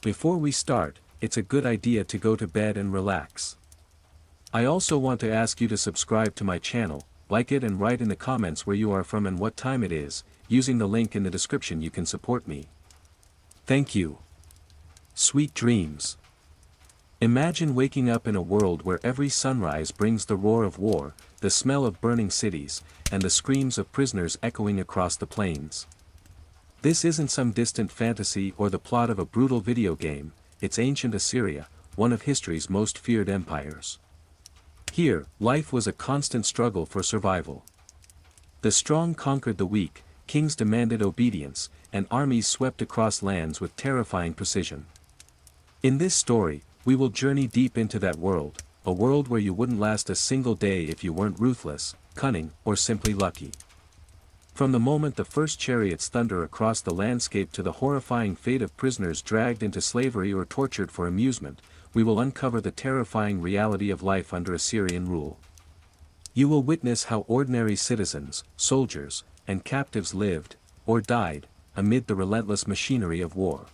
Before we start, it's a good idea to go to bed and relax. I also want to ask you to subscribe to my channel, like it and write in the comments where you are from and what time it is. Using the link in the description you can support me. Thank you. Sweet dreams. Imagine waking up in a world where every sunrise brings the roar of war, the smell of burning cities, and the screams of prisoners echoing across the plains. This isn't some distant fantasy or the plot of a brutal video game, it's ancient Assyria, one of history's most feared empires. Here, life was a constant struggle for survival. The strong conquered the weak, kings demanded obedience, and armies swept across lands with terrifying precision. In this story, we will journey deep into that world, a world where you wouldn't last a single day if you weren't ruthless, cunning, or simply lucky. From the moment the first chariots thunder across the landscape to the horrifying fate of prisoners dragged into slavery or tortured for amusement, we will uncover the terrifying reality of life under Assyrian rule. You will witness how ordinary citizens, soldiers, and captives lived, or died, amid the relentless machinery of war.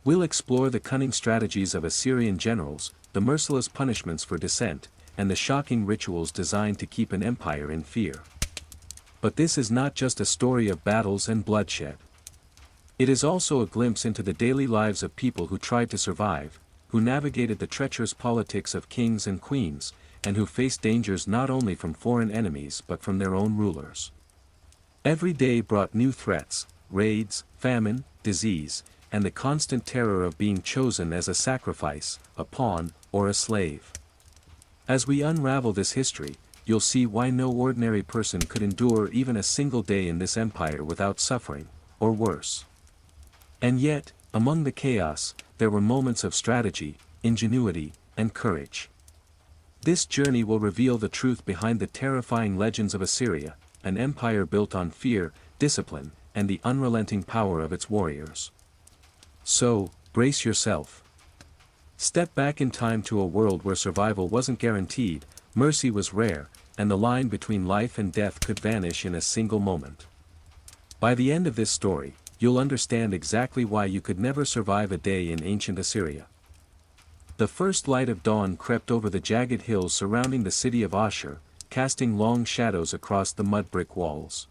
We'll explore the cunning strategies of Assyrian generals, the merciless punishments for dissent, and the shocking rituals designed to keep an empire in fear. But this is not just a story of battles and bloodshed. It is also a glimpse into the daily lives of people who tried to survive, who navigated the treacherous politics of kings and queens, and who faced dangers not only from foreign enemies but from their own rulers. Every day brought new threats, raids, famine, disease, and the constant terror of being chosen as a sacrifice, a pawn, or a slave. As we unravel this history, you'll see why no ordinary person could endure even a single day in this empire without suffering, or worse. And yet, among the chaos, there were moments of strategy, ingenuity, and courage. This journey will reveal the truth behind the terrifying legends of Assyria, an empire built on fear, discipline, and the unrelenting power of its warriors. So, brace yourself. Step back in time to a world where survival wasn't guaranteed, mercy was rare, and the line between life and death could vanish in a single moment. By the end of this story, you'll understand exactly why you could never survive a day in ancient Assyria. The first light of dawn crept over the jagged hills surrounding the city of Ashur, casting long shadows across the mud brick walls.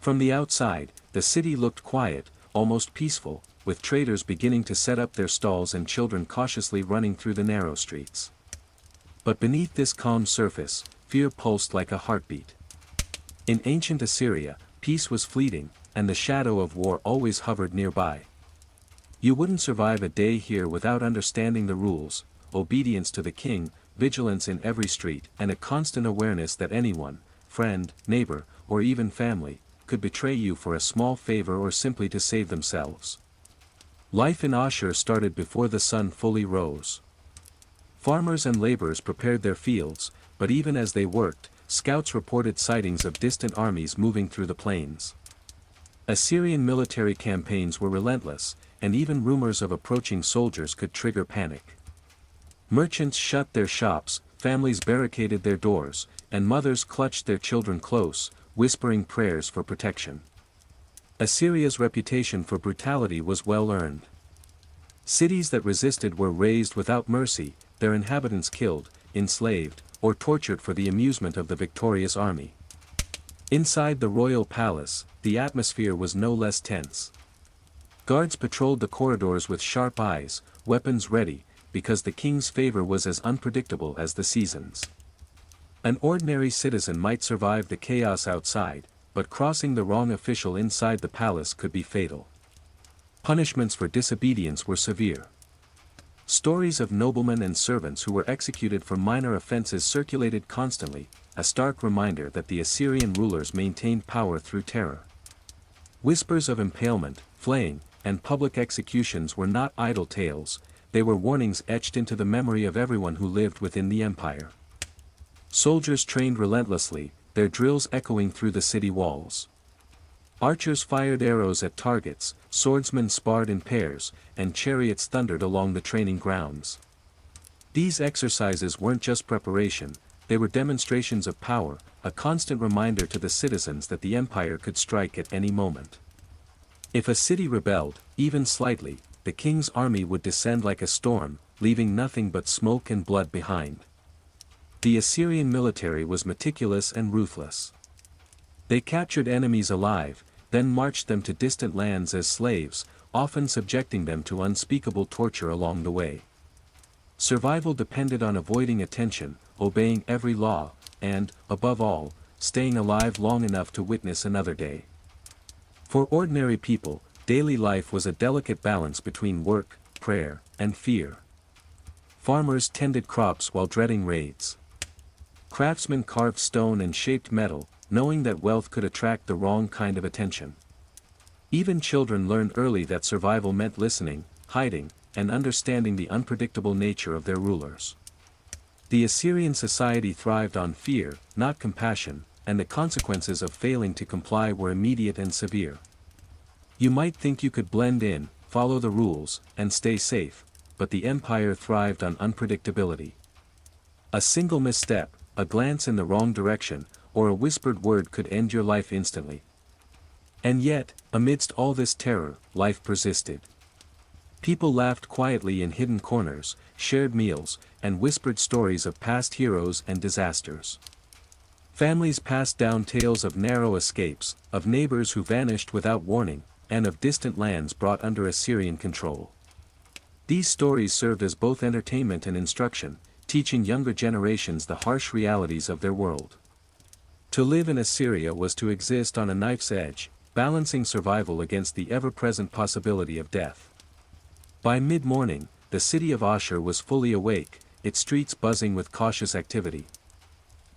From the outside, the city looked quiet, almost peaceful, with traders beginning to set up their stalls and children cautiously running through the narrow streets. But beneath this calm surface, fear pulsed like a heartbeat. In ancient Assyria, peace was fleeting, and the shadow of war always hovered nearby. You wouldn't survive a day here without understanding the rules, obedience to the king, vigilance in every street, and a constant awareness that anyone, friend, neighbor, or even family, could betray you for a small favor or simply to save themselves. Life in Ashur started before the sun fully rose. Farmers and laborers prepared their fields, but even as they worked, scouts reported sightings of distant armies moving through the plains. Assyrian military campaigns were relentless, and even rumors of approaching soldiers could trigger panic. Merchants shut their shops, families barricaded their doors, and mothers clutched their children close, whispering prayers for protection. Assyria's reputation for brutality was well earned. Cities that resisted were razed without mercy, their inhabitants killed, enslaved, or tortured for the amusement of the victorious army. Inside the royal palace, the atmosphere was no less tense. Guards patrolled the corridors with sharp eyes, weapons ready, because the king's favor was as unpredictable as the seasons. An ordinary citizen might survive the chaos outside, but crossing the wrong official inside the palace could be fatal. Punishments for disobedience were severe. Stories of noblemen and servants who were executed for minor offenses circulated constantly, a stark reminder that the Assyrian rulers maintained power through terror. Whispers of impalement, flaying, and public executions were not idle tales, they were warnings etched into the memory of everyone who lived within the empire. Soldiers trained relentlessly, their drills echoing through the city walls. Archers fired arrows at targets, swordsmen sparred in pairs, and chariots thundered along the training grounds. These exercises weren't just preparation, they were demonstrations of power, a constant reminder to the citizens that the empire could strike at any moment. If a city rebelled, even slightly, the king's army would descend like a storm, leaving nothing but smoke and blood behind. The Assyrian military was meticulous and ruthless. They captured enemies alive, then marched them to distant lands as slaves, often subjecting them to unspeakable torture along the way. Survival depended on avoiding attention, obeying every law, and, above all, staying alive long enough to witness another day. For ordinary people, daily life was a delicate balance between work, prayer, and fear. Farmers tended crops while dreading raids. Craftsmen carved stone and shaped metal, knowing that wealth could attract the wrong kind of attention. Even children learned early that survival meant listening, hiding, and understanding the unpredictable nature of their rulers. The Assyrian society thrived on fear, not compassion, and the consequences of failing to comply were immediate and severe. You might think you could blend in, follow the rules, and stay safe, but the empire thrived on unpredictability. A single misstep, a glance in the wrong direction, or a whispered word could end your life instantly. And yet, amidst all this terror, life persisted. People laughed quietly in hidden corners, shared meals, and whispered stories of past heroes and disasters. Families passed down tales of narrow escapes, of neighbors who vanished without warning, and of distant lands brought under Assyrian control. These stories served as both entertainment and instruction, teaching younger generations the harsh realities of their world. To live in Assyria was to exist on a knife's edge, balancing survival against the ever-present possibility of death. By mid-morning, the city of Ashur was fully awake, its streets buzzing with cautious activity.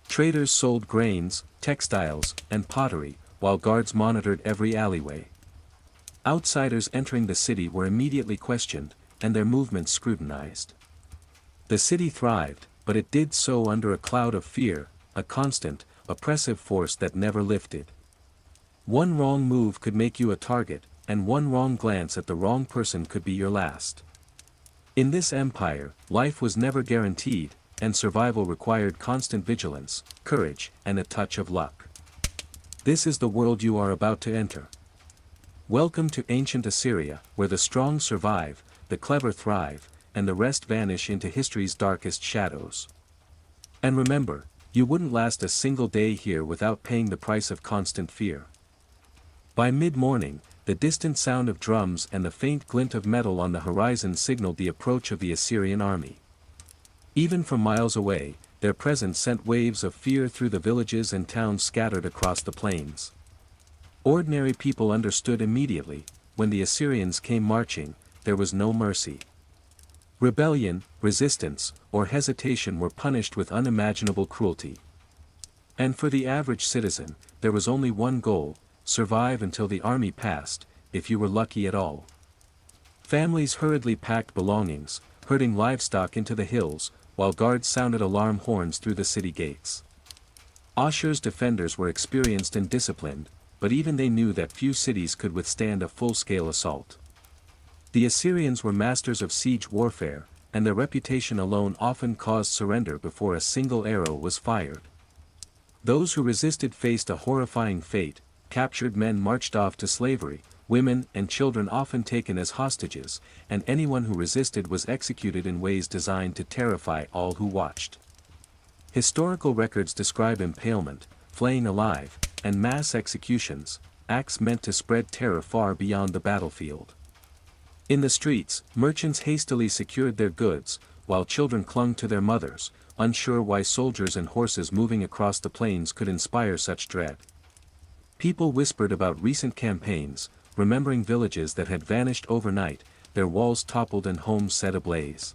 Traders sold grains, textiles, and pottery, while guards monitored every alleyway. Outsiders entering the city were immediately questioned, and their movements scrutinized. The city thrived, but it did so under a cloud of fear, a constant, oppressive force that never lifted. One wrong move could make you a target, and one wrong glance at the wrong person could be your last. In this empire, life was never guaranteed, and survival required constant vigilance, courage, and a touch of luck. This is the world you are about to enter. Welcome to ancient Assyria, where the strong survive, the clever thrive, and the rest vanish into history's darkest shadows. And remember, you wouldn't last a single day here without paying the price of constant fear. By mid-morning, the distant sound of drums and the faint glint of metal on the horizon signaled the approach of the Assyrian army. Even from miles away, their presence sent waves of fear through the villages and towns scattered across the plains. Ordinary people understood immediately, when the Assyrians came marching, there was no mercy. Rebellion, resistance, or hesitation were punished with unimaginable cruelty. And for the average citizen, there was only one goal: survive until the army passed, if you were lucky at all. Families hurriedly packed belongings, herding livestock into the hills, while guards sounded alarm horns through the city gates. Ashur's defenders were experienced and disciplined, but even they knew that few cities could withstand a full-scale assault. The Assyrians were masters of siege warfare, and their reputation alone often caused surrender before a single arrow was fired. Those who resisted faced a horrifying fate: captured men marched off to slavery, women and children often taken as hostages, and anyone who resisted was executed in ways designed to terrify all who watched. Historical records describe impalement, flaying alive, and mass executions, acts meant to spread terror far beyond the battlefield. In the streets, merchants hastily secured their goods, while children clung to their mothers, unsure why soldiers and horses moving across the plains could inspire such dread. People whispered about recent campaigns, remembering villages that had vanished overnight, their walls toppled and homes set ablaze.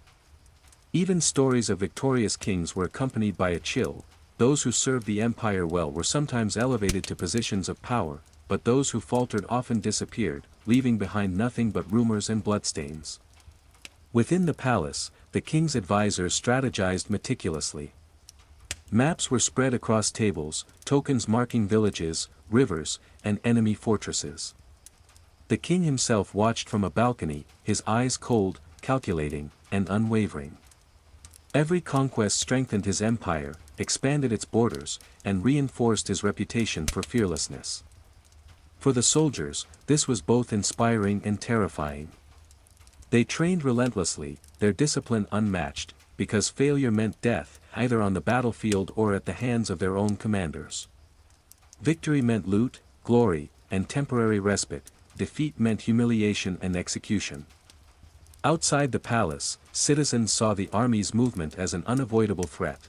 Even stories of victorious kings were accompanied by a chill. Those who served the empire well were sometimes elevated to positions of power, but those who faltered often disappeared, leaving behind nothing but rumors and bloodstains. Within the palace, the king's advisors strategized meticulously. Maps were spread across tables, tokens marking villages, rivers, and enemy fortresses. The king himself watched from a balcony, his eyes cold, calculating, and unwavering. Every conquest strengthened his empire, expanded its borders, and reinforced his reputation for fearlessness. For the soldiers, this was both inspiring and terrifying. They trained relentlessly, their discipline unmatched, because failure meant death, either on the battlefield or at the hands of their own commanders. Victory meant loot, glory, and temporary respite, defeat meant humiliation and execution. Outside the palace, citizens saw the army's movement as an unavoidable threat.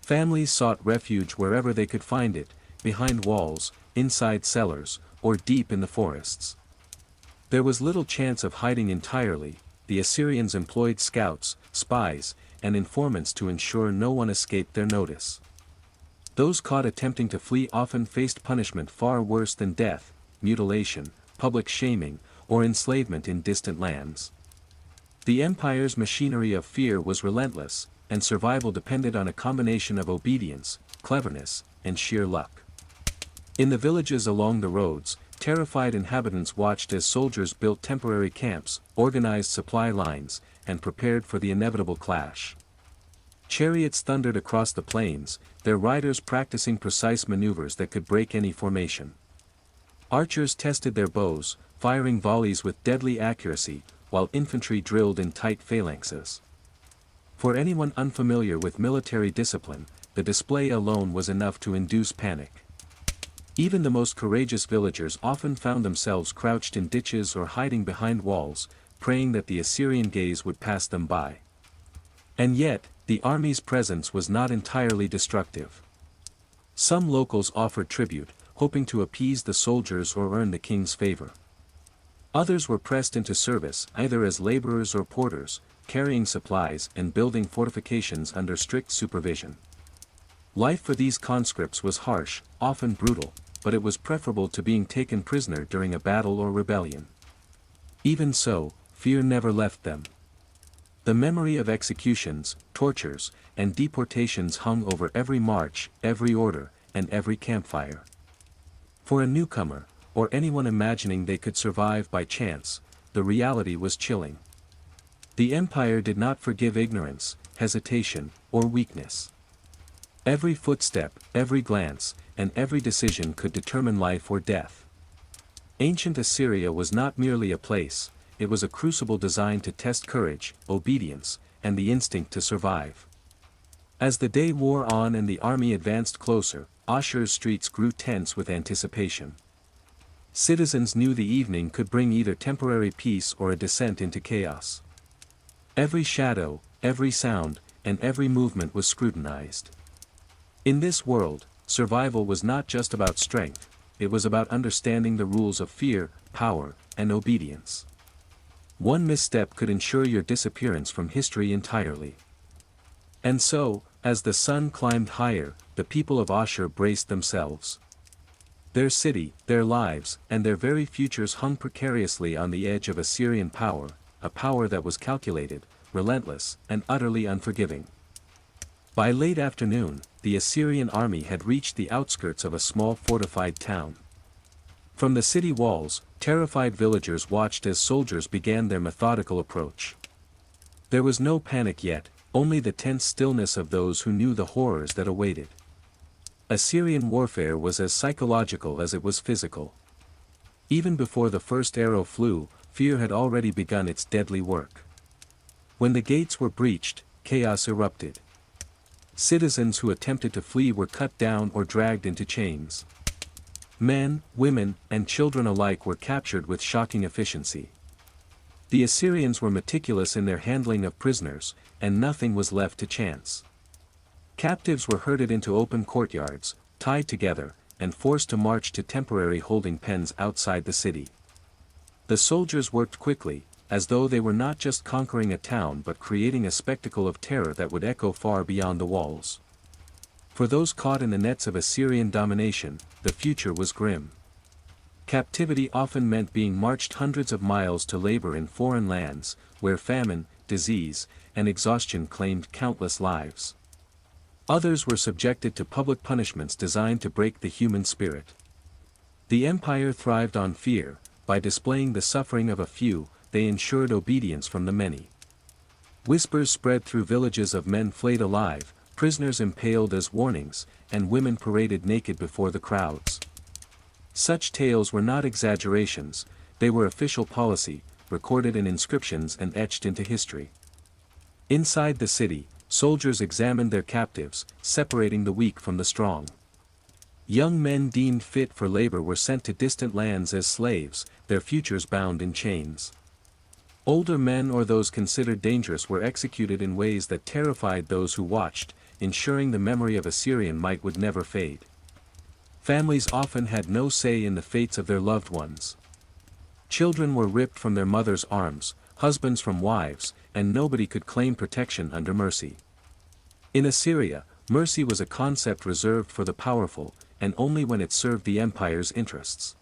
Families sought refuge wherever they could find it, behind walls, inside cellars, or deep in the forests. There was little chance of hiding entirely. The Assyrians employed scouts, spies, and informants to ensure no one escaped their notice. Those caught attempting to flee often faced punishment far worse than death, mutilation, public shaming, or enslavement in distant lands. The empire's machinery of fear was relentless, and survival depended on a combination of obedience, cleverness, and sheer luck. In the villages along the roads, terrified inhabitants watched as soldiers built temporary camps, organized supply lines, and prepared for the inevitable clash. Chariots thundered across the plains, their riders practicing precise maneuvers that could break any formation. Archers tested their bows, firing volleys with deadly accuracy, while infantry drilled in tight phalanxes. For anyone unfamiliar with military discipline, the display alone was enough to induce panic. Even the most courageous villagers often found themselves crouched in ditches or hiding behind walls, praying that the Assyrian gaze would pass them by. And yet, the army's presence was not entirely destructive. Some locals offered tribute, hoping to appease the soldiers or earn the king's favor. Others were pressed into service either as laborers or porters, carrying supplies and building fortifications under strict supervision. Life for these conscripts was harsh, often brutal, but it was preferable to being taken prisoner during a battle or rebellion. Even so, fear never left them. The memory of executions, tortures, and deportations hung over every march, every order, and every campfire. For a newcomer, or anyone imagining they could survive by chance, the reality was chilling. The empire did not forgive ignorance, hesitation, or weakness. Every footstep, every glance, and every decision could determine life or death. Ancient Assyria was not merely a place, it was a crucible designed to test courage, obedience, and the instinct to survive. As the day wore on and the army advanced closer, Ashur's streets grew tense with anticipation. Citizens knew the evening could bring either temporary peace or a descent into chaos. Every shadow, every sound, and every movement was scrutinized. In this world, survival was not just about strength, it was about understanding the rules of fear, power, and obedience. One misstep could ensure your disappearance from history entirely. And so, as the sun climbed higher, the people of Ashur braced themselves. Their city, their lives, and their very futures hung precariously on the edge of Assyrian power, a power that was calculated, relentless, and utterly unforgiving. By late afternoon, the Assyrian army had reached the outskirts of a small fortified town. From the city walls, terrified villagers watched as soldiers began their methodical approach. There was no panic yet, only the tense stillness of those who knew the horrors that awaited. Assyrian warfare was as psychological as it was physical. Even before the first arrow flew, fear had already begun its deadly work. When the gates were breached, chaos erupted. Citizens who attempted to flee were cut down or dragged into chains. Men, women, and children alike were captured with shocking efficiency. The Assyrians were meticulous in their handling of prisoners, and nothing was left to chance. Captives were herded into open courtyards, tied together, and forced to march to temporary holding pens outside the city. The soldiers worked quickly, as though they were not just conquering a town but creating a spectacle of terror that would echo far beyond the walls. For those caught in the nets of Assyrian domination, the future was grim. Captivity often meant being marched hundreds of miles to labor in foreign lands, where famine, disease, and exhaustion claimed countless lives. Others were subjected to public punishments designed to break the human spirit. The empire thrived on fear. By displaying the suffering of a few, they ensured obedience from the many. Whispers spread through villages of men flayed alive, prisoners impaled as warnings, and women paraded naked before the crowds. Such tales were not exaggerations, they were official policy, recorded in inscriptions and etched into history. Inside the city, soldiers examined their captives, separating the weak from the strong. Young men deemed fit for labor were sent to distant lands as slaves, their futures bound in chains. Older men or those considered dangerous were executed in ways that terrified those who watched, ensuring the memory of Assyrian might would never fade. Families often had no say in the fates of their loved ones. Children were ripped from their mothers' arms, husbands from wives, and nobody could claim protection under mercy. In Assyria, mercy was a concept reserved for the powerful, and only when it served the empire's interests.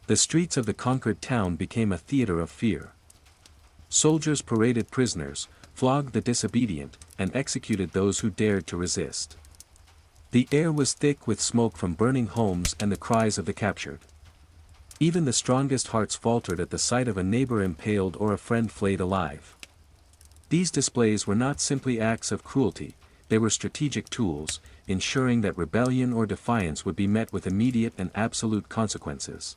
The streets of the conquered town became a theater of fear. Soldiers paraded prisoners, flogged the disobedient, and executed those who dared to resist. The air was thick with smoke from burning homes and the cries of the captured. Even the strongest hearts faltered at the sight of a neighbor impaled or a friend flayed alive. These displays were not simply acts of cruelty, they were strategic tools, ensuring that rebellion or defiance would be met with immediate and absolute consequences.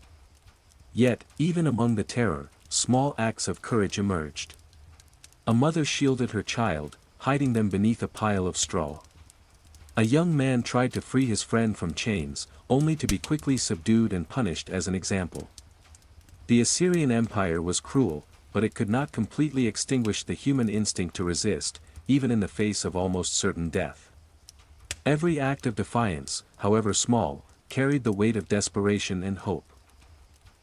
Yet, even among the terror, small acts of courage emerged. A mother shielded her child, hiding them beneath a pile of straw. A young man tried to free his friend from chains, only to be quickly subdued and punished as an example. The Assyrian Empire was cruel, but it could not completely extinguish the human instinct to resist, even in the face of almost certain death. Every act of defiance, however small, carried the weight of desperation and hope.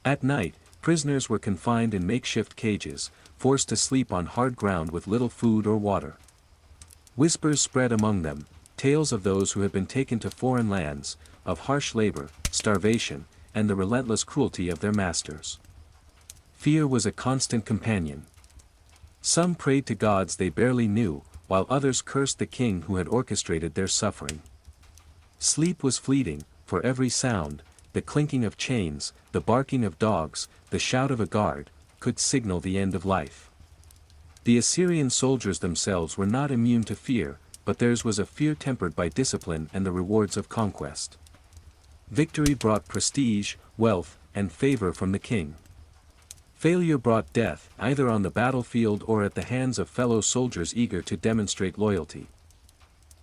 At night, prisoners were confined in makeshift cages, forced to sleep on hard ground with little food or water. Whispers spread among them, tales of those who had been taken to foreign lands, of harsh labor, starvation, and the relentless cruelty of their masters. Fear was a constant companion. Some prayed to gods they barely knew, while others cursed the king who had orchestrated their suffering. Sleep was fleeting, for every sound, the clinking of chains, the barking of dogs, the shout of a guard, could signal the end of life. The Assyrian soldiers themselves were not immune to fear, but theirs was a fear tempered by discipline and the rewards of conquest. Victory brought prestige, wealth, and favor from the king. Failure brought death, either on the battlefield or at the hands of fellow soldiers eager to demonstrate loyalty.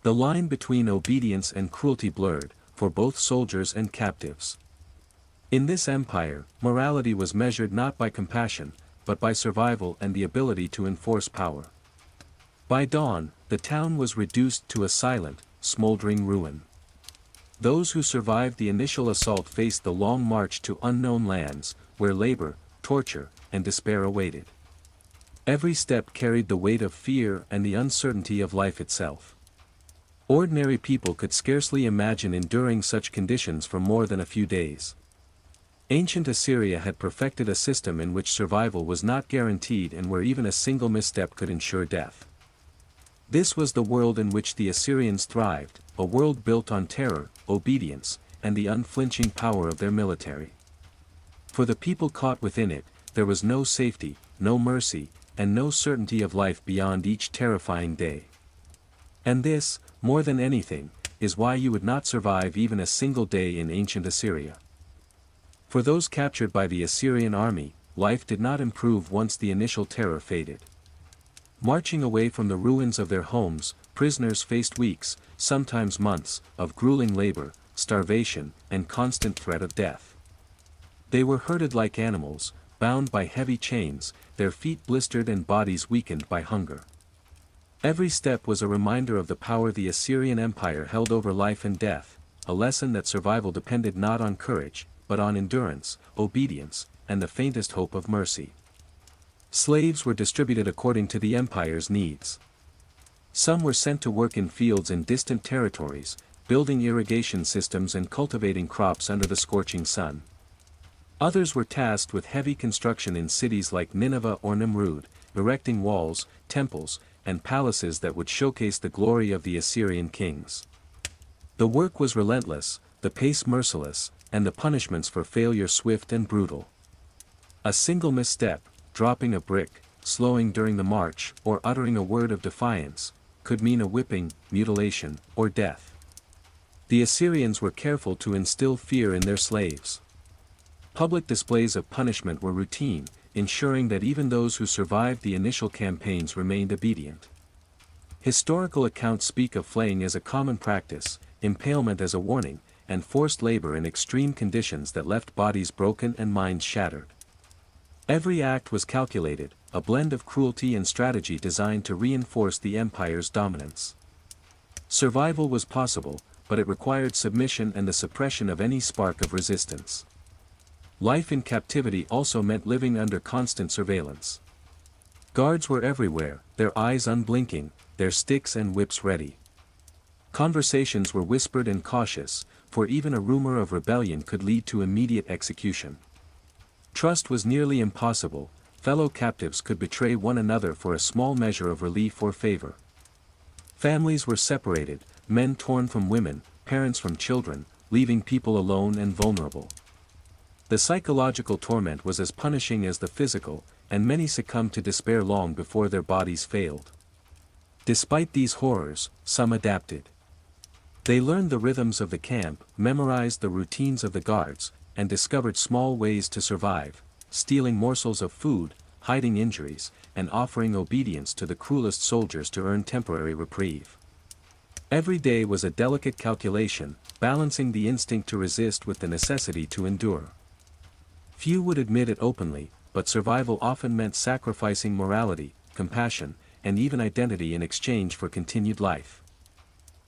The line between obedience and cruelty blurred, for both soldiers and captives. In this empire, morality was measured not by compassion, but by survival and the ability to enforce power. By dawn, the town was reduced to a silent, smoldering ruin. Those who survived the initial assault faced the long march to unknown lands, where labor, torture, and despair awaited. Every step carried the weight of fear and the uncertainty of life itself. Ordinary people could scarcely imagine enduring such conditions for more than a few days. Ancient Assyria had perfected a system in which survival was not guaranteed and where even a single misstep could ensure death. This was the world in which the Assyrians thrived, a world built on terror, obedience, and the unflinching power of their military. For the people caught within it, there was no safety, no mercy, and no certainty of life beyond each terrifying day. And this, more than anything, is why you would not survive even a single day in ancient Assyria. For those captured by the Assyrian army, life did not improve once the initial terror faded. Marching away from the ruins of their homes, prisoners faced weeks, sometimes months, of grueling labor, starvation, and constant threat of death. They were herded like animals, bound by heavy chains, their feet blistered and bodies weakened by hunger. Every step was a reminder of the power the Assyrian Empire held over life and death, a lesson that survival depended not on courage, but on endurance, obedience, and the faintest hope of mercy. Slaves were distributed according to the empire's needs. Some were sent to work in fields in distant territories, building irrigation systems and cultivating crops under the scorching sun. Others were tasked with heavy construction in cities like Nineveh or Nimrud, erecting walls, temples, and palaces that would showcase the glory of the Assyrian kings. The work was relentless, the pace merciless, and the punishments for failure swift and brutal. A single misstep, dropping a brick, slowing during the march, or uttering a word of defiance, could mean a whipping, mutilation, or death. The Assyrians were careful to instill fear in their slaves. Public displays of punishment were routine, ensuring that even those who survived the initial campaigns remained obedient. Historical accounts speak of flaying as a common practice, impalement as a warning, and forced labor in extreme conditions that left bodies broken and minds shattered. Every act was calculated, a blend of cruelty and strategy designed to reinforce the empire's dominance. Survival was possible, but it required submission and the suppression of any spark of resistance. Life in captivity also meant living under constant surveillance. Guards were everywhere, their eyes unblinking, their sticks and whips ready. Conversations were whispered and cautious, for even a rumor of rebellion could lead to immediate execution. Trust was nearly impossible, fellow captives could betray one another for a small measure of relief or favor. Families were separated, men torn from women, parents from children, leaving people alone and vulnerable. The psychological torment was as punishing as the physical, and many succumbed to despair long before their bodies failed. Despite these horrors, some adapted. They learned the rhythms of the camp, memorized the routines of the guards, and discovered small ways to survive, stealing morsels of food, hiding injuries, and offering obedience to the cruelest soldiers to earn temporary reprieve. Every day was a delicate calculation, balancing the instinct to resist with the necessity to endure. Few would admit it openly, but survival often meant sacrificing morality, compassion, and even identity in exchange for continued life.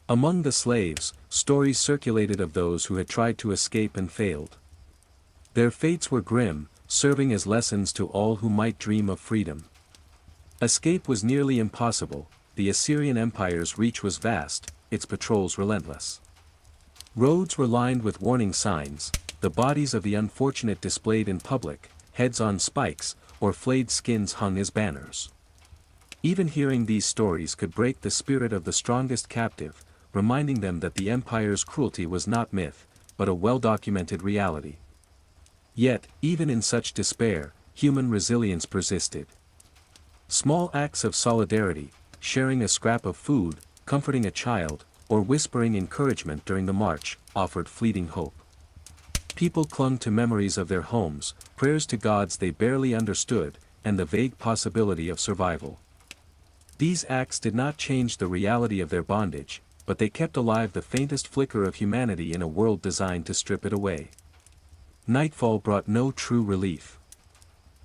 Among the slaves, stories circulated of those who had tried to escape and failed. Their fates were grim, serving as lessons to all who might dream of freedom. Escape was nearly impossible, the Assyrian Empire's reach was vast, its patrols relentless. Roads were lined with warning signs, the bodies of the unfortunate displayed in public, heads on spikes, or flayed skins hung as banners. Even hearing these stories could break the spirit of the strongest captive, reminding them that the empire's cruelty was not myth, but a well-documented reality. Yet, even in such despair, human resilience persisted. Small acts of solidarity, sharing a scrap of food, comforting a child, or whispering encouragement during the march, offered fleeting hope. People clung to memories of their homes, prayers to gods they barely understood, and the vague possibility of survival. These acts did not change the reality of their bondage, but they kept alive the faintest flicker of humanity in a world designed to strip it away. Nightfall brought no true relief.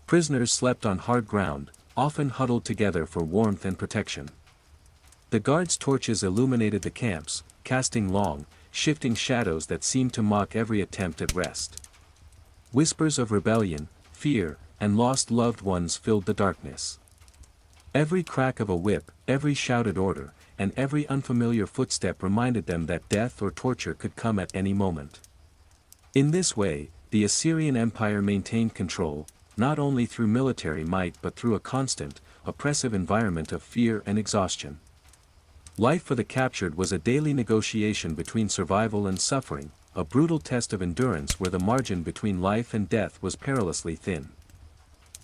Prisoners slept on hard ground, often huddled together for warmth and protection. The guards' torches illuminated the camps, casting long, shifting shadows that seemed to mock every attempt at rest. Whispers of rebellion, fear, and lost loved ones filled the darkness. Every crack of a whip, every shouted order, and every unfamiliar footstep reminded them that death or torture could come at any moment. In this way, the Assyrian Empire maintained control, not only through military might but through a constant, oppressive environment of fear and exhaustion. Life for the captured was a daily negotiation between survival and suffering, a brutal test of endurance where the margin between life and death was perilously thin.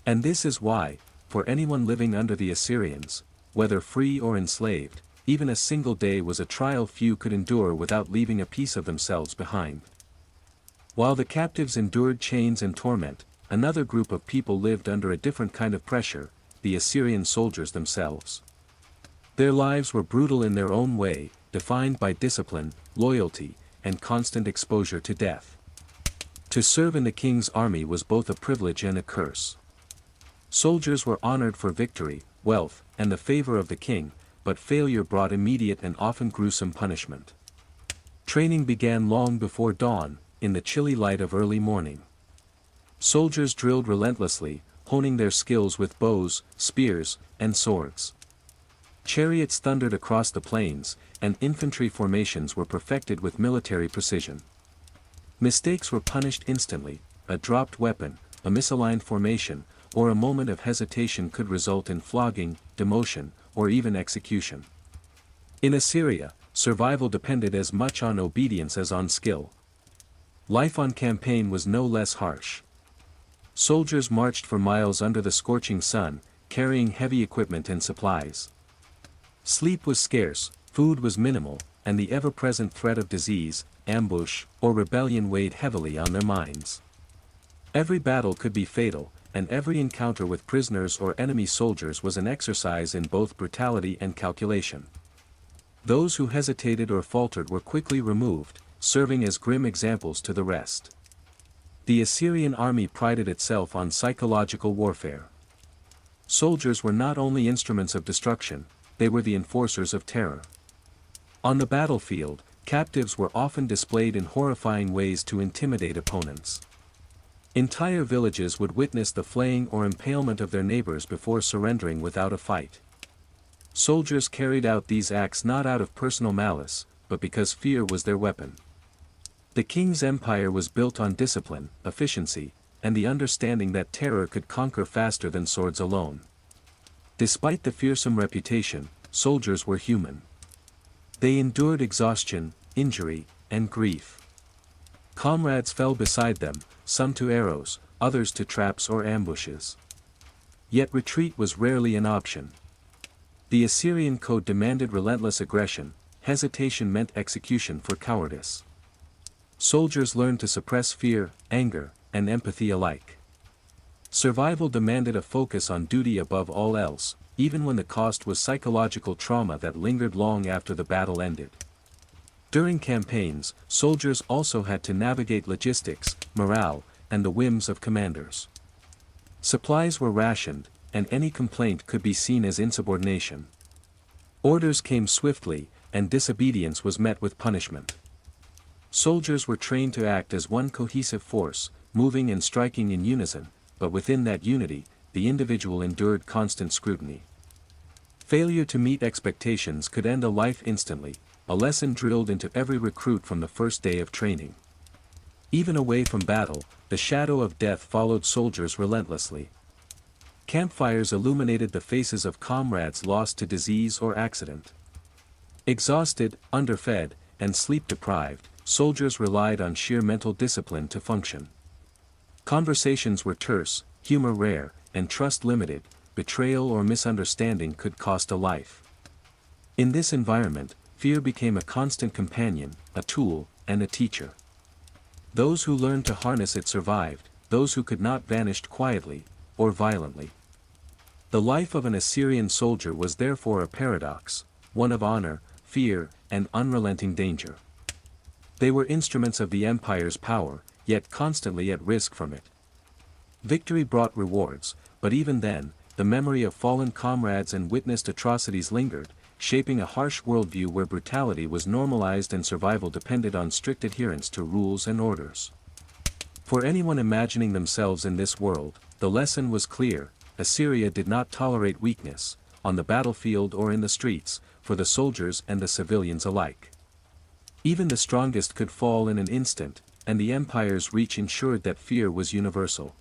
And this is why, for anyone living under the Assyrians, whether free or enslaved, even a single day was a trial few could endure without leaving a piece of themselves behind. While the captives endured chains and torment, another group of people lived under a different kind of pressure, the Assyrian soldiers themselves. Their lives were brutal in their own way, defined by discipline, loyalty, and constant exposure to death. To serve in the king's army was both a privilege and a curse. Soldiers were honored for victory, wealth, and the favor of the king, but failure brought immediate and often gruesome punishment. Training began long before dawn, in the chilly light of early morning. Soldiers drilled relentlessly, honing their skills with bows, spears, and swords. Chariots thundered across the plains, and infantry formations were perfected with military precision. Mistakes were punished instantly, a dropped weapon, a misaligned formation, or a moment of hesitation could result in flogging, demotion, or even execution. In Assyria, survival depended as much on obedience as on skill. Life on campaign was no less harsh. Soldiers marched for miles under the scorching sun, carrying heavy equipment and supplies. Sleep was scarce, food was minimal, and the ever-present threat of disease, ambush, or rebellion weighed heavily on their minds. Every battle could be fatal, and every encounter with prisoners or enemy soldiers was an exercise in both brutality and calculation. Those who hesitated or faltered were quickly removed, serving as grim examples to the rest. The Assyrian army prided itself on psychological warfare. Soldiers were not only instruments of destruction, they were the enforcers of terror. On the battlefield, captives were often displayed in horrifying ways to intimidate opponents. Entire villages would witness the flaying or impalement of their neighbors before surrendering without a fight. Soldiers carried out these acts not out of personal malice, but because fear was their weapon. The king's empire was built on discipline, efficiency, and the understanding that terror could conquer faster than swords alone. Despite the fearsome reputation, soldiers were human. They endured exhaustion, injury, and grief. Comrades fell beside them, some to arrows, others to traps or ambushes. Yet retreat was rarely an option. The Assyrian code demanded relentless aggression, hesitation meant execution for cowardice. Soldiers learned to suppress fear, anger, and empathy alike. Survival demanded a focus on duty above all else, even when the cost was psychological trauma that lingered long after the battle ended. During campaigns, soldiers also had to navigate logistics, morale, and the whims of commanders. Supplies were rationed, and any complaint could be seen as insubordination. Orders came swiftly, and disobedience was met with punishment. Soldiers were trained to act as one cohesive force, moving and striking in unison, but within that unity, the individual endured constant scrutiny. Failure to meet expectations could end a life instantly, a lesson drilled into every recruit from the first day of training. Even away from battle, the shadow of death followed soldiers relentlessly. Campfires illuminated the faces of comrades lost to disease or accident. Exhausted, underfed, and sleep-deprived, soldiers relied on sheer mental discipline to function. Conversations were terse, humor rare, and trust limited. Betrayal or misunderstanding could cost a life. In this environment, fear became a constant companion, a tool, and a teacher. Those who learned to harness it survived, those who could not vanished quietly, or violently. The life of an Assyrian soldier was therefore a paradox, one of honor, fear, and unrelenting danger. They were instruments of the empire's power, yet constantly at risk from it. Victory brought rewards, but even then, the memory of fallen comrades and witnessed atrocities lingered, shaping a harsh worldview where brutality was normalized and survival depended on strict adherence to rules and orders. For anyone imagining themselves in this world, the lesson was clear: Assyria did not tolerate weakness, on the battlefield or in the streets, for the soldiers and the civilians alike. Even the strongest could fall in an instant, and the empire's reach ensured that fear was universal.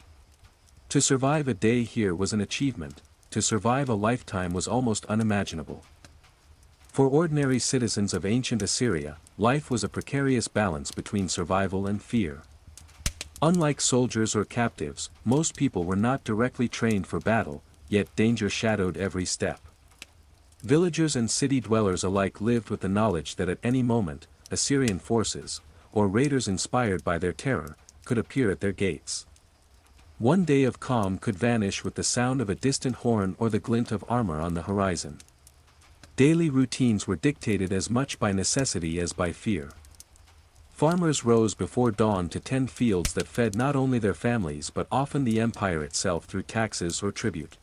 To survive a day here was an achievement, to survive a lifetime was almost unimaginable. For ordinary citizens of ancient Assyria, life was a precarious balance between survival and fear. Unlike soldiers or captives, most people were not directly trained for battle, yet danger shadowed every step. Villagers and city dwellers alike lived with the knowledge that at any moment, Assyrian forces, or raiders inspired by their terror, could appear at their gates. One day of calm could vanish with the sound of a distant horn or the glint of armor on the horizon. Daily routines were dictated as much by necessity as by fear. Farmers rose before dawn to tend fields that fed not only their families but often the empire itself through taxes or tribute.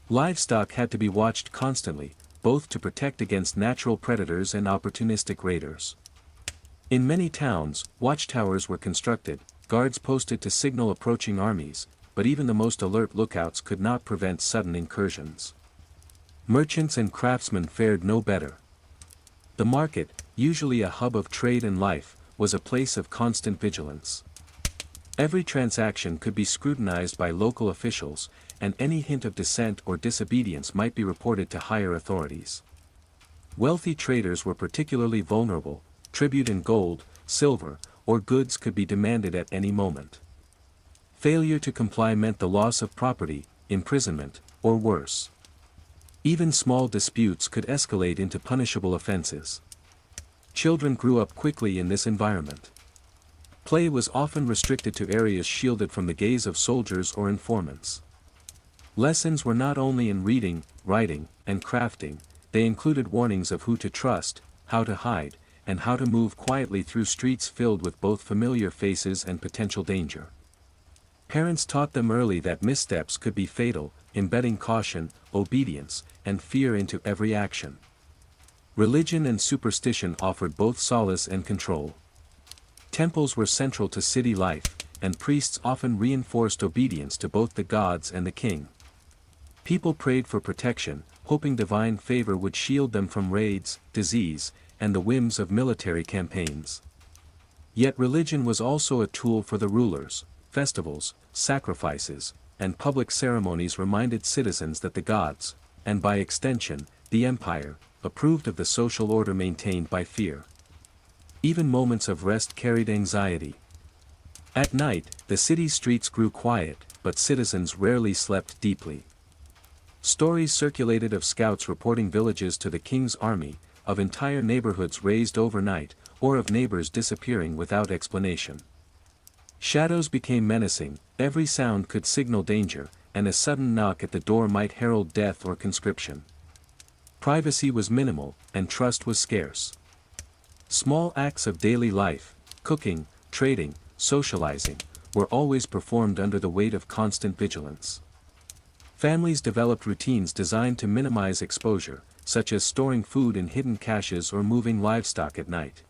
Livestock had to be watched constantly, both to protect against natural predators and opportunistic raiders. In many towns, watchtowers were constructed, guards posted to signal approaching armies, but even the most alert lookouts could not prevent sudden incursions. Merchants and craftsmen fared no better. The market, usually a hub of trade and life, was a place of constant vigilance. Every transaction could be scrutinized by local officials, and any hint of dissent or disobedience might be reported to higher authorities. Wealthy traders were particularly vulnerable. Tribute in gold, silver, or goods could be demanded at any moment. Failure to comply meant the loss of property, imprisonment, or worse. Even small disputes could escalate into punishable offenses. Children grew up quickly in this environment. Play was often restricted to areas shielded from the gaze of soldiers or informants. Lessons were not only in reading, writing, and crafting, they included warnings of who to trust, how to hide, and how to move quietly through streets filled with both familiar faces and potential danger. Parents taught them early that missteps could be fatal, embedding caution, obedience, and fear into every action. Religion and superstition offered both solace and control. Temples were central to city life, and priests often reinforced obedience to both the gods and the king. People prayed for protection, hoping divine favor would shield them from raids, disease, and the whims of military campaigns. Yet religion was also a tool for the rulers. Festivals, sacrifices, and public ceremonies reminded citizens that the gods, and by extension, the empire, approved of the social order maintained by fear. Even moments of rest carried anxiety. At night, the city's streets grew quiet, but citizens rarely slept deeply. Stories circulated of scouts reporting villages to the king's army, of entire neighborhoods razed overnight, or of neighbors disappearing without explanation. Shadows became menacing, every sound could signal danger, and a sudden knock at the door might herald death or conscription. Privacy was minimal, and trust was scarce. Small acts of daily life, cooking, trading, socializing, were always performed under the weight of constant vigilance. Families developed routines designed to minimize exposure, such as storing food in hidden caches or moving livestock at night.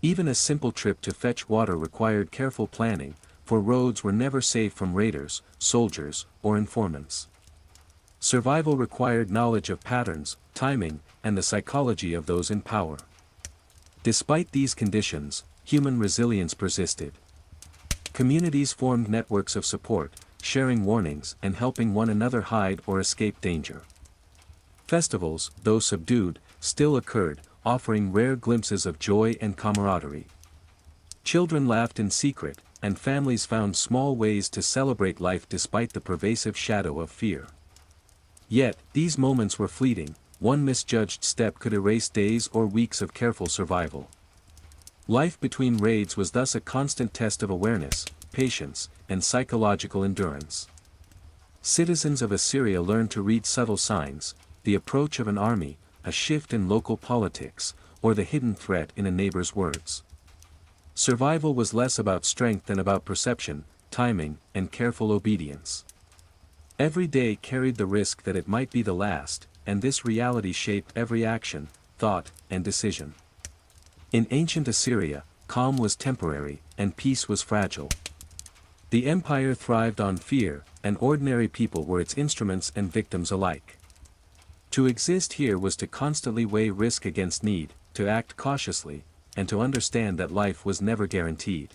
Even a simple trip to fetch water required careful planning, for roads were never safe from raiders, soldiers, or informants. Survival required knowledge of patterns, timing, and the psychology of those in power. Despite these conditions, human resilience persisted. Communities formed networks of support, sharing warnings and helping one another hide or escape danger. Festivals, though subdued, still occurred, offering rare glimpses of joy and camaraderie. Children laughed in secret, and families found small ways to celebrate life despite the pervasive shadow of fear. Yet, these moments were fleeting, one misjudged step could erase days or weeks of careful survival. Life between raids was thus a constant test of awareness, patience, and psychological endurance. Citizens of Assyria learned to read subtle signs, the approach of an army, a shift in local politics, or the hidden threat in a neighbor's words. Survival was less about strength than about perception, timing, and careful obedience. Every day carried the risk that it might be the last, and this reality shaped every action, thought, and decision. In ancient Assyria, calm was temporary, and peace was fragile. The empire thrived on fear, and ordinary people were its instruments and victims alike. To exist here was to constantly weigh risk against need, to act cautiously, and to understand that life was never guaranteed.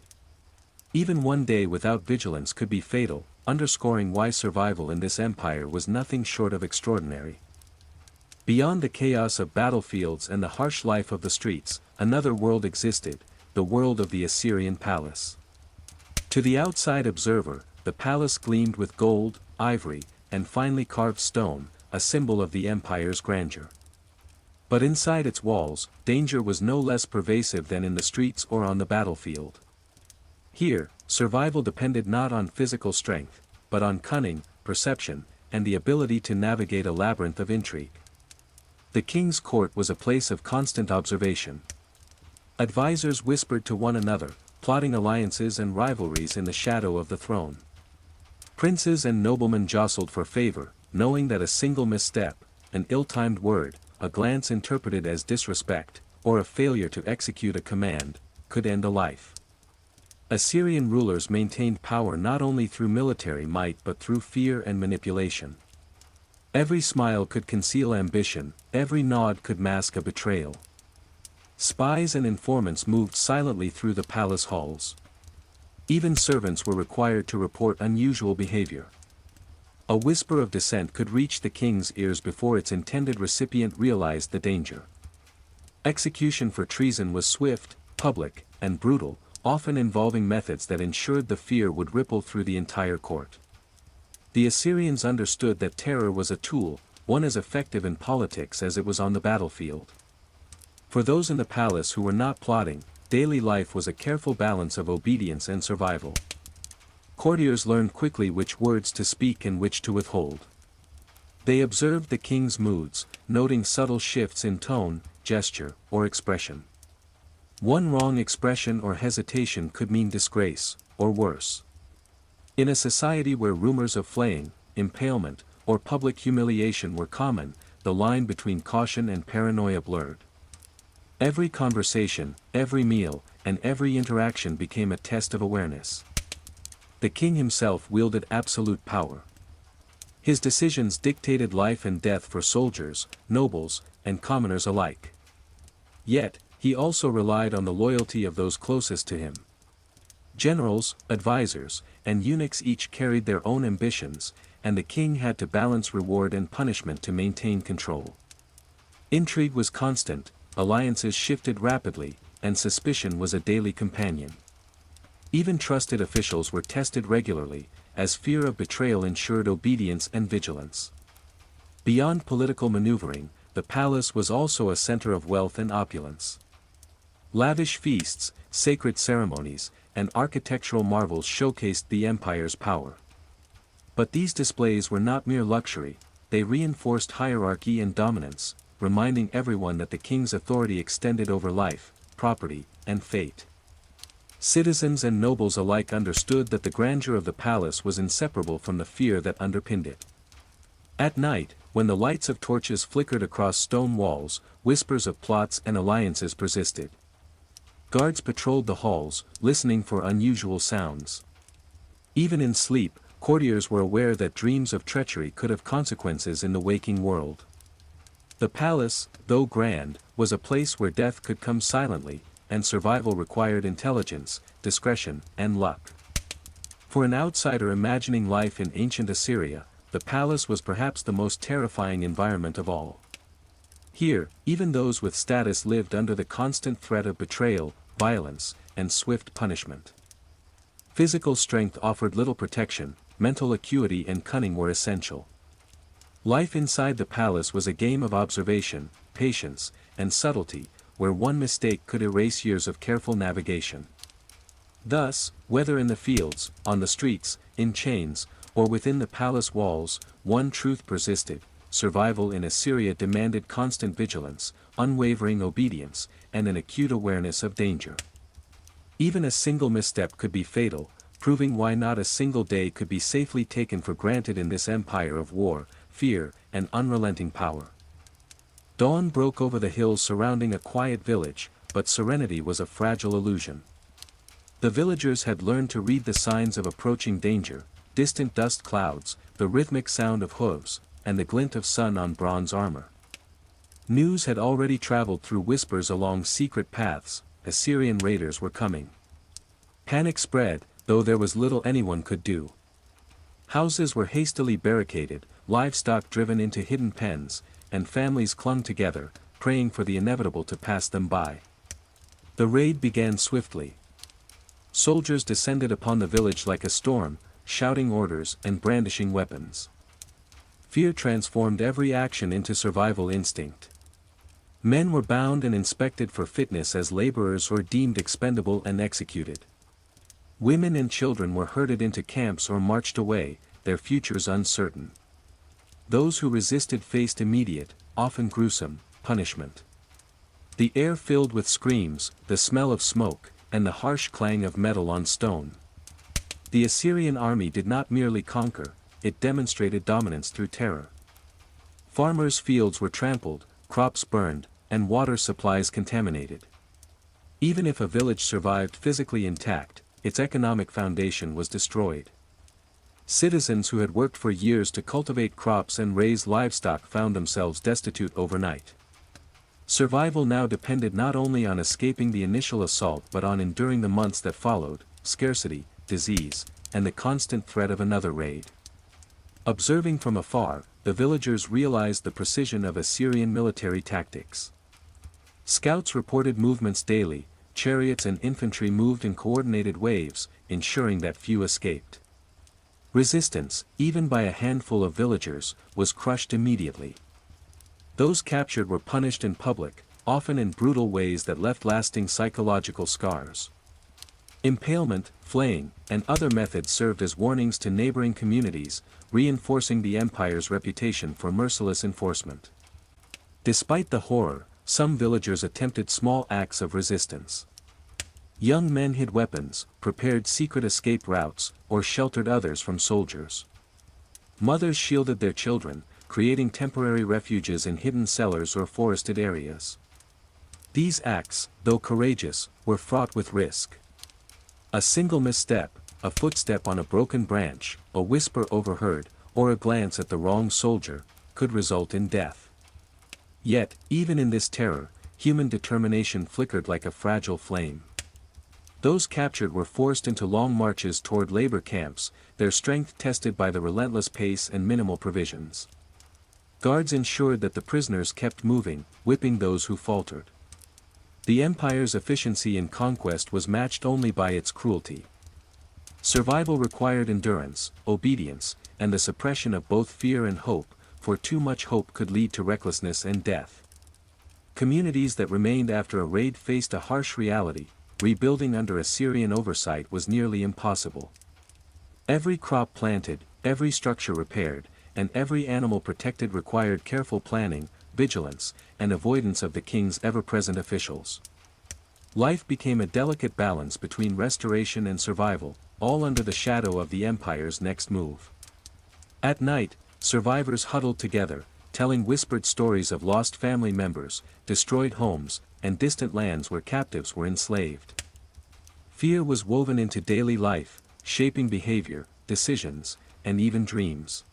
Even one day without vigilance could be fatal, underscoring why survival in this empire was nothing short of extraordinary. Beyond the chaos of battlefields and the harsh life of the streets, another world existed, the world of the Assyrian palace. To the outside observer, the palace gleamed with gold, ivory, and finely carved stone, a symbol of the empire's grandeur. But inside its walls, danger was no less pervasive than in the streets or on the battlefield. Here, survival depended not on physical strength, but on cunning, perception, and the ability to navigate a labyrinth of intrigue. The king's court was a place of constant observation. Advisors whispered to one another, plotting alliances and rivalries in the shadow of the throne. Princes and noblemen jostled for favor, knowing that a single misstep, an ill-timed word, a glance interpreted as disrespect, or a failure to execute a command, could end a life. Assyrian rulers maintained power not only through military might but through fear and manipulation. Every smile could conceal ambition, every nod could mask a betrayal. Spies and informants moved silently through the palace halls. Even servants were required to report unusual behavior. A whisper of dissent could reach the king's ears before its intended recipient realized the danger. Execution for treason was swift, public, and brutal, often involving methods that ensured the fear would ripple through the entire court. The Assyrians understood that terror was a tool, one as effective in politics as it was on the battlefield. For those in the palace who were not plotting, daily life was a careful balance of obedience and survival. Courtiers learned quickly which words to speak and which to withhold. They observed the king's moods, noting subtle shifts in tone, gesture, or expression. One wrong expression or hesitation could mean disgrace, or worse. In a society where rumors of flaying, impalement, or public humiliation were common, the line between caution and paranoia blurred. Every conversation, every meal, and every interaction became a test of awareness. The king himself wielded absolute power. His decisions dictated life and death for soldiers, nobles, and commoners alike. Yet, he also relied on the loyalty of those closest to him. Generals, advisors, and eunuchs each carried their own ambitions, and the king had to balance reward and punishment to maintain control. Intrigue was constant, alliances shifted rapidly, and suspicion was a daily companion. Even trusted officials were tested regularly, as fear of betrayal ensured obedience and vigilance. Beyond political maneuvering, the palace was also a center of wealth and opulence. Lavish feasts, sacred ceremonies, and architectural marvels showcased the empire's power. But these displays were not mere luxury, they reinforced hierarchy and dominance, reminding everyone that the king's authority extended over life, property, and fate. Citizens and nobles alike understood that the grandeur of the palace was inseparable from the fear that underpinned it. At night, when the lights of torches flickered across stone walls, whispers of plots and alliances persisted. Guards patrolled the halls, listening for unusual sounds. Even in sleep, courtiers were aware that dreams of treachery could have consequences in the waking world. The palace, though grand, was a place where death could come silently, and survival required intelligence, discretion, and luck. For an outsider imagining life in ancient Assyria, the palace was perhaps the most terrifying environment of all. Here, even those with status lived under the constant threat of betrayal, violence, and swift punishment. Physical strength offered little protection, mental acuity and cunning were essential. Life inside the palace was a game of observation, patience, and subtlety, where one mistake could erase years of careful navigation. Thus, whether in the fields, on the streets, in chains, or within the palace walls, one truth persisted: survival in Assyria demanded constant vigilance, unwavering obedience, and an acute awareness of danger. Even a single misstep could be fatal, proving why not a single day could be safely taken for granted in this empire of war, fear, and unrelenting power. Dawn broke over the hills surrounding a quiet village, but serenity was a fragile illusion. The villagers had learned to read the signs of approaching danger: distant dust clouds, the rhythmic sound of hooves, and the glint of sun on bronze armor. News had already traveled through whispers along secret paths: Assyrian raiders were coming. Panic spread, though there was little anyone could do. Houses were hastily barricaded, livestock driven into hidden pens, and families clung together, praying for the inevitable to pass them by. The raid began swiftly. Soldiers descended upon the village like a storm, shouting orders and brandishing weapons. Fear transformed every action into survival instinct. Men were bound and inspected for fitness as laborers or deemed expendable and executed. Women and children were herded into camps or marched away, their futures uncertain. Those who resisted faced immediate, often gruesome, punishment. The air filled with screams, the smell of smoke, and the harsh clang of metal on stone. The Assyrian army did not merely conquer, it demonstrated dominance through terror. Farmers' fields were trampled, crops burned, and water supplies contaminated. Even if a village survived physically intact, its economic foundation was destroyed. Citizens who had worked for years to cultivate crops and raise livestock found themselves destitute overnight. Survival now depended not only on escaping the initial assault but on enduring the months that followed: scarcity, disease, and the constant threat of another raid. Observing from afar, the villagers realized the precision of Assyrian military tactics. Scouts reported movements daily, chariots and infantry moved in coordinated waves, ensuring that few escaped. Resistance, even by a handful of villagers, was crushed immediately. Those captured were punished in public, often in brutal ways that left lasting psychological scars. Impalement, flaying, and other methods served as warnings to neighboring communities, reinforcing the empire's reputation for merciless enforcement. Despite the horror, some villagers attempted small acts of resistance. Young men hid weapons, prepared secret escape routes, or sheltered others from soldiers. Mothers shielded their children, creating temporary refuges in hidden cellars or forested areas. These acts, though courageous, were fraught with risk. A single misstep, a footstep on a broken branch, a whisper overheard, or a glance at the wrong soldier, could result in death. Yet, even in this terror, human determination flickered like a fragile flame. Those captured were forced into long marches toward labor camps, their strength tested by the relentless pace and minimal provisions. Guards ensured that the prisoners kept moving, whipping those who faltered. The empire's efficiency in conquest was matched only by its cruelty. Survival required endurance, obedience, and the suppression of both fear and hope, for too much hope could lead to recklessness and death. Communities that remained after a raid faced a harsh reality: rebuilding under Assyrian oversight was nearly impossible. Every crop planted, every structure repaired, and every animal protected required careful planning, vigilance, and avoidance of the king's ever-present officials. Life became a delicate balance between restoration and survival, all under the shadow of the empire's next move. At night, survivors huddled together, telling whispered stories of lost family members, destroyed homes, and distant lands where captives were enslaved. Fear was woven into daily life, shaping behavior, decisions, and even dreams.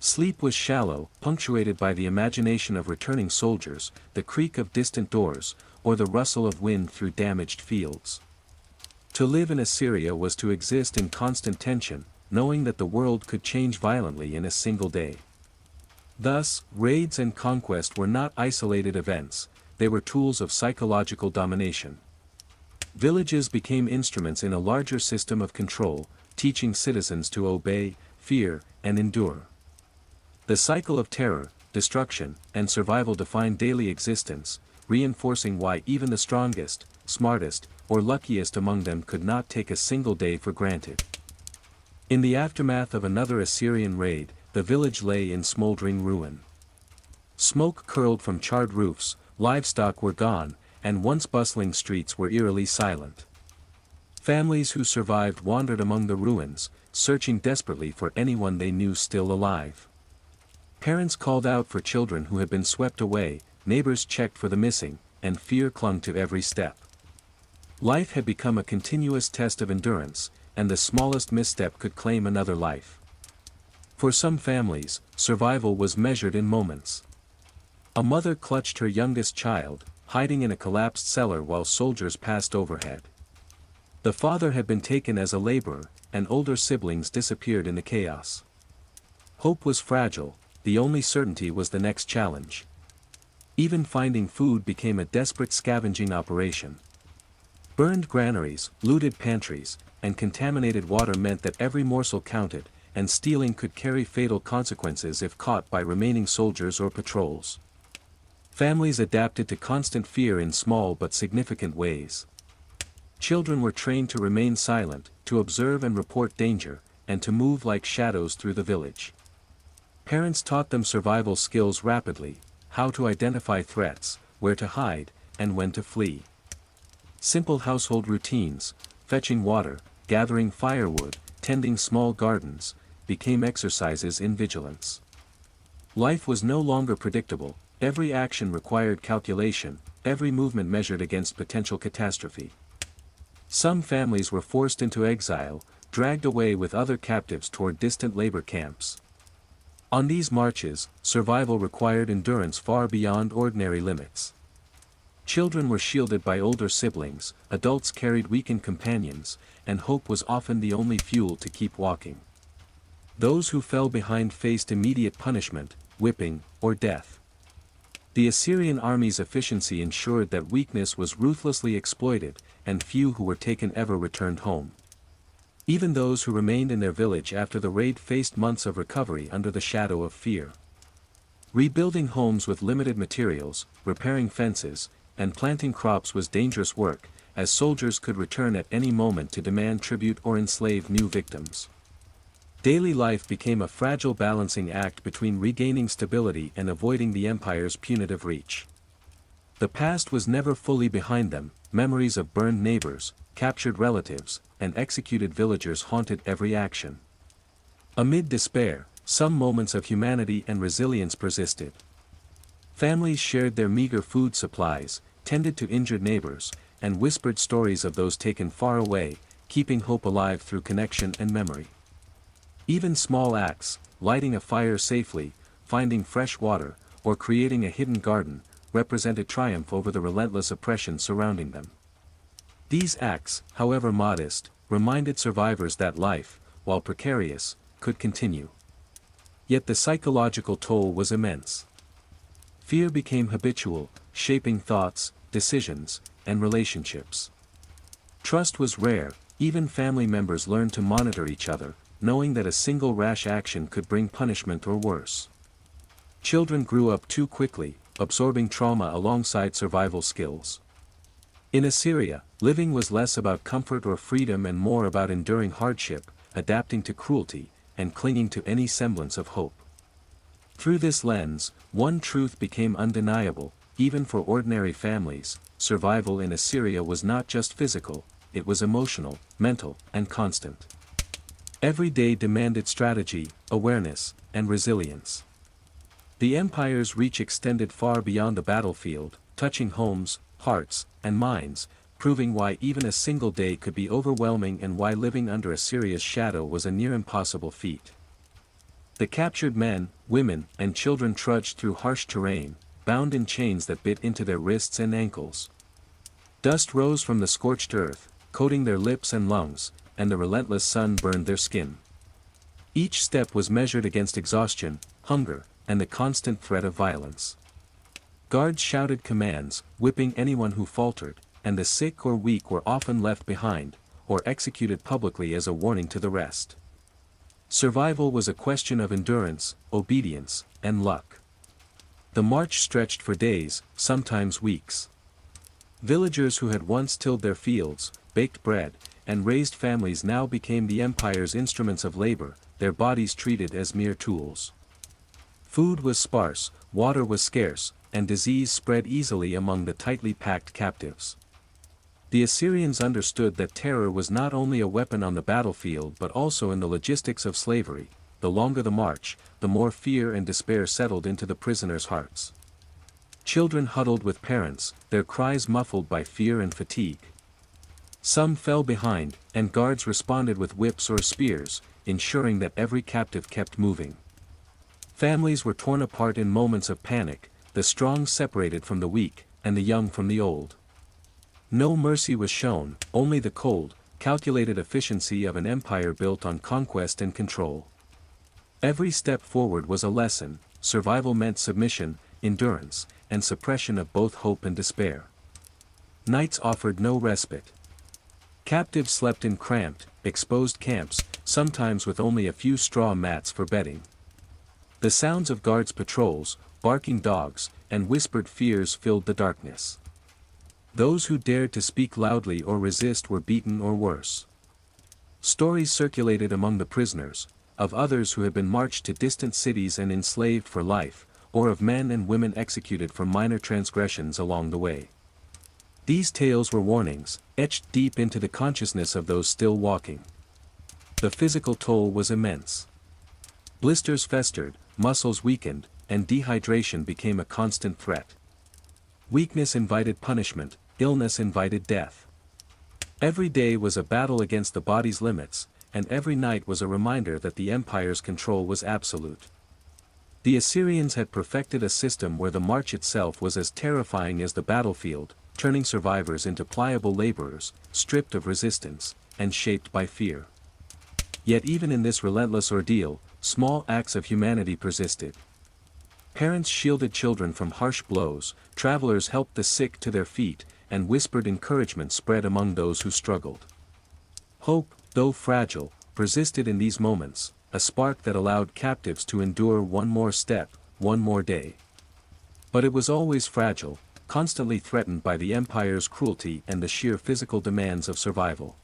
Sleep was shallow, punctuated by the imagination of returning soldiers, the creak of distant doors, or the rustle of wind through damaged fields. To live in Assyria was to exist in constant tension, knowing that the world could change violently in a single day. Thus, raids and conquest were not isolated events, they were tools of psychological domination. Villages became instruments in a larger system of control, teaching citizens to obey, fear, and endure. The cycle of terror, destruction, and survival defined daily existence, reinforcing why even the strongest, smartest, or luckiest among them could not take a single day for granted. In the aftermath of another Assyrian raid, the village lay in smoldering ruin. Smoke curled from charred roofs, livestock were gone, and once bustling streets were eerily silent. Families who survived wandered among the ruins, searching desperately for anyone they knew still alive. Parents called out for children who had been swept away, neighbors checked for the missing, and fear clung to every step. Life had become a continuous test of endurance, and the smallest misstep could claim another life. For some families, survival was measured in moments. A mother clutched her youngest child, hiding in a collapsed cellar while soldiers passed overhead. The father had been taken as a laborer, and older siblings disappeared in the chaos. Hope was fragile, the only certainty was the next challenge. Even finding food became a desperate scavenging operation. Burned granaries, looted pantries, and contaminated water meant that every morsel counted, and stealing could carry fatal consequences if caught by remaining soldiers or patrols. Families adapted to constant fear in small but significant ways. Children were trained to remain silent, to observe and report danger, and to move like shadows through the village. Parents taught them survival skills rapidly: how to identify threats, where to hide, and when to flee. Simple household routines, fetching water, gathering firewood, tending small gardens, became exercises in vigilance. Life was no longer predictable, every action required calculation, every movement measured against potential catastrophe. Some families were forced into exile, dragged away with other captives toward distant labor camps. On these marches, survival required endurance far beyond ordinary limits. Children were shielded by older siblings, adults carried weakened companions, and hope was often the only fuel to keep walking. Those who fell behind faced immediate punishment, whipping, or death. The Assyrian army's efficiency ensured that weakness was ruthlessly exploited, and few who were taken ever returned home. Even those who remained in their village after the raid faced months of recovery under the shadow of fear. Rebuilding homes with limited materials, repairing fences, and planting crops was dangerous work, as soldiers could return at any moment to demand tribute or enslave new victims. Daily life became a fragile balancing act between regaining stability and avoiding the empire's punitive reach. The past was never fully behind them, memories of burned neighbors, captured relatives, and executed villagers haunted every action. Amid despair, some moments of humanity and resilience persisted. Families shared their meager food supplies, tended to injured neighbors, and whispered stories of those taken far away, keeping hope alive through connection and memory. Even small acts, lighting a fire safely, finding fresh water, or creating a hidden garden, represented triumph over the relentless oppression surrounding them. These acts, however modest, reminded survivors that life, while precarious, could continue. Yet the psychological toll was immense. Fear became habitual, shaping thoughts, decisions, and relationships. Trust was rare, even family members learned to monitor each other, knowing that a single rash action could bring punishment or worse. Children grew up too quickly, absorbing trauma alongside survival skills. In Assyria, living was less about comfort or freedom and more about enduring hardship, adapting to cruelty, and clinging to any semblance of hope. Through this lens, one truth became undeniable: even for ordinary families, survival in Assyria was not just physical, it was emotional, mental, and constant. Every day demanded strategy, awareness, and resilience. The empire's reach extended far beyond the battlefield, touching homes, hearts, and minds, proving why even a single day could be overwhelming and why living under Assyria's shadow was a near impossible feat. The captured men, women, and children trudged through harsh terrain, bound in chains that bit into their wrists and ankles. Dust rose from the scorched earth, coating their lips and lungs, and the relentless sun burned their skin. Each step was measured against exhaustion, hunger, and the constant threat of violence. Guards shouted commands, whipping anyone who faltered, and the sick or weak were often left behind, or executed publicly as a warning to the rest. Survival was a question of endurance, obedience, and luck. The march stretched for days, sometimes weeks. Villagers who had once tilled their fields, baked bread, and raised families now became the empire's instruments of labor, their bodies treated as mere tools. Food was sparse, water was scarce, and disease spread easily among the tightly packed captives. The Assyrians understood that terror was not only a weapon on the battlefield but also in the logistics of slavery. The longer the march, the more fear and despair settled into the prisoners' hearts. Children huddled with parents, their cries muffled by fear and fatigue. Some fell behind, and guards responded with whips or spears, ensuring that every captive kept moving. Families were torn apart in moments of panic, the strong separated from the weak, and the young from the old. No mercy was shown, only the cold, calculated efficiency of an empire built on conquest and control. Every step forward was a lesson. Survival meant submission, endurance, and suppression of both hope and despair. Nights offered no respite. Captives slept in cramped, exposed camps, sometimes with only a few straw mats for bedding. The sounds of guards' patrols, barking dogs, and whispered fears filled the darkness. Those who dared to speak loudly or resist were beaten or worse. Stories circulated among the prisoners, of others who had been marched to distant cities and enslaved for life, or of men and women executed for minor transgressions along the way. These tales were warnings, etched deep into the consciousness of those still walking. The physical toll was immense. Blisters festered, muscles weakened, and dehydration became a constant threat. Weakness invited punishment, illness invited death. Every day was a battle against the body's limits, and every night was a reminder that the empire's control was absolute. The Assyrians had perfected a system where the march itself was as terrifying as the battlefield, turning survivors into pliable laborers, stripped of resistance, and shaped by fear. Yet even in this relentless ordeal, small acts of humanity persisted. Parents shielded children from harsh blows, travelers helped the sick to their feet, and whispered encouragement spread among those who struggled. Hope, though fragile, persisted in these moments, a spark that allowed captives to endure one more step, one more day. But it was always fragile, constantly threatened by the empire's cruelty and the sheer physical demands of survival.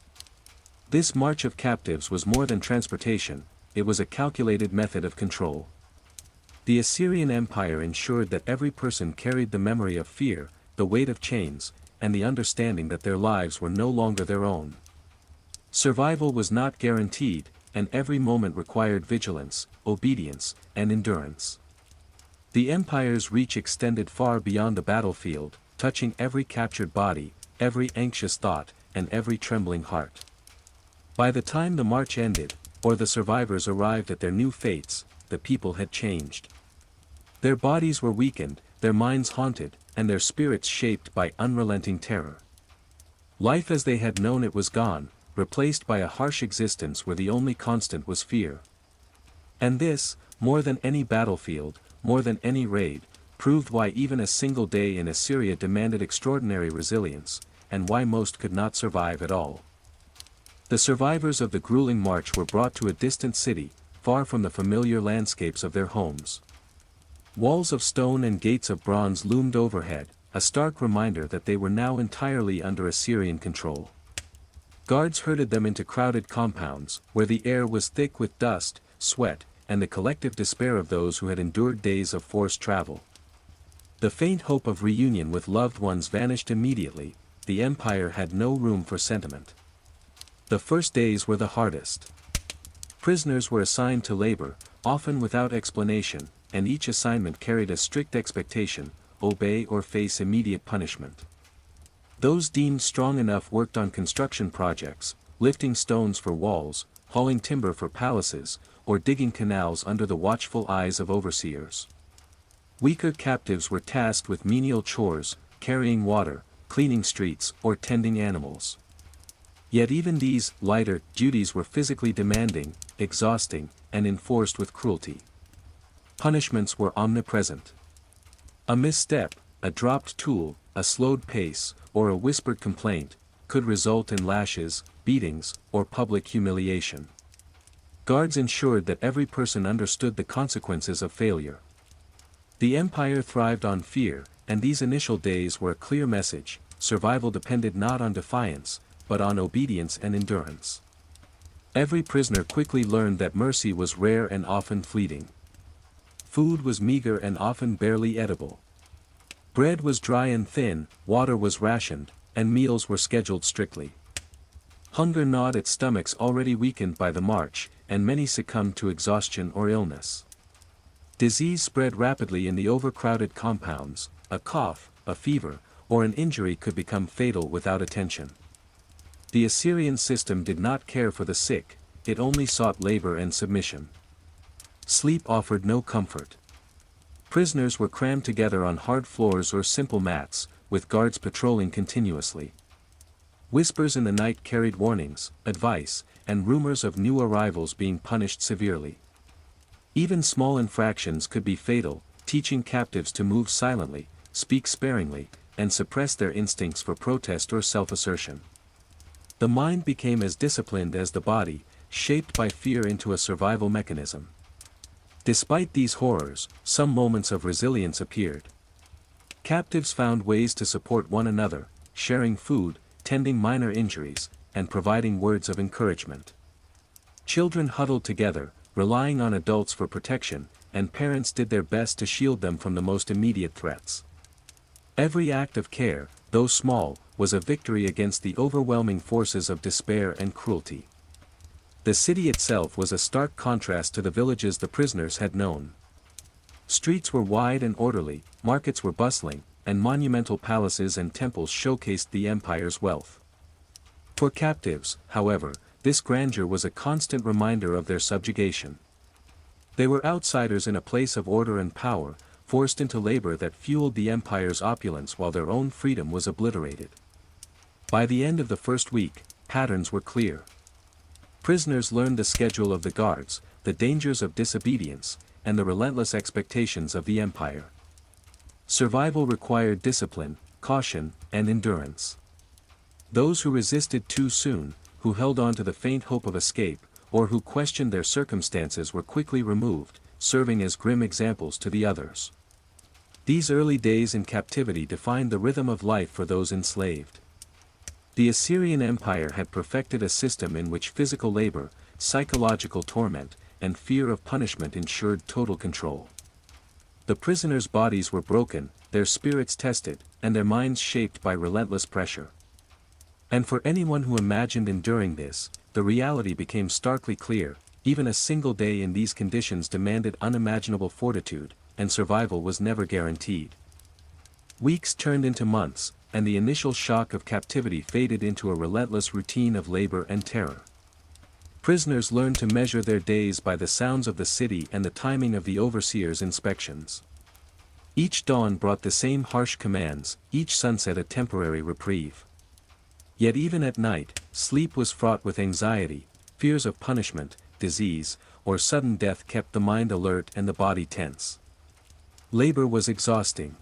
This march of captives was more than transportation, it was a calculated method of control. The Assyrian Empire ensured that every person carried the memory of fear, the weight of chains, and the understanding that their lives were no longer their own. Survival was not guaranteed, and every moment required vigilance, obedience, and endurance. The empire's reach extended far beyond the battlefield, touching every captured body, every anxious thought, and every trembling heart. By the time the march ended, or the survivors arrived at their new fates, the people had changed. Their bodies were weakened, their minds haunted, and their spirits shaped by unrelenting terror. Life as they had known it was gone, replaced by a harsh existence where the only constant was fear. And this, more than any battlefield, more than any raid, proved why even a single day in Assyria demanded extraordinary resilience, and why most could not survive at all. The survivors of the grueling march were brought to a distant city, far from the familiar landscapes of their homes. Walls of stone and gates of bronze loomed overhead, a stark reminder that they were now entirely under Assyrian control. Guards herded them into crowded compounds, where the air was thick with dust, sweat, and the collective despair of those who had endured days of forced travel. The faint hope of reunion with loved ones vanished immediately, the empire had no room for sentiment. The first days were the hardest. Prisoners were assigned to labor, often without explanation, and each assignment carried a strict expectation: obey or face immediate punishment. Those deemed strong enough worked on construction projects, lifting stones for walls, hauling timber for palaces, or digging canals under the watchful eyes of overseers. Weaker captives were tasked with menial chores, carrying water, cleaning streets, or tending animals. Yet even these lighter duties were physically demanding, exhausting, and enforced with cruelty. Punishments were omnipresent. A misstep, a dropped tool, a slowed pace, or a whispered complaint, could result in lashes, beatings, or public humiliation. Guards ensured that every person understood the consequences of failure. The empire thrived on fear, and these initial days were a clear message: survival depended not on defiance, but on obedience and endurance. Every prisoner quickly learned that mercy was rare and often fleeting. Food was meager and often barely edible. Bread was dry and thin, water was rationed, and meals were scheduled strictly. Hunger gnawed at stomachs already weakened by the march, and many succumbed to exhaustion or illness. Disease spread rapidly in the overcrowded compounds: a cough, a fever, or an injury could become fatal without attention. The Assyrian system did not care for the sick, it only sought labor and submission. Sleep offered no comfort. Prisoners were crammed together on hard floors or simple mats, with guards patrolling continuously. Whispers in the night carried warnings, advice, and rumors of new arrivals being punished severely. Even small infractions could be fatal, teaching captives to move silently, speak sparingly, and suppress their instincts for protest or self-assertion. The mind became as disciplined as the body, shaped by fear into a survival mechanism. Despite these horrors, some moments of resilience appeared. Captives found ways to support one another, sharing food, tending minor injuries, and providing words of encouragement. Children huddled together, relying on adults for protection, and parents did their best to shield them from the most immediate threats. Every act of care, though small, was a victory against the overwhelming forces of despair and cruelty. The city itself was a stark contrast to the villages the prisoners had known. Streets were wide and orderly, markets were bustling, and monumental palaces and temples showcased the empire's wealth. For captives, however, this grandeur was a constant reminder of their subjugation. They were outsiders in a place of order and power, forced into labor that fueled the empire's opulence while their own freedom was obliterated. By the end of the first week, patterns were clear. Prisoners learned the schedule of the guards, the dangers of disobedience, and the relentless expectations of the empire. Survival required discipline, caution, and endurance. Those who resisted too soon, who held on to the faint hope of escape, or who questioned their circumstances were quickly removed, serving as grim examples to the others. These early days in captivity defined the rhythm of life for those enslaved. The Assyrian Empire had perfected a system in which physical labor, psychological torment, and fear of punishment ensured total control. The prisoners' bodies were broken, their spirits tested, and their minds shaped by relentless pressure. And for anyone who imagined enduring this, the reality became starkly clear: even a single day in these conditions demanded unimaginable fortitude, and survival was never guaranteed. Weeks turned into months, and the initial shock of captivity faded into a relentless routine of labor and terror. Prisoners learned to measure their days by the sounds of the city and the timing of the overseer's inspections. Each dawn brought the same harsh commands, each sunset a temporary reprieve. Yet even at night, sleep was fraught with anxiety, fears of punishment, disease, or sudden death kept the mind alert and the body tense. Labor was exhausting.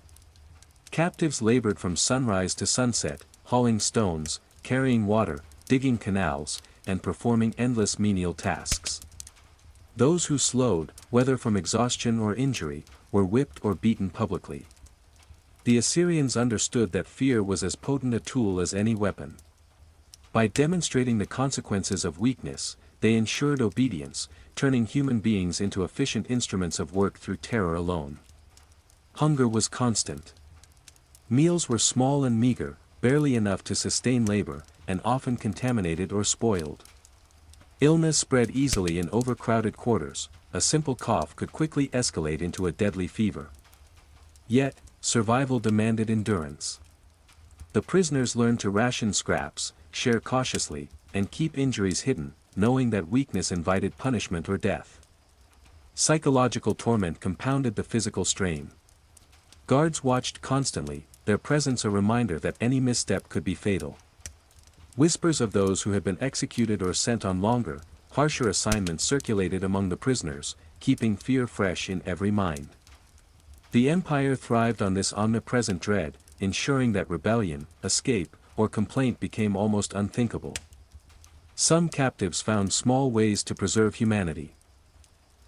Captives labored from sunrise to sunset, hauling stones, carrying water, digging canals, and performing endless menial tasks. Those who slowed, whether from exhaustion or injury, were whipped or beaten publicly. The Assyrians understood that fear was as potent a tool as any weapon. By demonstrating the consequences of weakness, they ensured obedience, turning human beings into efficient instruments of work through terror alone. Hunger was constant. Meals were small and meager, barely enough to sustain labor, and often contaminated or spoiled. Illness spread easily in overcrowded quarters. A simple cough could quickly escalate into a deadly fever. Yet, survival demanded endurance. The prisoners learned to ration scraps, share cautiously, and keep injuries hidden, knowing that weakness invited punishment or death. Psychological torment compounded the physical strain. Guards watched constantly, their presence a reminder that any misstep could be fatal. Whispers of those who had been executed or sent on longer, harsher assignments circulated among the prisoners, keeping fear fresh in every mind. The empire thrived on this omnipresent dread, ensuring that rebellion, escape, or complaint became almost unthinkable. Some captives found small ways to preserve humanity.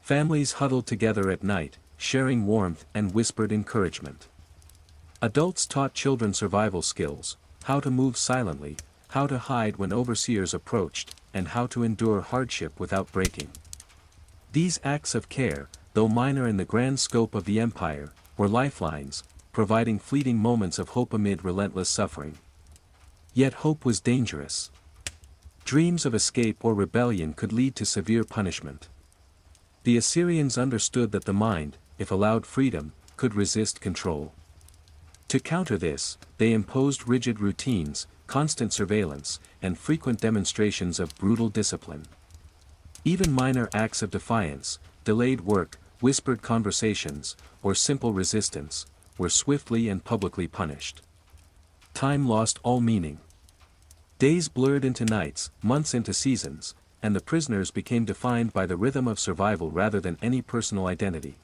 Families huddled together at night, sharing warmth and whispered encouragement. Adults taught children survival skills: how to move silently, how to hide when overseers approached, and how to endure hardship without breaking. These acts of care, though minor in the grand scope of the empire, were lifelines, providing fleeting moments of hope amid relentless suffering. Yet hope was dangerous. Dreams of escape or rebellion could lead to severe punishment. The Assyrians understood that the mind, if allowed freedom, could resist control. To counter this, they imposed rigid routines, constant surveillance, and frequent demonstrations of brutal discipline. Even minor acts of defiance, delayed work, whispered conversations, or simple resistance, were swiftly and publicly punished. Time lost all meaning. Days blurred into nights, months into seasons, and the prisoners became defined by the rhythm of survival rather than any personal identity.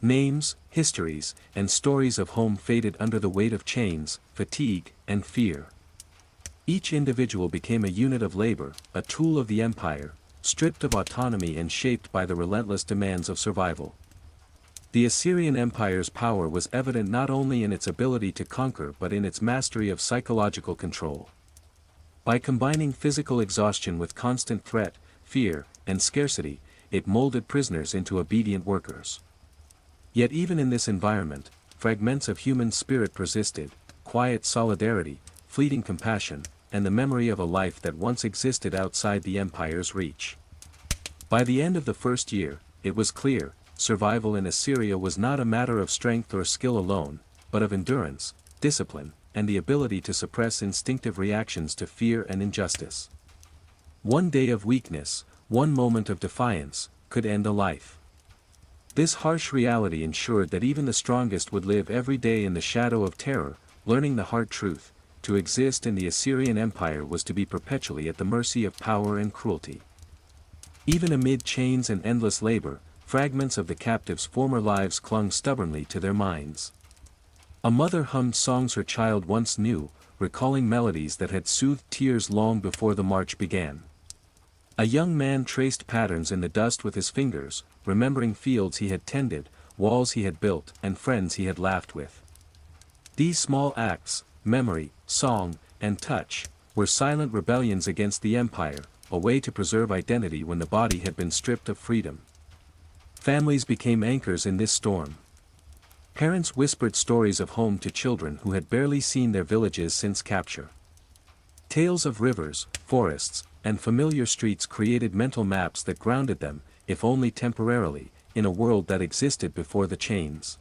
Names, histories, and stories of home faded under the weight of chains, fatigue, and fear. Each individual became a unit of labor, a tool of the empire, stripped of autonomy and shaped by the relentless demands of survival. The Assyrian Empire's power was evident not only in its ability to conquer but in its mastery of psychological control. By combining physical exhaustion with constant threat, fear, and scarcity, it molded prisoners into obedient workers. Yet even in this environment, fragments of human spirit persisted: quiet solidarity, fleeting compassion, and the memory of a life that once existed outside the empire's reach. By the end of the first year, it was clear: survival in Assyria was not a matter of strength or skill alone, but of endurance, discipline, and the ability to suppress instinctive reactions to fear and injustice. One day of weakness, one moment of defiance, could end a life. This harsh reality ensured that even the strongest would live every day in the shadow of terror, learning the hard truth: to exist in the Assyrian Empire was to be perpetually at the mercy of power and cruelty. Even amid chains and endless labor, fragments of the captives' former lives clung stubbornly to their minds. A mother hummed songs her child once knew, recalling melodies that had soothed tears long before the march began. A young man traced patterns in the dust with his fingers, remembering fields he had tended, walls he had built, and friends he had laughed with. These small acts, memory, song, and touch, were silent rebellions against the empire, a way to preserve identity when the body had been stripped of freedom. Families became anchors in this storm. Parents whispered stories of home to children who had barely seen their villages since capture. Tales of rivers, forests, and familiar streets created mental maps that grounded them, if only temporarily, in a world that existed before the chains.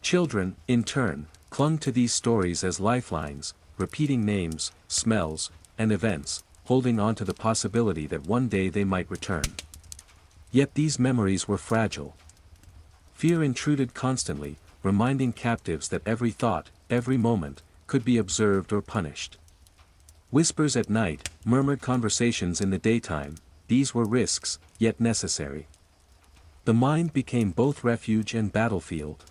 Children, in turn, clung to these stories as lifelines, repeating names, smells, and events, holding on to the possibility that one day they might return. Yet these memories were fragile. Fear intruded constantly, reminding captives that every thought, every moment, could be observed or punished. Whispers at night, murmured conversations in the daytime, these were risks, yet necessary. The mind became both refuge and battlefield.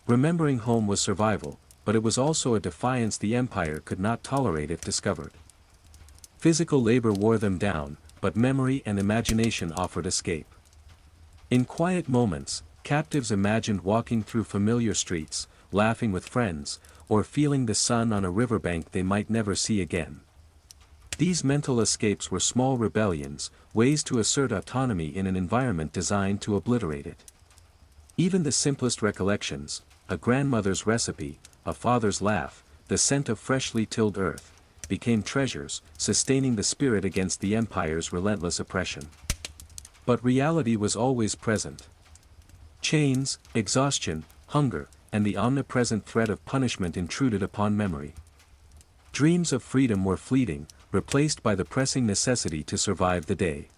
Remembering home was survival, but it was also a defiance the empire could not tolerate if discovered. Physical labor wore them down, but memory and imagination offered escape. In quiet moments, captives imagined walking through familiar streets, laughing with friends, or feeling the sun on a riverbank they might never see again. These mental escapes were small rebellions, ways to assert autonomy in an environment designed to obliterate it. Even the simplest recollections, a grandmother's recipe, a father's laugh, the scent of freshly tilled earth, became treasures, sustaining the spirit against the empire's relentless oppression. But reality was always present. Chains, exhaustion, hunger, and the omnipresent threat of punishment intruded upon memory. Dreams of freedom were fleeting, replaced by the pressing necessity to survive the day.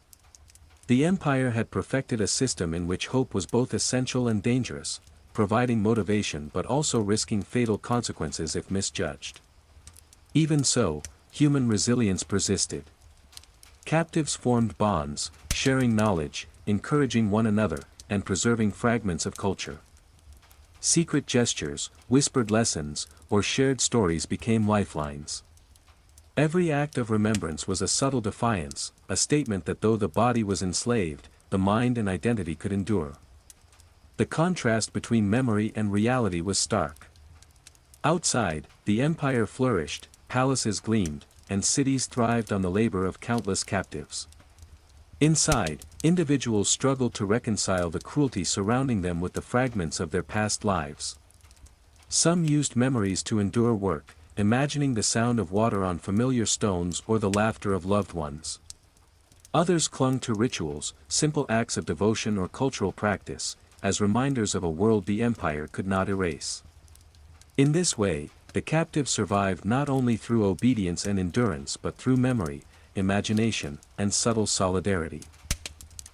The empire had perfected a system in which hope was both essential and dangerous, providing motivation but also risking fatal consequences if misjudged. Even so, human resilience persisted. Captives formed bonds, sharing knowledge, encouraging one another, and preserving fragments of culture. Secret gestures, whispered lessons, or shared stories became lifelines. Every act of remembrance was a subtle defiance, a statement that though the body was enslaved, the mind and identity could endure. The contrast between memory and reality was stark. Outside, the empire flourished, palaces gleamed, and cities thrived on the labor of countless captives. Inside, individuals struggled to reconcile the cruelty surrounding them with the fragments of their past lives. Some used memories to endure work, imagining the sound of water on familiar stones or the laughter of loved ones. Others clung to rituals, simple acts of devotion or cultural practice, as reminders of a world the empire could not erase. In this way, the captives survived not only through obedience and endurance but through memory, imagination, and subtle solidarity.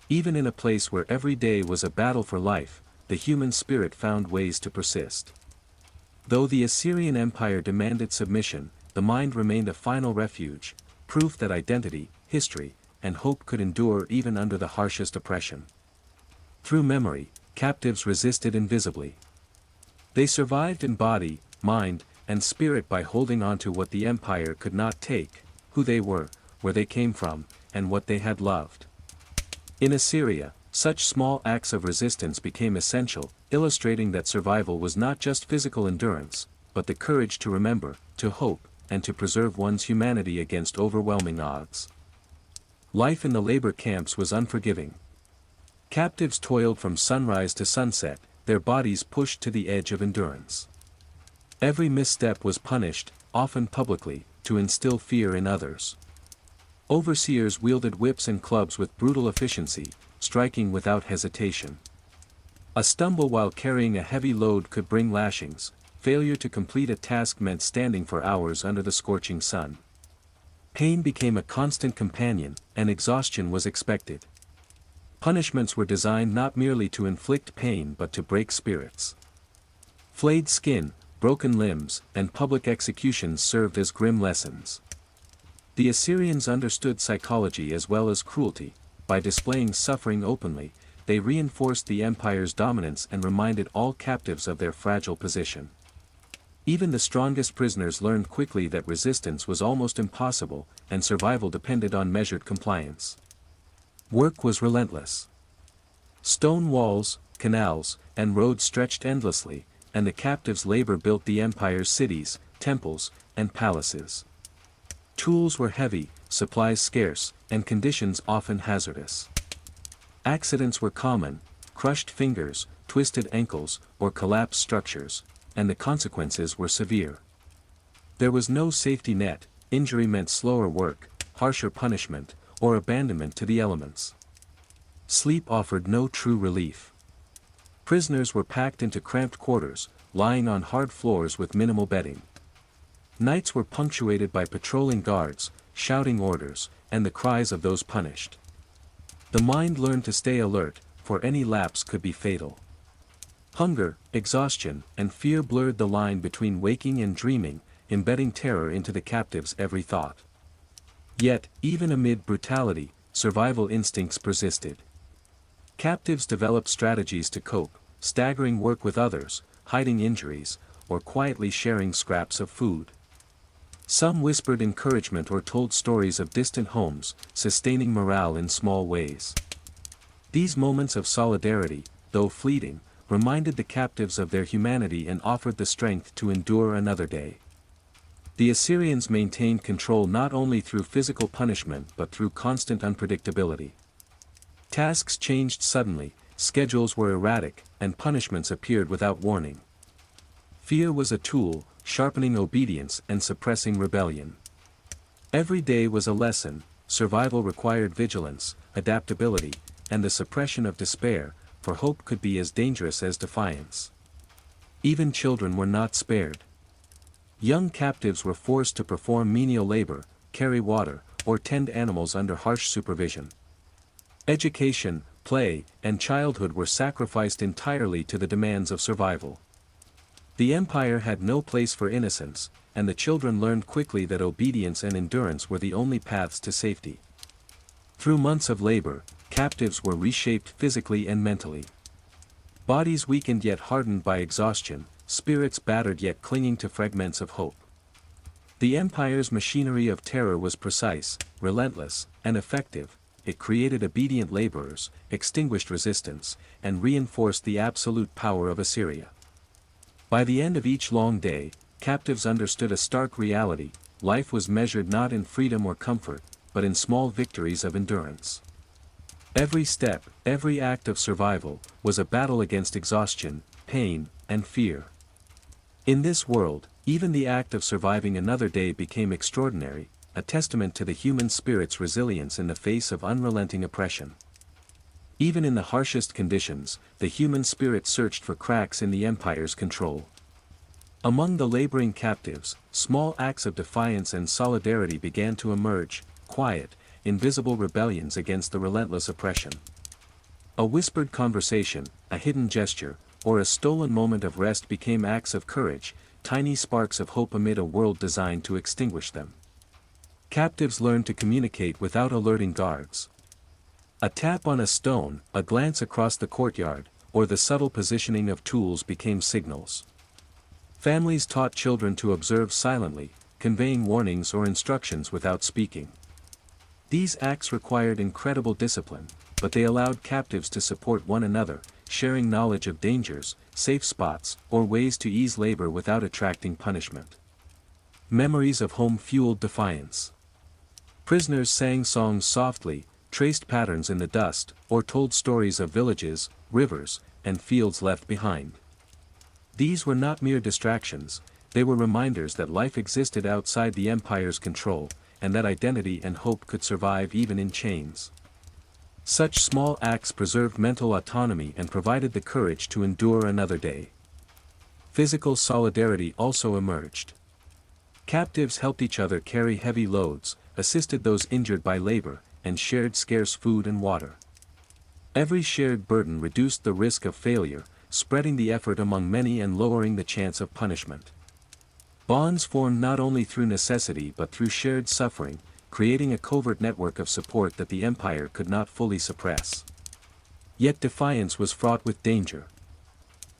Even in a place where every day was a battle for life, the human spirit found ways to persist. Though the Assyrian Empire demanded submission, the mind remained a final refuge, proof that identity, history, and hope could endure even under the harshest oppression. Through memory, captives resisted invisibly. They survived in body, mind, and spirit by holding on to what the empire could not take, who they were, where they came from, and what they had loved. In Assyria, such small acts of resistance became essential, illustrating that survival was not just physical endurance, but the courage to remember, to hope, and to preserve one's humanity against overwhelming odds. Life in the labor camps was unforgiving. Captives toiled from sunrise to sunset, their bodies pushed to the edge of endurance. Every misstep was punished, often publicly, to instill fear in others. Overseers wielded whips and clubs with brutal efficiency, striking without hesitation. A stumble while carrying a heavy load could bring lashings, failure to complete a task meant standing for hours under the scorching sun. Pain became a constant companion, and exhaustion was expected. Punishments were designed not merely to inflict pain but to break spirits. Flayed skin, broken limbs, and public executions served as grim lessons. The Assyrians understood psychology as well as cruelty. By displaying suffering openly, they reinforced the empire's dominance and reminded all captives of their fragile position. Even the strongest prisoners learned quickly that resistance was almost impossible, and survival depended on measured compliance. Work was relentless. Stone walls, canals, and roads stretched endlessly, and the captives' labor built the empire's cities, temples, and palaces. Tools were heavy, supplies scarce, and conditions often hazardous. Accidents were common: crushed fingers, twisted ankles, or collapsed structures, and the consequences were severe. There was no safety net. Injury meant slower work, harsher punishment, or abandonment to the elements. Sleep offered no true relief. Prisoners were packed into cramped quarters, lying on hard floors with minimal bedding. Nights were punctuated by patrolling guards, shouting orders, and the cries of those punished. The mind learned to stay alert, for any lapse could be fatal. Hunger, exhaustion, and fear blurred the line between waking and dreaming, embedding terror into the captive's every thought. Yet, even amid brutality, survival instincts persisted. Captives developed strategies to cope, staggering work with others, hiding injuries, or quietly sharing scraps of food. Some whispered encouragement or told stories of distant homes, sustaining morale in small ways. These moments of solidarity, though fleeting, reminded the captives of their humanity and offered the strength to endure another day. The Assyrians maintained control not only through physical punishment but through constant unpredictability. Tasks changed suddenly, schedules were erratic, and punishments appeared without warning. Fear was a tool, sharpening obedience and suppressing rebellion. Every day was a lesson: survival required vigilance, adaptability, and the suppression of despair, for hope could be as dangerous as defiance. Even children were not spared. Young captives were forced to perform menial labor, carry water, or tend animals under harsh supervision. Education, play, and childhood were sacrificed entirely to the demands of survival. The empire had no place for innocence, and the children learned quickly that obedience and endurance were the only paths to safety. Through months of labor, captives were reshaped physically and mentally. Bodies weakened yet hardened by exhaustion, spirits battered yet clinging to fragments of hope. The empire's machinery of terror was precise, relentless, and effective. It created obedient laborers, extinguished resistance, and reinforced the absolute power of Assyria. By the end of each long day, captives understood a stark reality: life was measured not in freedom or comfort, but in small victories of endurance. Every step, every act of survival, was a battle against exhaustion, pain, and fear. In this world, even the act of surviving another day became extraordinary, a testament to the human spirit's resilience in the face of unrelenting oppression. Even in the harshest conditions, the human spirit searched for cracks in the empire's control. Among the laboring captives, small acts of defiance and solidarity began to emerge: quiet, invisible rebellions against the relentless oppression. A whispered conversation, a hidden gesture, or a stolen moment of rest became acts of courage, tiny sparks of hope amid a world designed to extinguish them. Captives learned to communicate without alerting guards. A tap on a stone, a glance across the courtyard, or the subtle positioning of tools became signals. Families taught children to observe silently, conveying warnings or instructions without speaking. These acts required incredible discipline, but they allowed captives to support one another, sharing knowledge of dangers, safe spots, or ways to ease labor without attracting punishment. Memories of home fueled defiance. Prisoners sang songs softly, traced patterns in the dust, or told stories of villages, rivers, and fields left behind. These were not mere distractions; they were reminders that life existed outside the empire's control, and that identity and hope could survive even in chains. Such small acts preserved mental autonomy and provided the courage to endure another day. Physical solidarity also emerged. Captives helped each other carry heavy loads, assisted those injured by labor, and shared scarce food and water. Every shared burden reduced the risk of failure, spreading the effort among many and lowering the chance of punishment. Bonds formed not only through necessity but through shared suffering, creating a covert network of support that the empire could not fully suppress. Yet defiance was fraught with danger.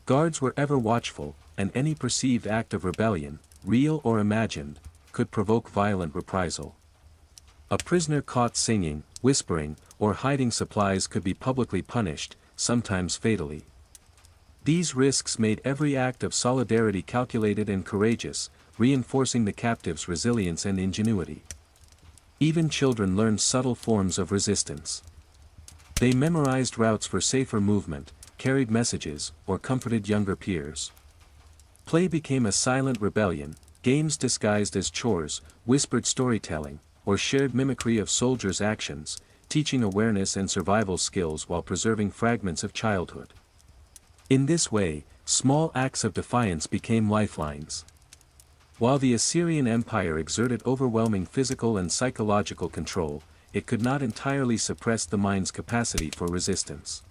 Guards were ever watchful, and any perceived act of rebellion, real or imagined, could provoke violent reprisal. A prisoner caught singing, whispering, or hiding supplies could be publicly punished, sometimes fatally. These risks made every act of solidarity calculated and courageous, reinforcing the captives' resilience and ingenuity. Even children learned subtle forms of resistance. They memorized routes for safer movement, carried messages, or comforted younger peers. Play became a silent rebellion, games disguised as chores, whispered storytelling, or shared mimicry of soldiers' actions, teaching awareness and survival skills while preserving fragments of childhood. In this way, small acts of defiance became lifelines. While the Assyrian Empire exerted overwhelming physical and psychological control, it could not entirely suppress the mind's capacity for resistance.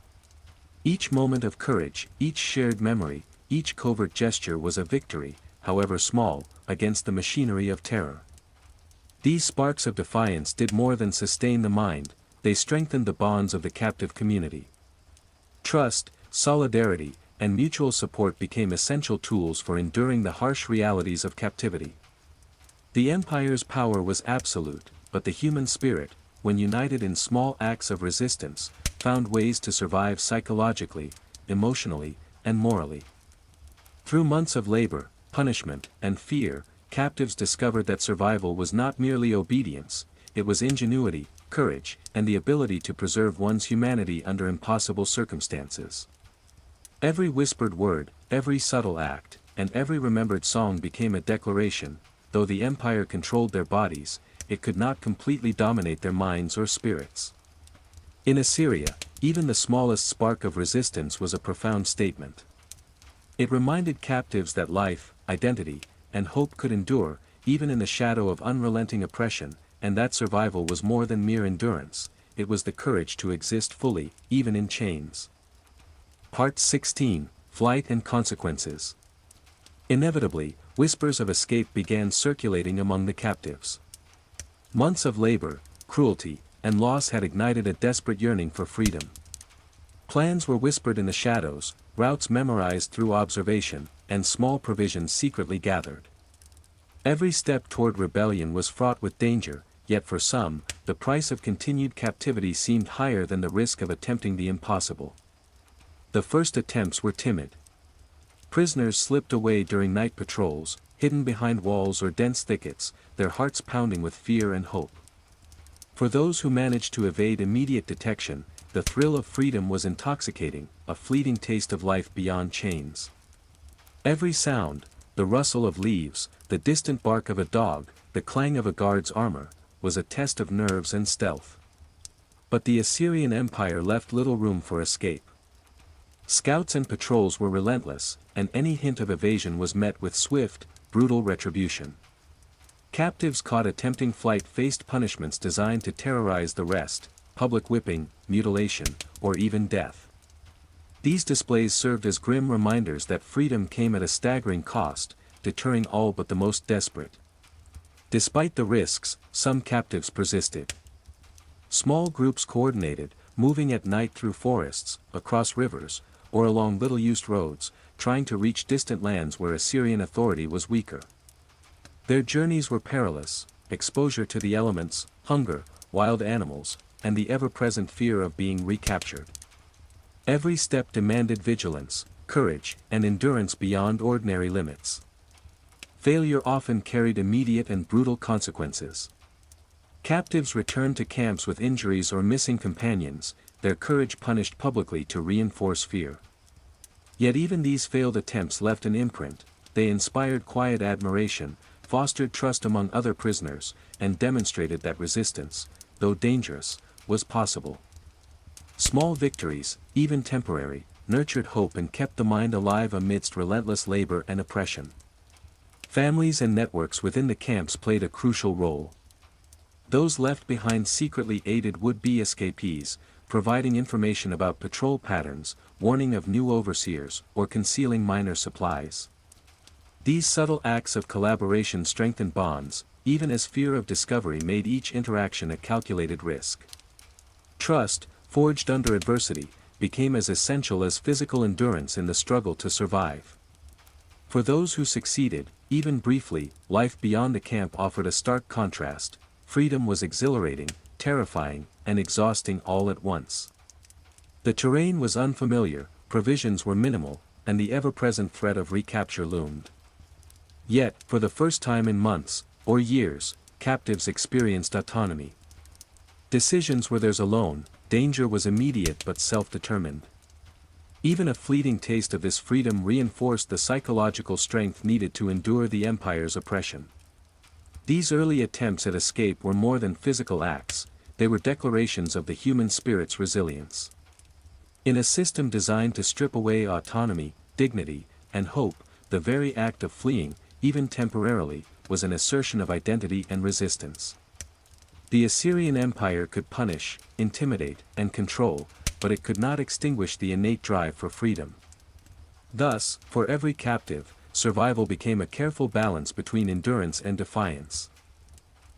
Each moment of courage, each shared memory, each covert gesture was a victory, however small, against the machinery of terror. These sparks of defiance did more than sustain the mind, they strengthened the bonds of the captive community. Trust, solidarity, and mutual support became essential tools for enduring the harsh realities of captivity. The empire's power was absolute, but the human spirit, when united in small acts of resistance, found ways to survive psychologically, emotionally, and morally. Through months of labor, punishment, and fear, captives discovered that survival was not merely obedience, it was ingenuity, courage, and the ability to preserve one's humanity under impossible circumstances. Every whispered word, every subtle act, and every remembered song became a declaration: though the empire controlled their bodies, it could not completely dominate their minds or spirits. In Assyria, even the smallest spark of resistance was a profound statement. It reminded captives that life, identity, and hope could endure, even in the shadow of unrelenting oppression, and that survival was more than mere endurance, it was the courage to exist fully, even in chains. Part 16, Flight and Consequences. Inevitably, whispers of escape began circulating among the captives. Months of labor, cruelty, and loss had ignited a desperate yearning for freedom. Plans were whispered in the shadows, routes memorized through observation, and small provisions secretly gathered. Every step toward rebellion was fraught with danger, yet for some, the price of continued captivity seemed higher than the risk of attempting the impossible. The first attempts were timid. Prisoners slipped away during night patrols, hidden behind walls or dense thickets, their hearts pounding with fear and hope. For those who managed to evade immediate detection, the thrill of freedom was intoxicating, a fleeting taste of life beyond chains. Every sound, the rustle of leaves, the distant bark of a dog, the clang of a guard's armor, was a test of nerves and stealth. But the Assyrian Empire left little room for escape. Scouts and patrols were relentless, and any hint of evasion was met with swift, brutal retribution. Captives caught attempting flight faced punishments designed to terrorize the rest: public whipping, mutilation, or even death. These displays served as grim reminders that freedom came at a staggering cost, deterring all but the most desperate. Despite the risks, some captives persisted. Small groups coordinated, moving at night through forests, across rivers, or along little-used roads, trying to reach distant lands where Assyrian authority was weaker. Their journeys were perilous: exposure to the elements, hunger, wild animals, and the ever-present fear of being recaptured. Every step demanded vigilance, courage, and endurance beyond ordinary limits. Failure often carried immediate and brutal consequences. Captives returned to camps with injuries or missing companions, their courage punished publicly to reinforce fear. Yet even these failed attempts left an imprint: they inspired quiet admiration, fostered trust among other prisoners, and demonstrated that resistance, though dangerous, was possible. Small victories, even temporary, nurtured hope and kept the mind alive amidst relentless labor and oppression. Families and networks within the camps played a crucial role. Those left behind secretly aided would-be escapees, providing information about patrol patterns, warning of new overseers, or concealing minor supplies. These subtle acts of collaboration strengthened bonds, even as fear of discovery made each interaction a calculated risk. Trust, forged under adversity, became as essential as physical endurance in the struggle to survive. For those who succeeded, even briefly, life beyond the camp offered a stark contrast: freedom was exhilarating, terrifying, and exhausting all at once. The terrain was unfamiliar, provisions were minimal, and the ever-present threat of recapture loomed. Yet, for the first time in months, or years, captives experienced autonomy. Decisions were theirs alone, danger was immediate but self-determined. Even a fleeting taste of this freedom reinforced the psychological strength needed to endure the empire's oppression. These early attempts at escape were more than physical acts, they were declarations of the human spirit's resilience. In a system designed to strip away autonomy, dignity, and hope, the very act of fleeing, even temporarily, was an assertion of identity and resistance. The Assyrian Empire could punish, intimidate, and control, but it could not extinguish the innate drive for freedom. Thus, for every captive, survival became a careful balance between endurance and defiance.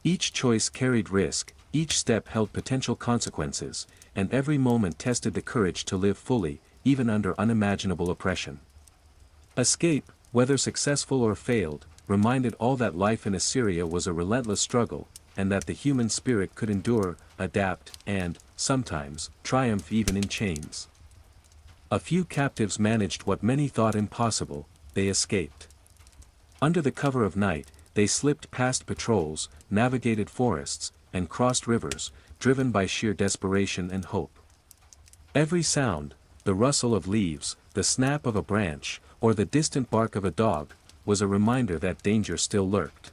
Each choice carried risk, each step held potential consequences, and every moment tested the courage to live fully, even under unimaginable oppression. Escape, whether successful or failed, reminded all that life in Assyria was a relentless struggle, and that the human spirit could endure, adapt, and, sometimes, triumph even in chains. A few captives managed what many thought impossible: they escaped. Under the cover of night, they slipped past patrols, navigated forests, and crossed rivers, driven by sheer desperation and hope. Every sound, the rustle of leaves, the snap of a branch, or the distant bark of a dog, was a reminder that danger still lurked.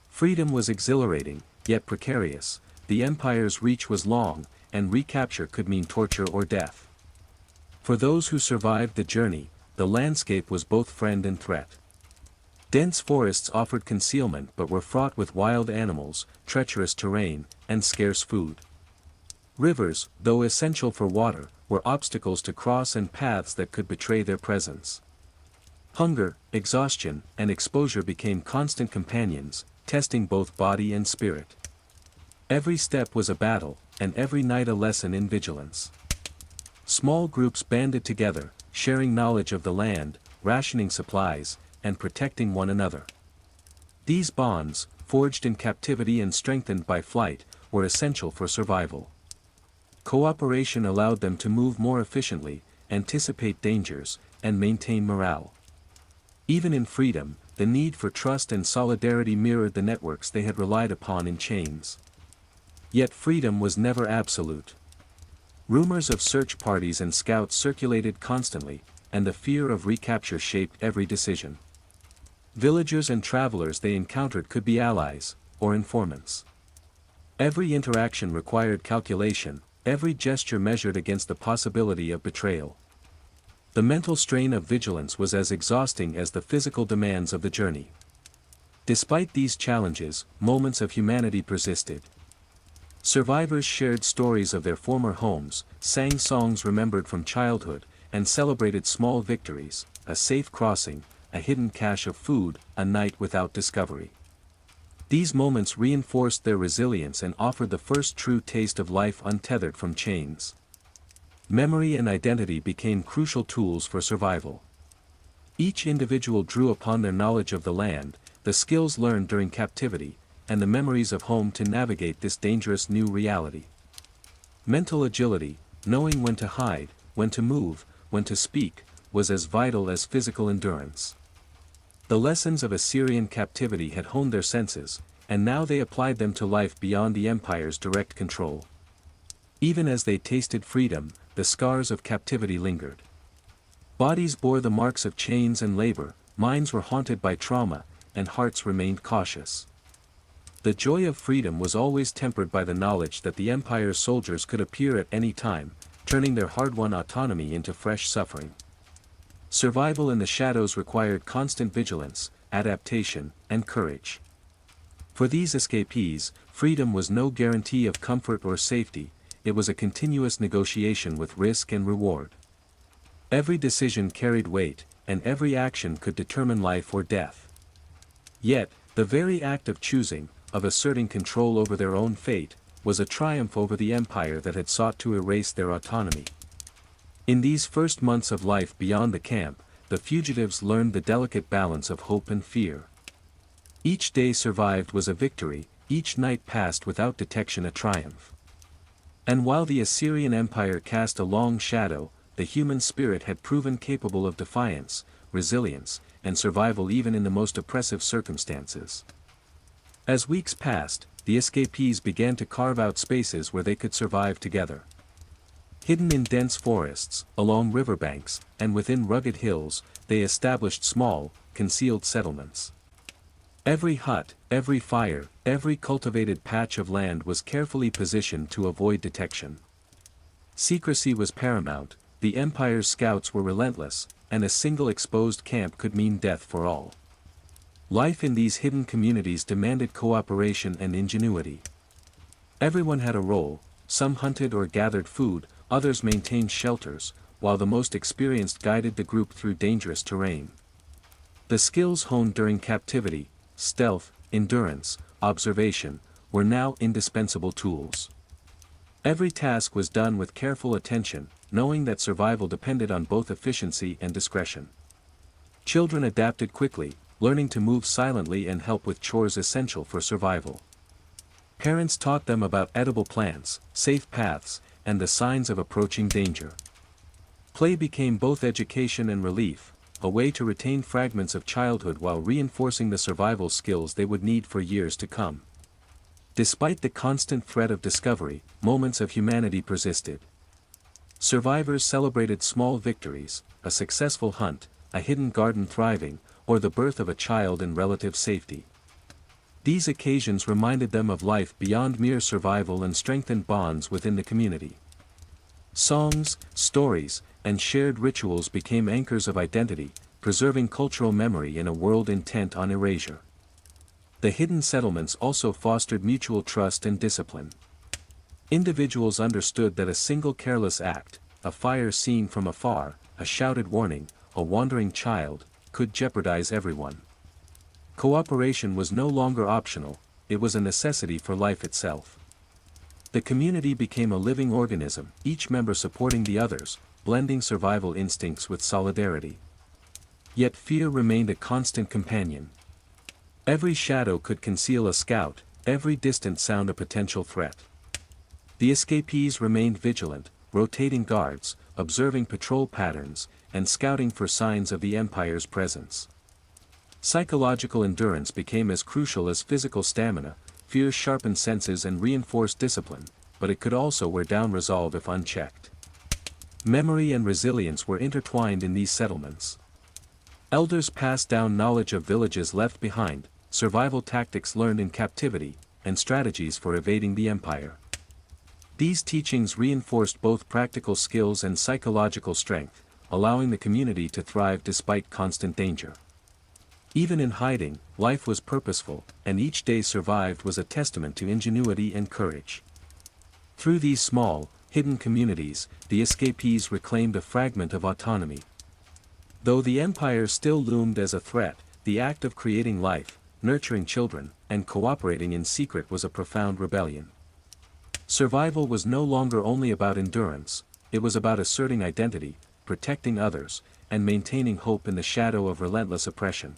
Freedom was exhilarating, yet precarious, the empire's reach was long, and recapture could mean torture or death. For those who survived the journey, the landscape was both friend and threat. Dense forests offered concealment but were fraught with wild animals, treacherous terrain, and scarce food. Rivers, though essential for water, were obstacles to cross and paths that could betray their presence. Hunger, exhaustion, and exposure became constant companions, testing both body and spirit. Every step was a battle, and every night a lesson in vigilance. Small groups banded together, sharing knowledge of the land, rationing supplies, and protecting one another. These bonds, forged in captivity and strengthened by flight, were essential for survival. Cooperation allowed them to move more efficiently, anticipate dangers, and maintain morale. Even in freedom, the need for trust and solidarity mirrored the networks they had relied upon in chains. Yet freedom was never absolute. Rumors of search parties and scouts circulated constantly, and the fear of recapture shaped every decision. Villagers and travelers they encountered could be allies, or informants. Every interaction required calculation, every gesture measured against the possibility of betrayal. The mental strain of vigilance was as exhausting as the physical demands of the journey. Despite these challenges, moments of humanity persisted. Survivors shared stories of their former homes, sang songs remembered from childhood, and celebrated small victories: a safe crossing, a hidden cache of food, a night without discovery. These moments reinforced their resilience and offered the first true taste of life untethered from chains. Memory and identity became crucial tools for survival. Each individual drew upon their knowledge of the land, the skills learned during captivity, and the memories of home to navigate this dangerous new reality. Mental agility, knowing when to hide, when to move, when to speak, was as vital as physical endurance. The lessons of Assyrian captivity had honed their senses, and now they applied them to life beyond the empire's direct control. Even as they tasted freedom, the scars of captivity lingered. Bodies bore the marks of chains and labor, minds were haunted by trauma, and hearts remained cautious. The joy of freedom was always tempered by the knowledge that the empire's soldiers could appear at any time, turning their hard-won autonomy into fresh suffering. Survival in the shadows required constant vigilance, adaptation, and courage. For these escapees, freedom was no guarantee of comfort or safety, it was a continuous negotiation with risk and reward. Every decision carried weight, and every action could determine life or death. Yet, the very act of choosing, of asserting control over their own fate, was a triumph over the empire that had sought to erase their autonomy. In these first months of life beyond the camp, the fugitives learned the delicate balance of hope and fear. Each day survived was a victory, each night passed without detection a triumph. And while the Assyrian Empire cast a long shadow, the human spirit had proven capable of defiance, resilience, and survival even in the most oppressive circumstances. As weeks passed, the escapees began to carve out spaces where they could survive together. Hidden in dense forests, along riverbanks, and within rugged hills, they established small, concealed settlements. Every hut, every fire, every cultivated patch of land was carefully positioned to avoid detection. Secrecy was paramount, the Empire's scouts were relentless, and a single exposed camp could mean death for all. Life in these hidden communities demanded cooperation and ingenuity. Everyone had a role, some hunted or gathered food, others maintained shelters, while the most experienced guided the group through dangerous terrain. The skills honed during captivity, stealth, endurance, observation, were now indispensable tools. Every task was done with careful attention, knowing that survival depended on both efficiency and discretion. Children adapted quickly, learning to move silently and help with chores essential for survival. Parents taught them about edible plants, safe paths, and the signs of approaching danger. Play became both education and relief, a way to retain fragments of childhood while reinforcing the survival skills they would need for years to come. Despite the constant threat of discovery, moments of humanity persisted. Survivors celebrated small victories, a successful hunt, a hidden garden thriving, or the birth of a child in relative safety. These occasions reminded them of life beyond mere survival and strengthened bonds within the community. Songs, stories, and shared rituals became anchors of identity, preserving cultural memory in a world intent on erasure. The hidden settlements also fostered mutual trust and discipline. Individuals understood that a single careless act, a fire seen from afar, a shouted warning, a wandering child, could jeopardize everyone. Cooperation was no longer optional, it was a necessity for life itself. The community became a living organism, each member supporting the others, blending survival instincts with solidarity. Yet fear remained a constant companion. Every shadow could conceal a scout, every distant sound a potential threat. The escapees remained vigilant, rotating guards, observing patrol patterns, and scouting for signs of the Empire's presence. Psychological endurance became as crucial as physical stamina. Fear sharpened senses and reinforced discipline, but it could also wear down resolve if unchecked. Memory and resilience were intertwined in these settlements. Elders passed down knowledge of villages left behind, survival tactics learned in captivity, and strategies for evading the Empire. These teachings reinforced both practical skills and psychological strength, allowing the community to thrive despite constant danger. Even in hiding, life was purposeful, and each day survived was a testament to ingenuity and courage. Through these small, hidden communities, the escapees reclaimed a fragment of autonomy. Though the Empire still loomed as a threat, the act of creating life, nurturing children, and cooperating in secret was a profound rebellion. Survival was no longer only about endurance, it was about asserting identity, protecting others, and maintaining hope in the shadow of relentless oppression.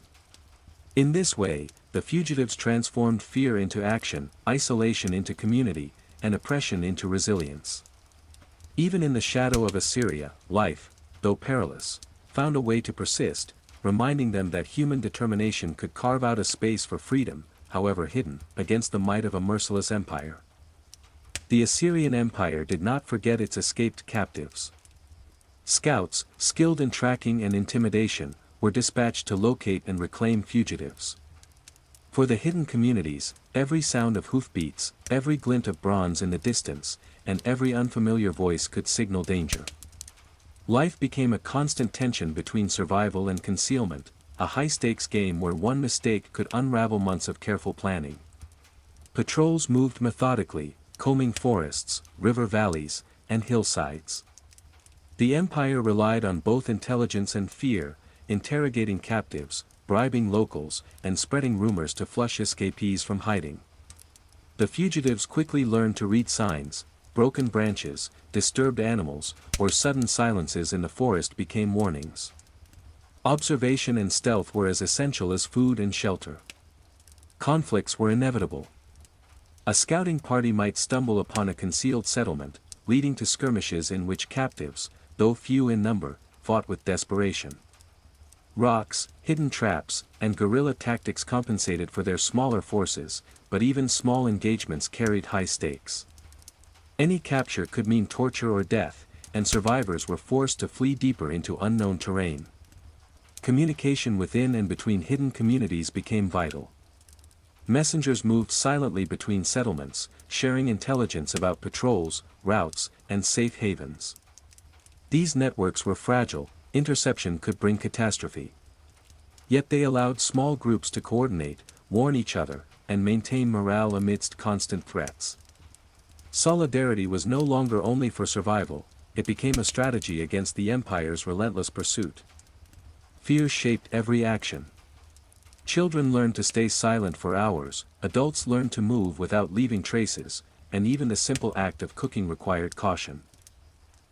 In this way, the fugitives transformed fear into action, isolation into community, and oppression into resilience. Even in the shadow of Assyria, life, though perilous, found a way to persist, reminding them that human determination could carve out a space for freedom, however hidden, against the might of a merciless empire. The Assyrian Empire did not forget its escaped captives. Scouts, skilled in tracking and intimidation, were dispatched to locate and reclaim fugitives. For the hidden communities, every sound of hoofbeats, every glint of bronze in the distance, and every unfamiliar voice could signal danger. Life became a constant tension between survival and concealment, a high-stakes game where one mistake could unravel months of careful planning. Patrols moved methodically, combing forests, river valleys, and hillsides. The Empire relied on both intelligence and fear, interrogating captives, bribing locals, and spreading rumors to flush escapees from hiding. The fugitives quickly learned to read signs, broken branches, disturbed animals, or sudden silences in the forest became warnings. Observation and stealth were as essential as food and shelter. Conflicts were inevitable. A scouting party might stumble upon a concealed settlement, leading to skirmishes in which captives, though few in number, fought with desperation. Rocks, hidden traps, and guerrilla tactics compensated for their smaller forces, but even small engagements carried high stakes. Any capture could mean torture or death, and survivors were forced to flee deeper into unknown terrain. Communication within and between hidden communities became vital. Messengers moved silently between settlements, sharing intelligence about patrols, routes, and safe havens. These networks were fragile, interception could bring catastrophe. Yet they allowed small groups to coordinate, warn each other, and maintain morale amidst constant threats. Solidarity was no longer only for survival, it became a strategy against the Empire's relentless pursuit. Fear shaped every action. Children learned to stay silent for hours, adults learned to move without leaving traces, and even the simple act of cooking required caution.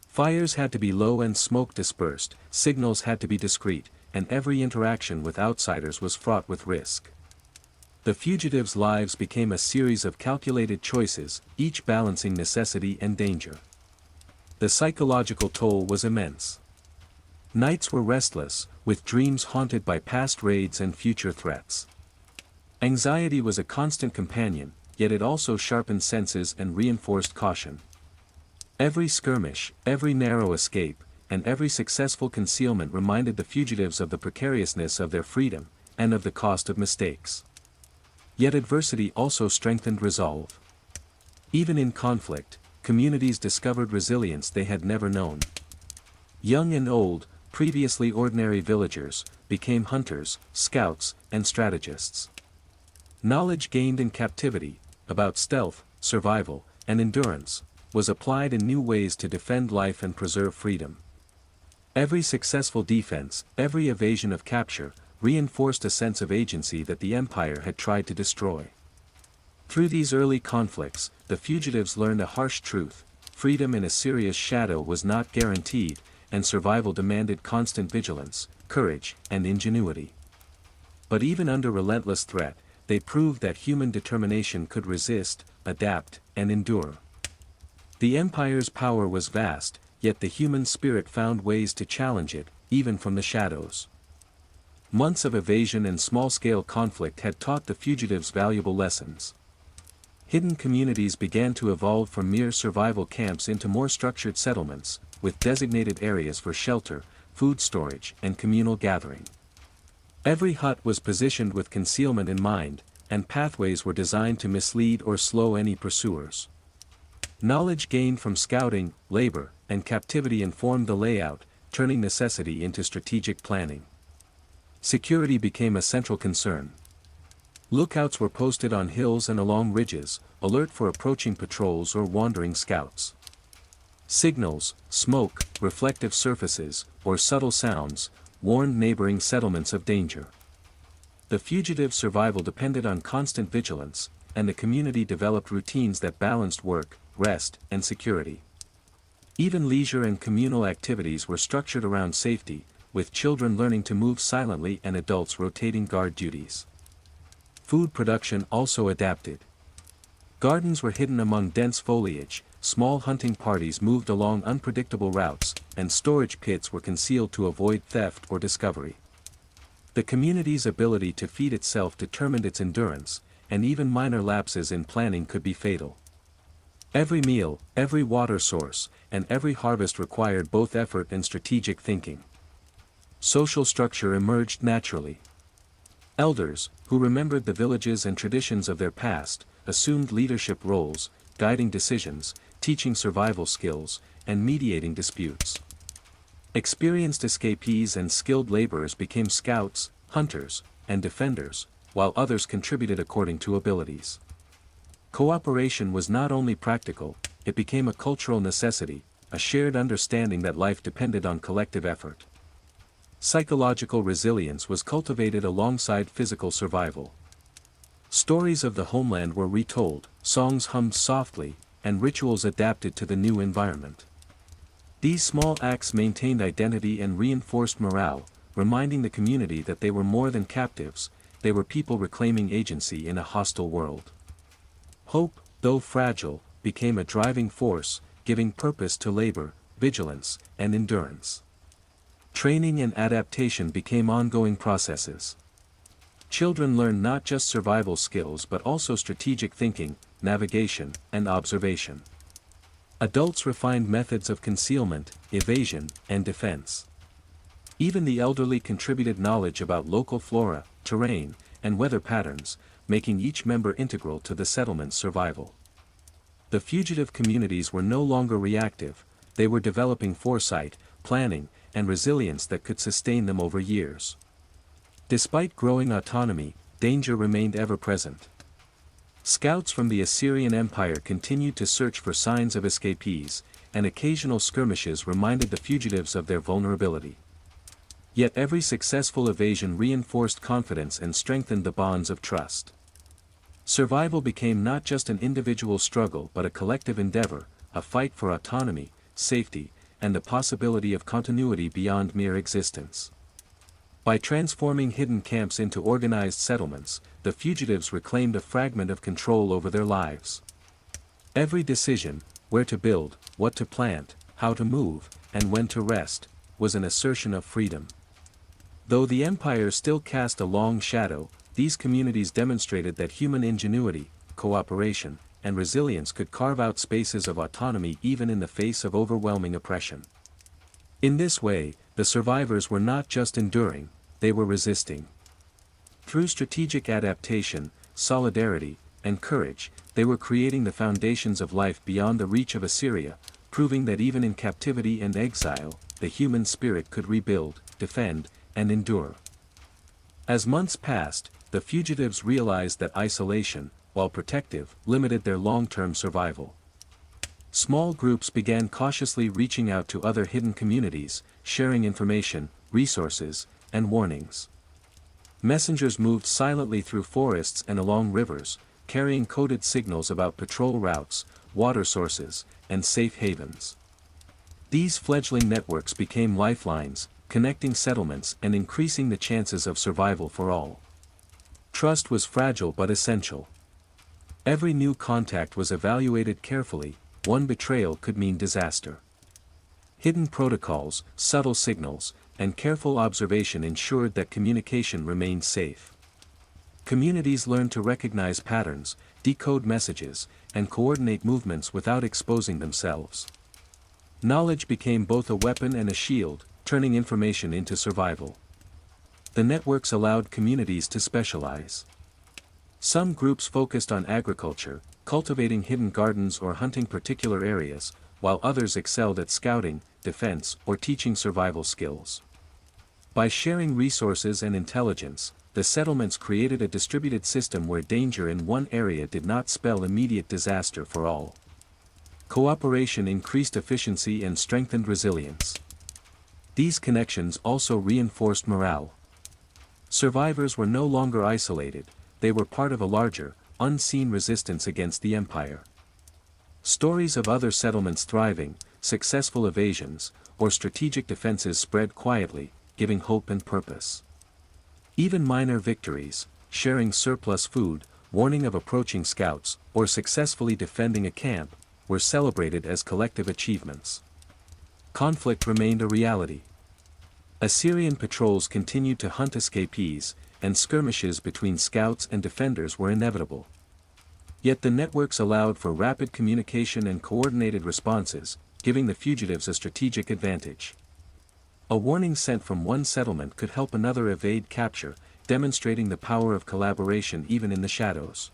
Fires had to be low and smoke dispersed, signals had to be discreet, and every interaction with outsiders was fraught with risk. The fugitives' lives became a series of calculated choices, each balancing necessity and danger. The psychological toll was immense. Nights were restless, with dreams haunted by past raids and future threats. Anxiety was a constant companion, yet it also sharpened senses and reinforced caution. Every skirmish, every narrow escape, and every successful concealment reminded the fugitives of the precariousness of their freedom, and of the cost of mistakes. Yet adversity also strengthened resolve. Even in conflict, communities discovered resilience they had never known. Young and old, previously ordinary villagers, became hunters, scouts, and strategists. Knowledge gained in captivity, about stealth, survival, and endurance, was applied in new ways to defend life and preserve freedom. Every successful defense, every evasion of capture, reinforced a sense of agency that the Empire had tried to destroy. Through these early conflicts, the fugitives learned a harsh truth: freedom in Assyria's shadow was not guaranteed, and survival demanded constant vigilance, courage, and ingenuity. But even under relentless threat, they proved that human determination could resist, adapt, and endure. The Empire's power was vast, yet the human spirit found ways to challenge it, even from the shadows. Months of evasion and small-scale conflict had taught the fugitives valuable lessons. Hidden communities began to evolve from mere survival camps into more structured settlements, with designated areas for shelter, food storage, and communal gathering. Every hut was positioned with concealment in mind, and pathways were designed to mislead or slow any pursuers. Knowledge gained from scouting, labor, and captivity informed the layout, turning necessity into strategic planning. Security became a central concern. Lookouts were posted on hills and along ridges, alert for approaching patrols or wandering scouts. Signals, smoke, reflective surfaces, or subtle sounds, warned neighboring settlements of danger. The fugitive survival depended on constant vigilance, and the community developed routines that balanced work, rest, and security. Even leisure and communal activities were structured around safety, with children learning to move silently and adults rotating guard duties. Food production also adapted. Gardens were hidden among dense foliage, small hunting parties moved along unpredictable routes, and storage pits were concealed to avoid theft or discovery. The community's ability to feed itself determined its endurance, and even minor lapses in planning could be fatal. Every meal, every water source, and every harvest required both effort and strategic thinking. Social structure emerged naturally. Elders, who remembered the villages and traditions of their past, assumed leadership roles, guiding decisions, teaching survival skills, and mediating disputes. Experienced escapees and skilled laborers became scouts, hunters, and defenders, while others contributed according to abilities. Cooperation was not only practical, it became a cultural necessity, a shared understanding that life depended on collective effort. Psychological resilience was cultivated alongside physical survival. Stories of the homeland were retold, songs hummed softly, and rituals adapted to the new environment. These small acts maintained identity and reinforced morale, reminding the community that they were more than captives, they were people reclaiming agency in a hostile world. Hope, though fragile, became a driving force, giving purpose to labor, vigilance, and endurance. Training and adaptation became ongoing processes. Children learned not just survival skills but also strategic thinking, navigation, and observation. Adults refined methods of concealment, evasion, and defense. Even the elderly contributed knowledge about local flora, terrain, and weather patterns, making each member integral to the settlement's survival. The fugitive communities were no longer reactive, they were developing foresight, planning, and resilience that could sustain them over years. Despite growing autonomy, danger remained ever present. Scouts from the Assyrian Empire continued to search for signs of escapees, and occasional skirmishes reminded the fugitives of their vulnerability. Yet every successful evasion reinforced confidence and strengthened the bonds of trust. Survival became not just an individual struggle but a collective endeavor, a fight for autonomy, safety, and the possibility of continuity beyond mere existence. By transforming hidden camps into organized settlements, the fugitives reclaimed a fragment of control over their lives. Every decision, where to build, what to plant, how to move, and when to rest, was an assertion of freedom. Though the empire still cast a long shadow, these communities demonstrated that human ingenuity, cooperation, and resilience could carve out spaces of autonomy even in the face of overwhelming oppression. In this way, the survivors were not just enduring, they were resisting. Through strategic adaptation, solidarity, and courage, they were creating the foundations of life beyond the reach of Assyria, proving that even in captivity and exile, the human spirit could rebuild, defend, and endure. As months passed, the fugitives realized that isolation, while protective, limited their long-term survival. Small groups began cautiously reaching out to other hidden communities, sharing information, resources, and warnings. Messengers moved silently through forests and along rivers, carrying coded signals about patrol routes, water sources, and safe havens. These fledgling networks became lifelines, connecting settlements and increasing the chances of survival for all. Trust was fragile but essential. Every new contact was evaluated carefully, one betrayal could mean disaster. Hidden protocols, subtle signals, and careful observation ensured that communication remained safe. Communities learned to recognize patterns, decode messages, and coordinate movements without exposing themselves. Knowledge became both a weapon and a shield, turning information into survival. The networks allowed communities to specialize. Some groups focused on agriculture, cultivating hidden gardens or hunting particular areas, while others excelled at scouting, defense, or teaching survival skills. By sharing resources and intelligence, the settlements created a distributed system where danger in one area did not spell immediate disaster for all. Cooperation increased efficiency and strengthened resilience. These connections also reinforced morale. Survivors were no longer isolated, they were part of a larger, unseen resistance against the empire. Stories of other settlements thriving, successful evasions, or strategic defenses spread quietly, giving hope and purpose. Even minor victories, sharing surplus food, warning of approaching scouts, or successfully defending a camp, were celebrated as collective achievements. Conflict remained a reality. Assyrian patrols continued to hunt escapees, and skirmishes between scouts and defenders were inevitable. Yet the networks allowed for rapid communication and coordinated responses, giving the fugitives a strategic advantage. A warning sent from one settlement could help another evade capture, demonstrating the power of collaboration even in the shadows.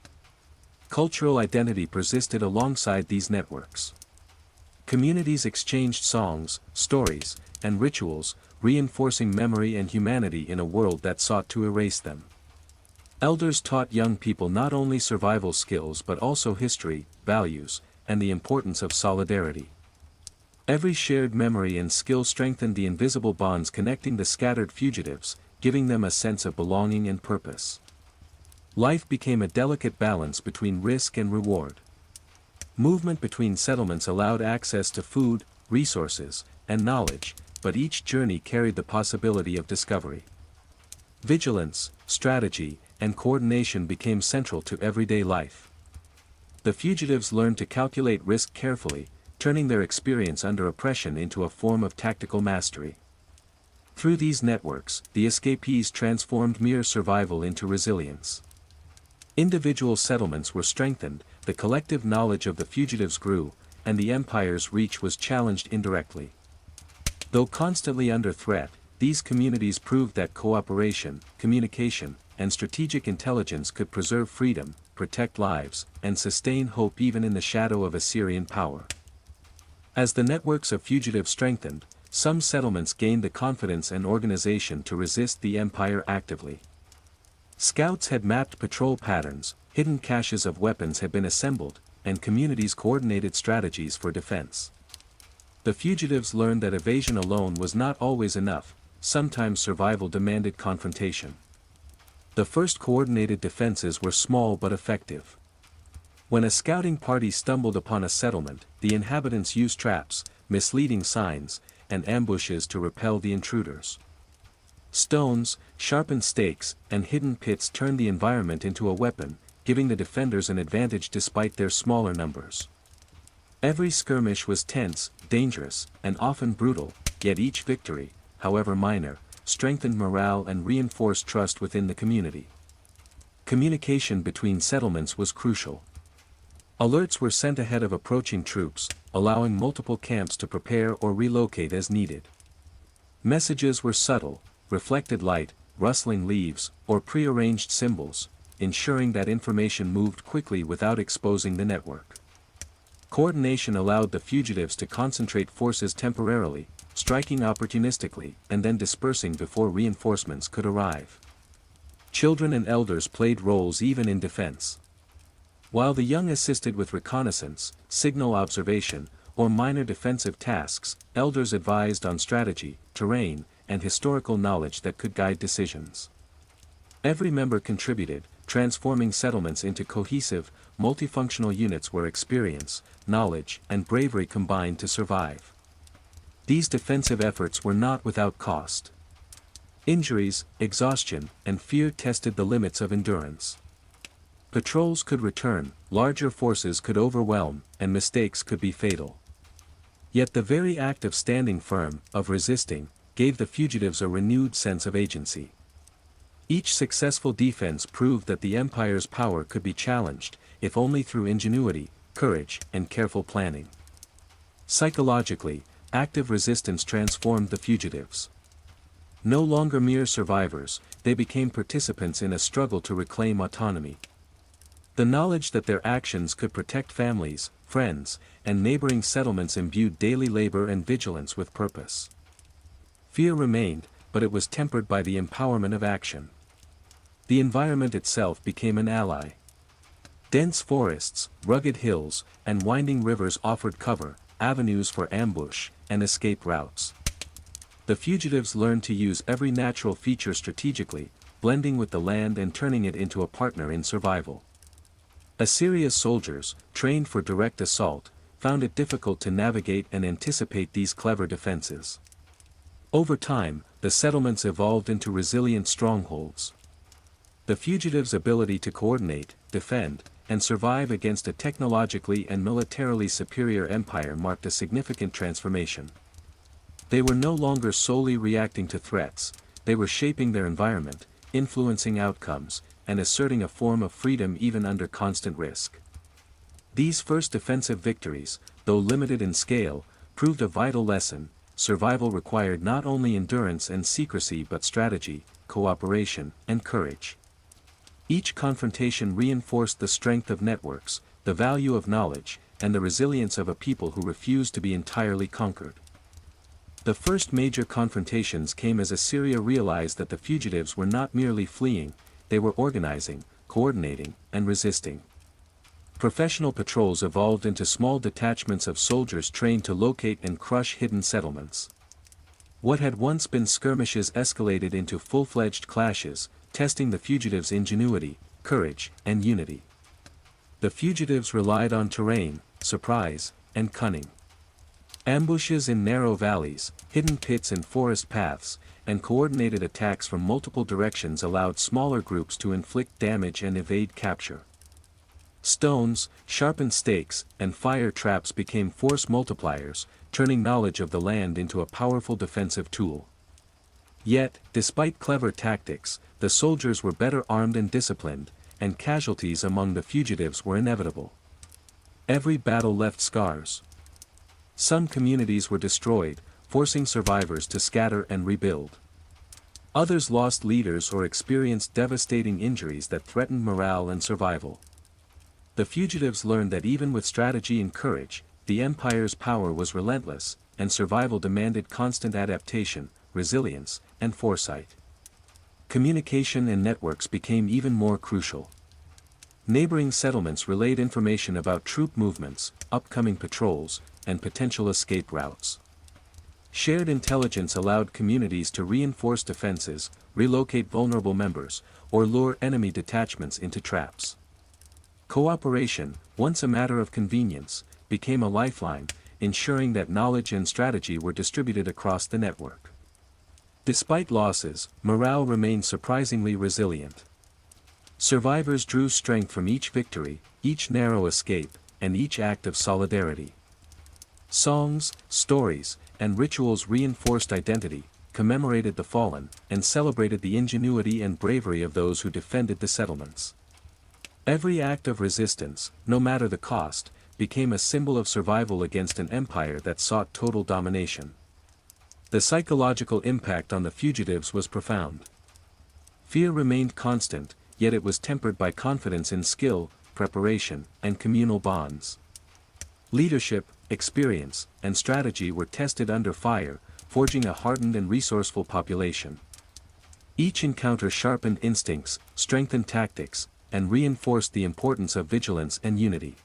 Cultural identity persisted alongside these networks. Communities exchanged songs, stories, and rituals, reinforcing memory and humanity in a world that sought to erase them. Elders taught young people not only survival skills but also history, values, and the importance of solidarity. Every shared memory and skill strengthened the invisible bonds connecting the scattered fugitives, giving them a sense of belonging and purpose. Life became a delicate balance between risk and reward. Movement between settlements allowed access to food, resources, and knowledge, but each journey carried the possibility of discovery. Vigilance, strategy, and coordination became central to everyday life. The fugitives learned to calculate risk carefully, turning their experience under oppression into a form of tactical mastery. Through these networks, the escapees transformed mere survival into resilience. Individual settlements were strengthened, the collective knowledge of the fugitives grew, and the empire's reach was challenged indirectly. Though constantly under threat, these communities proved that cooperation, communication, and strategic intelligence could preserve freedom, protect lives, and sustain hope even in the shadow of Assyrian power. As the networks of fugitives strengthened, some settlements gained the confidence and organization to resist the empire actively. Scouts had mapped patrol patterns, hidden caches of weapons had been assembled, and communities coordinated strategies for defense. The fugitives learned that evasion alone was not always enough, sometimes survival demanded confrontation. The first coordinated defenses were small but effective. When a scouting party stumbled upon a settlement, the inhabitants used traps, misleading signs, and ambushes to repel the intruders. Stones, sharpened stakes, and hidden pits turned the environment into a weapon, giving the defenders an advantage despite their smaller numbers. Every skirmish was tense, dangerous, and often brutal, yet each victory, however minor, strengthened morale and reinforced trust within the community. Communication between settlements was crucial. Alerts were sent ahead of approaching troops, allowing multiple camps to prepare or relocate as needed. Messages were subtle, reflected light, rustling leaves, or prearranged symbols, ensuring that information moved quickly without exposing the network. Coordination allowed the fugitives to concentrate forces temporarily, striking opportunistically, and then dispersing before reinforcements could arrive. Children and elders played roles even in defense. While the young assisted with reconnaissance, signal observation, or minor defensive tasks, elders advised on strategy, terrain, and historical knowledge that could guide decisions. Every member contributed, transforming settlements into cohesive, multifunctional units where experience, knowledge, and bravery combined to survive. These defensive efforts were not without cost. Injuries, exhaustion, and fear tested the limits of endurance. Patrols could return, larger forces could overwhelm, and mistakes could be fatal. Yet the very act of standing firm, of resisting, gave the fugitives a renewed sense of agency. Each successful defense proved that the empire's power could be challenged, if only through ingenuity, courage, and careful planning. Psychologically, active resistance transformed the fugitives. No longer mere survivors, they became participants in a struggle to reclaim autonomy. The knowledge that their actions could protect families, friends, and neighboring settlements imbued daily labor and vigilance with purpose. Fear remained, but it was tempered by the empowerment of action. The environment itself became an ally. Dense forests, rugged hills, and winding rivers offered cover, avenues for ambush, and escape routes. The fugitives learned to use every natural feature strategically, blending with the land and turning it into a partner in survival. Assyria's soldiers, trained for direct assault, found it difficult to navigate and anticipate these clever defenses. Over time, the settlements evolved into resilient strongholds. The fugitives' ability to coordinate, defend, and survive against a technologically and militarily superior empire marked a significant transformation. They were no longer solely reacting to threats, they were shaping their environment, influencing outcomes, and asserting a form of freedom even under constant risk. These first defensive victories, though limited in scale, proved a vital lesson. Survival required not only endurance and secrecy but strategy, cooperation, and courage. Each confrontation reinforced the strength of networks, the value of knowledge, and the resilience of a people who refused to be entirely conquered. The first major confrontations came as Assyria realized that the fugitives were not merely fleeing, they were organizing, coordinating, and resisting. Professional patrols evolved into small detachments of soldiers trained to locate and crush hidden settlements. What had once been skirmishes escalated into full-fledged clashes, testing the fugitives' ingenuity, courage, and unity. The fugitives relied on terrain, surprise, and cunning. Ambushes in narrow valleys, hidden pits in forest paths, and coordinated attacks from multiple directions allowed smaller groups to inflict damage and evade capture. Stones, sharpened stakes, and fire traps became force multipliers, turning knowledge of the land into a powerful defensive tool. Yet, despite clever tactics, the soldiers were better armed and disciplined, and casualties among the fugitives were inevitable. Every battle left scars. Some communities were destroyed, forcing survivors to scatter and rebuild. Others lost leaders or experienced devastating injuries that threatened morale and survival. The fugitives learned that even with strategy and courage, the empire's power was relentless, and survival demanded constant adaptation, resilience, and foresight. Communication and networks became even more crucial. Neighboring settlements relayed information about troop movements, upcoming patrols, and potential escape routes. Shared intelligence allowed communities to reinforce defenses, relocate vulnerable members, or lure enemy detachments into traps. Cooperation, once a matter of convenience, became a lifeline, ensuring that knowledge and strategy were distributed across the network. Despite losses, morale remained surprisingly resilient. Survivors drew strength from each victory, each narrow escape, and each act of solidarity. Songs, stories, and rituals reinforced identity, commemorated the fallen, and celebrated the ingenuity and bravery of those who defended the settlements. Every act of resistance, no matter the cost, became a symbol of survival against an empire that sought total domination. The psychological impact on the fugitives was profound. Fear remained constant, yet it was tempered by confidence in skill, preparation, and communal bonds. Leadership, experience, and strategy were tested under fire, forging a hardened and resourceful population. Each encounter sharpened instincts, strengthened tactics, and reinforced the importance of vigilance and unity.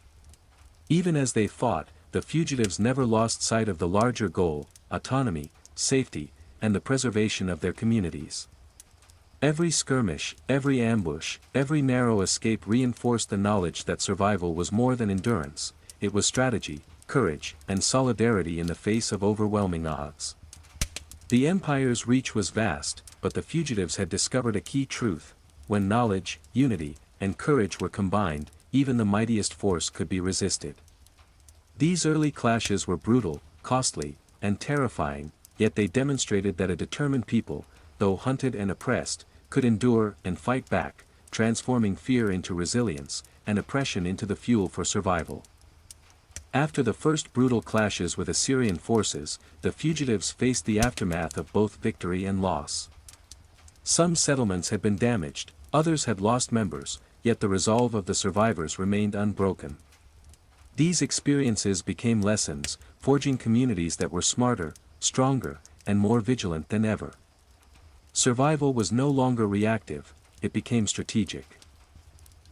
Even as they fought, the fugitives never lost sight of the larger goal: autonomy, safety, and the preservation of their communities. Every skirmish, every ambush, every narrow escape reinforced the knowledge that survival was more than endurance, it was strategy, courage, and solidarity in the face of overwhelming odds. The empire's reach was vast, but the fugitives had discovered a key truth: when knowledge, unity, and courage were combined, even the mightiest force could be resisted. These early clashes were brutal, costly, and terrifying, yet they demonstrated that a determined people, though hunted and oppressed, could endure and fight back, transforming fear into resilience, and oppression into the fuel for survival. After the first brutal clashes with Assyrian forces, the fugitives faced the aftermath of both victory and loss. Some settlements had been damaged, others had lost members, yet the resolve of the survivors remained unbroken. These experiences became lessons, forging communities that were smarter, stronger, and more vigilant than ever. Survival was no longer reactive, it became strategic.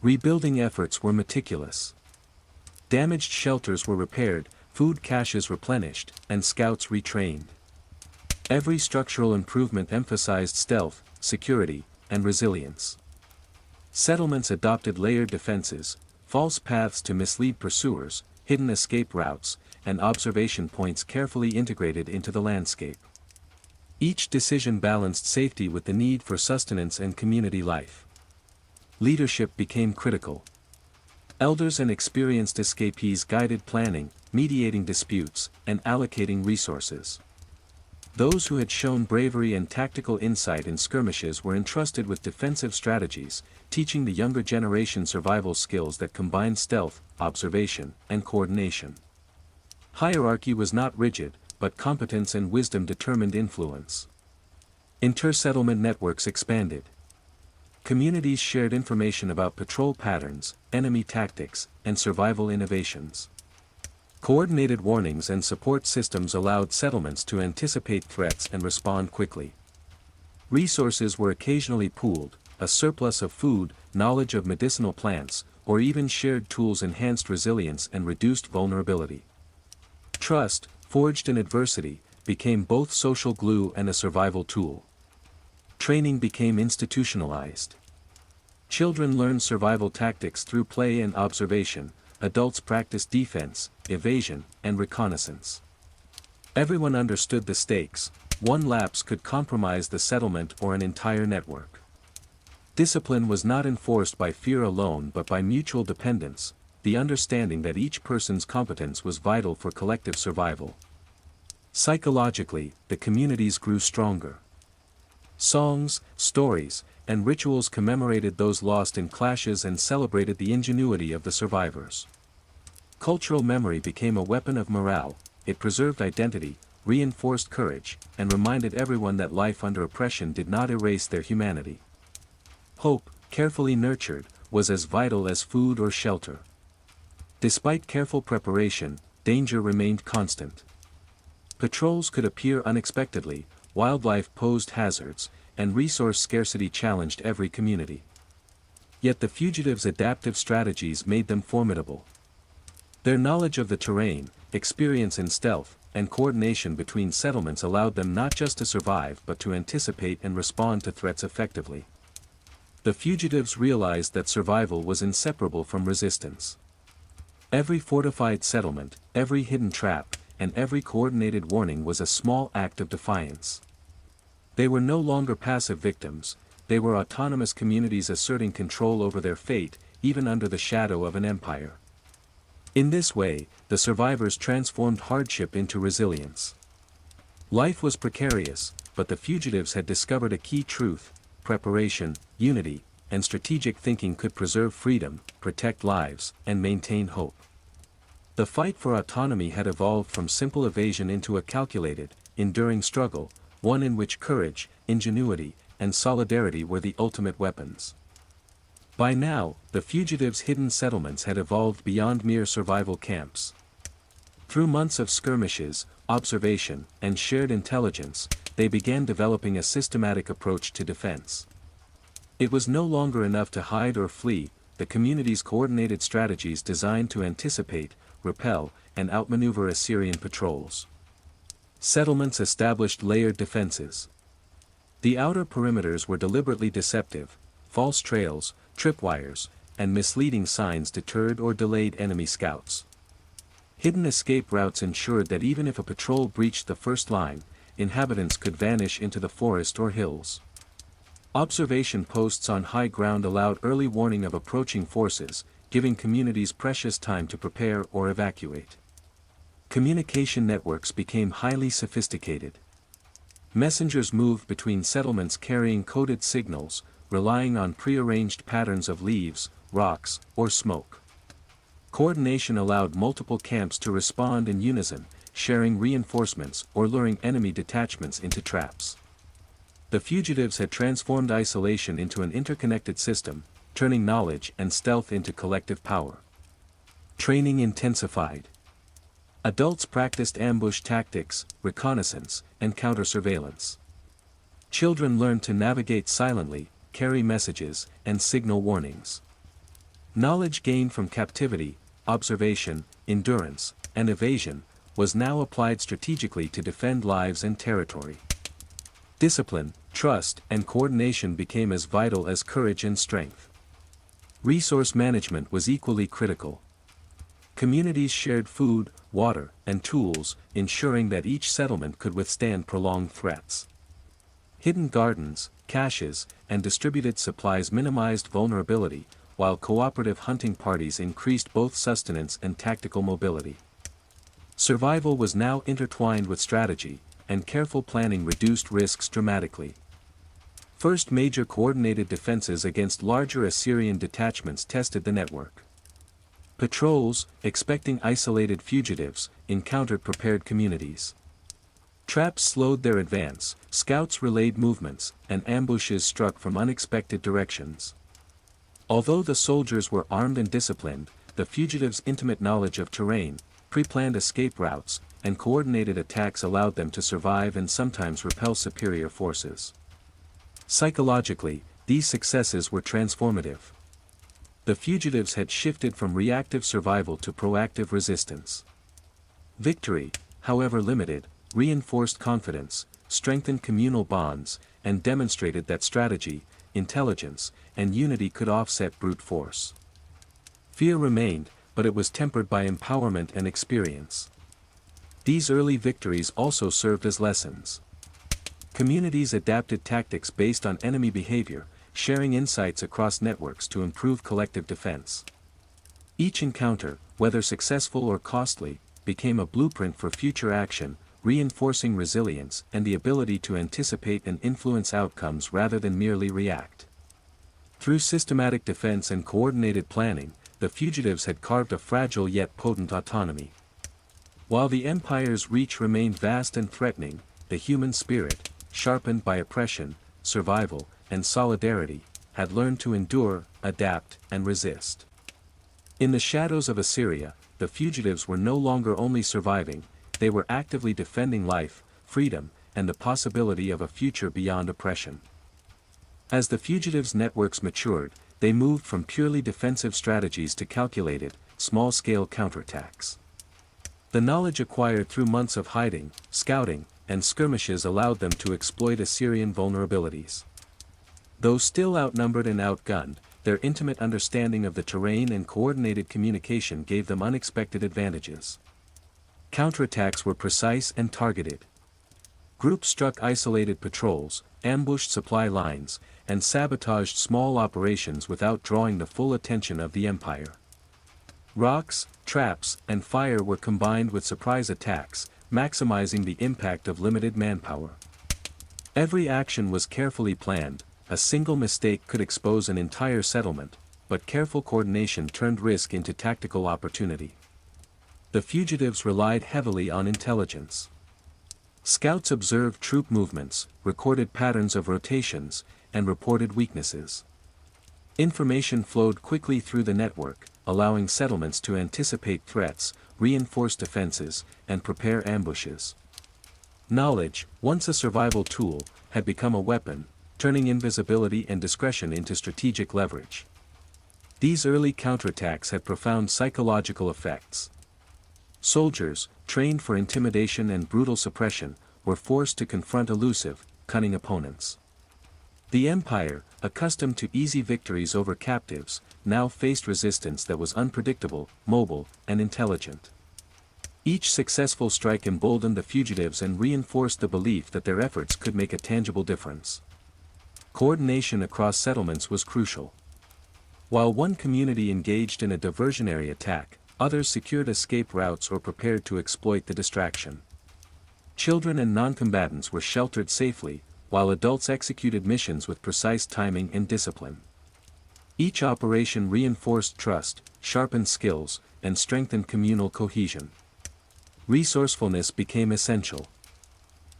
Rebuilding efforts were meticulous. Damaged shelters were repaired, food caches replenished, and scouts retrained. Every structural improvement emphasized stealth, security, and resilience. Settlements adopted layered defenses, false paths to mislead pursuers, hidden escape routes, and observation points carefully integrated into the landscape. Each decision balanced safety with the need for sustenance and community life. Leadership became critical. Elders and experienced escapees guided planning, mediating disputes, and allocating resources. Those who had shown bravery and tactical insight in skirmishes were entrusted with defensive strategies, teaching the younger generation survival skills that combined stealth, observation, and coordination. Hierarchy was not rigid, but competence and wisdom determined influence. Inter-settlement networks expanded. Communities shared information about patrol patterns, enemy tactics, and survival innovations. Coordinated warnings and support systems allowed settlements to anticipate threats and respond quickly. Resources were occasionally pooled, a surplus of food, knowledge of medicinal plants, or even shared tools enhanced resilience and reduced vulnerability. Trust, forged in adversity, became both social glue and a survival tool. Training became institutionalized. Children learned survival tactics through play and observation, adults practiced defense, evasion, and reconnaissance. Everyone understood the stakes: one lapse could compromise the settlement or an entire network. Discipline was not enforced by fear alone but by mutual dependence, the understanding that each person's competence was vital for collective survival. Psychologically, the communities grew stronger. Songs, stories, and rituals commemorated those lost in clashes and celebrated the ingenuity of the survivors. Cultural memory became a weapon of morale. It preserved identity, reinforced courage, and reminded everyone that life under oppression did not erase their humanity. Hope, carefully nurtured, was as vital as food or shelter. Despite careful preparation, danger remained constant. Patrols could appear unexpectedly, wildlife posed hazards, and resource scarcity challenged every community. Yet the fugitives' adaptive strategies made them formidable. Their knowledge of the terrain, experience in stealth, and coordination between settlements allowed them not just to survive but to anticipate and respond to threats effectively. The fugitives realized that survival was inseparable from resistance. Every fortified settlement, every hidden trap, and every coordinated warning was a small act of defiance. They were no longer passive victims, they were autonomous communities asserting control over their fate, even under the shadow of an empire. In this way, the survivors transformed hardship into resilience. Life was precarious, but the fugitives had discovered a key truth: preparation, unity, and strategic thinking could preserve freedom, protect lives, and maintain hope. The fight for autonomy had evolved from simple evasion into a calculated, enduring struggle, one in which courage, ingenuity, and solidarity were the ultimate weapons. By now, the fugitives' hidden settlements had evolved beyond mere survival camps. Through months of skirmishes, observation, and shared intelligence, they began developing a systematic approach to defense. It was no longer enough to hide or flee, the community's coordinated strategies designed to anticipate, repel, and outmaneuver Assyrian patrols. Settlements established layered defenses. The outer perimeters were deliberately deceptive. False trails, tripwires, and misleading signs deterred or delayed enemy scouts. Hidden escape routes ensured that even if a patrol breached the first line, inhabitants could vanish into the forest or hills. Observation posts on high ground allowed early warning of approaching forces, giving communities precious time to prepare or evacuate. Communication networks became highly sophisticated. Messengers moved between settlements carrying coded signals, relying on prearranged patterns of leaves, rocks, or smoke. Coordination allowed multiple camps to respond in unison, sharing reinforcements or luring enemy detachments into traps. The fugitives had transformed isolation into an interconnected system, turning knowledge and stealth into collective power. Training intensified. Adults practiced ambush tactics, reconnaissance, and counter-surveillance. Children learned to navigate silently, carry messages, and signal warnings. Knowledge gained from captivity, observation, endurance, and evasion, was now applied strategically to defend lives and territory. Discipline, trust, and coordination became as vital as courage and strength. Resource management was equally critical. Communities shared food, water, and tools, ensuring that each settlement could withstand prolonged threats. Hidden gardens, caches, and distributed supplies minimized vulnerability, while cooperative hunting parties increased both sustenance and tactical mobility. Survival was now intertwined with strategy, and careful planning reduced risks dramatically. First major coordinated defenses against larger Assyrian detachments tested the network. Patrols, expecting isolated fugitives, encountered prepared communities. Traps slowed their advance, scouts relayed movements, and ambushes struck from unexpected directions. Although the soldiers were armed and disciplined, the fugitives' intimate knowledge of terrain, pre-planned escape routes, and coordinated attacks allowed them to survive and sometimes repel superior forces. Psychologically, these successes were transformative. The fugitives had shifted from reactive survival to proactive resistance. Victory, however limited, reinforced confidence, strengthened communal bonds, and demonstrated that strategy, intelligence, and unity could offset brute force. Fear remained, but it was tempered by empowerment and experience. These early victories also served as lessons. Communities adapted tactics based on enemy behavior, sharing insights across networks to improve collective defense. Each encounter, whether successful or costly, became a blueprint for future action, reinforcing resilience and the ability to anticipate and influence outcomes rather than merely react. Through systematic defense and coordinated planning, the fugitives had carved a fragile yet potent autonomy. While the empire's reach remained vast and threatening, the human spirit, sharpened by oppression, survival, and solidarity, had learned to endure, adapt, and resist. In the shadows of Assyria, the fugitives were no longer only surviving, they were actively defending life, freedom, and the possibility of a future beyond oppression. As the fugitives' networks matured, they moved from purely defensive strategies to calculated, small-scale counterattacks. The knowledge acquired through months of hiding, scouting, and skirmishes allowed them to exploit Assyrian vulnerabilities. Though still outnumbered and outgunned, their intimate understanding of the terrain and coordinated communication gave them unexpected advantages. Counterattacks were precise and targeted. Groups struck isolated patrols, ambushed supply lines, and sabotaged small operations without drawing the full attention of the empire. Rocks, traps, and fire were combined with surprise attacks, maximizing the impact of limited manpower. Every action was carefully planned. A single mistake could expose an entire settlement, but careful coordination turned risk into tactical opportunity. The fugitives relied heavily on intelligence. Scouts observed troop movements, recorded patterns of rotations, and reported weaknesses. Information flowed quickly through the network, allowing settlements to anticipate threats, reinforce defenses, and prepare ambushes. Knowledge, once a survival tool, had become a weapon, turning invisibility and discretion into strategic leverage. These early counterattacks had profound psychological effects. Soldiers, trained for intimidation and brutal suppression, were forced to confront elusive, cunning opponents. The empire, accustomed to easy victories over captives, now faced resistance that was unpredictable, mobile, and intelligent. Each successful strike emboldened the fugitives and reinforced the belief that their efforts could make a tangible difference. Coordination across settlements was crucial. While one community engaged in a diversionary attack, others secured escape routes or prepared to exploit the distraction. Children and non-combatants were sheltered safely, while adults executed missions with precise timing and discipline. Each operation reinforced trust, sharpened skills, and strengthened communal cohesion. Resourcefulness became essential.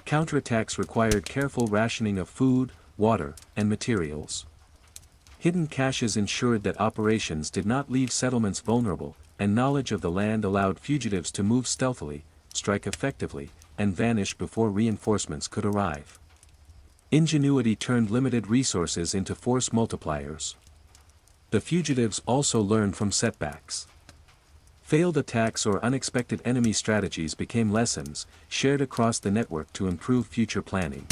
Counterattacks required careful rationing of food, water, and materials. Hidden caches ensured that operations did not leave settlements vulnerable, and knowledge of the land allowed fugitives to move stealthily, strike effectively, and vanish before reinforcements could arrive. Ingenuity turned limited resources into force multipliers. The fugitives also learned from setbacks. Failed attacks or unexpected enemy strategies became lessons, shared across the network to improve future planning.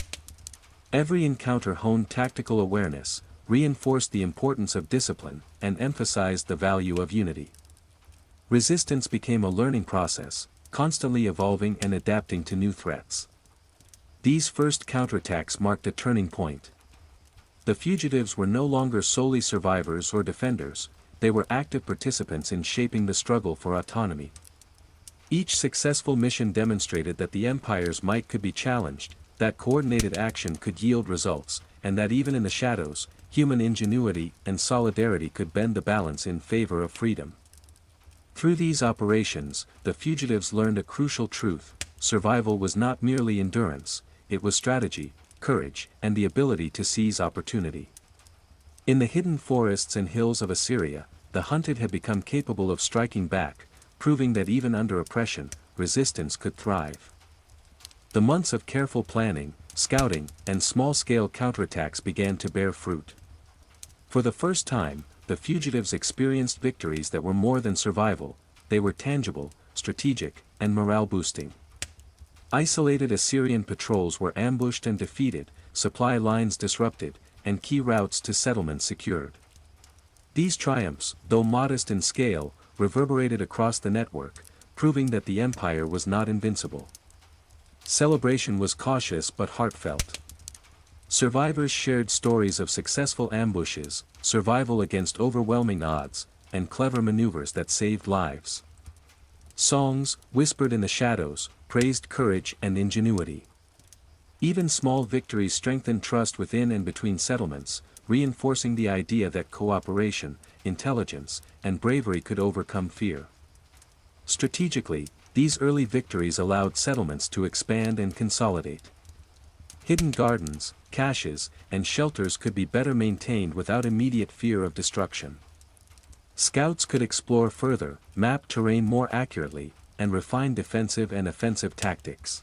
Every encounter honed tactical awareness, reinforced the importance of discipline, and emphasized the value of unity. Resistance became a learning process, constantly evolving and adapting to new threats. These first counterattacks marked a turning point. The fugitives were no longer solely survivors or defenders, they were active participants in shaping the struggle for autonomy. Each successful mission demonstrated that the empire's might could be challenged, that coordinated action could yield results, and that even in the shadows, human ingenuity and solidarity could bend the balance in favor of freedom. Through these operations, the fugitives learned a crucial truth: survival was not merely endurance, it was strategy, courage, and the ability to seize opportunity. In the hidden forests and hills of Assyria, the hunted had become capable of striking back, proving that even under oppression, resistance could thrive. The months of careful planning, scouting, and small-scale counterattacks began to bear fruit. For the first time, the fugitives experienced victories that were more than survival, they were tangible, strategic, and morale-boosting. Isolated Assyrian patrols were ambushed and defeated, supply lines disrupted, and key routes to settlements secured. These triumphs, though modest in scale, reverberated across the network, proving that the empire was not invincible. Celebration was cautious but heartfelt. Survivors shared stories of successful ambushes, survival against overwhelming odds, and clever maneuvers that saved lives. Songs, whispered in the shadows, praised courage and ingenuity. Even small victories strengthened trust within and between settlements, reinforcing the idea that cooperation, intelligence, and bravery could overcome fear. Strategically, these early victories allowed settlements to expand and consolidate. Hidden gardens, caches, and shelters could be better maintained without immediate fear of destruction. Scouts could explore further, map terrain more accurately, and refine defensive and offensive tactics.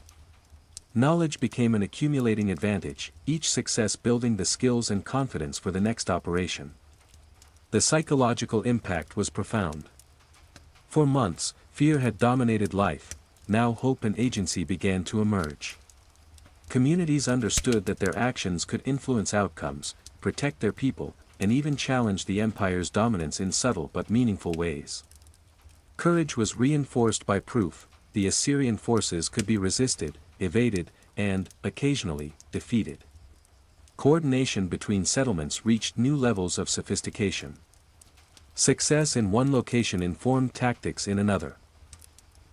Knowledge became an accumulating advantage, each success building the skills and confidence for the next operation. The psychological impact was profound. For months, fear had dominated life, now hope and agency began to emerge. Communities understood that their actions could influence outcomes, protect their people, and even challenge the empire's dominance in subtle but meaningful ways. Courage was reinforced by proof: the Assyrian forces could be resisted, evaded, and, occasionally, defeated. Coordination between settlements reached new levels of sophistication. Success in one location informed tactics in another.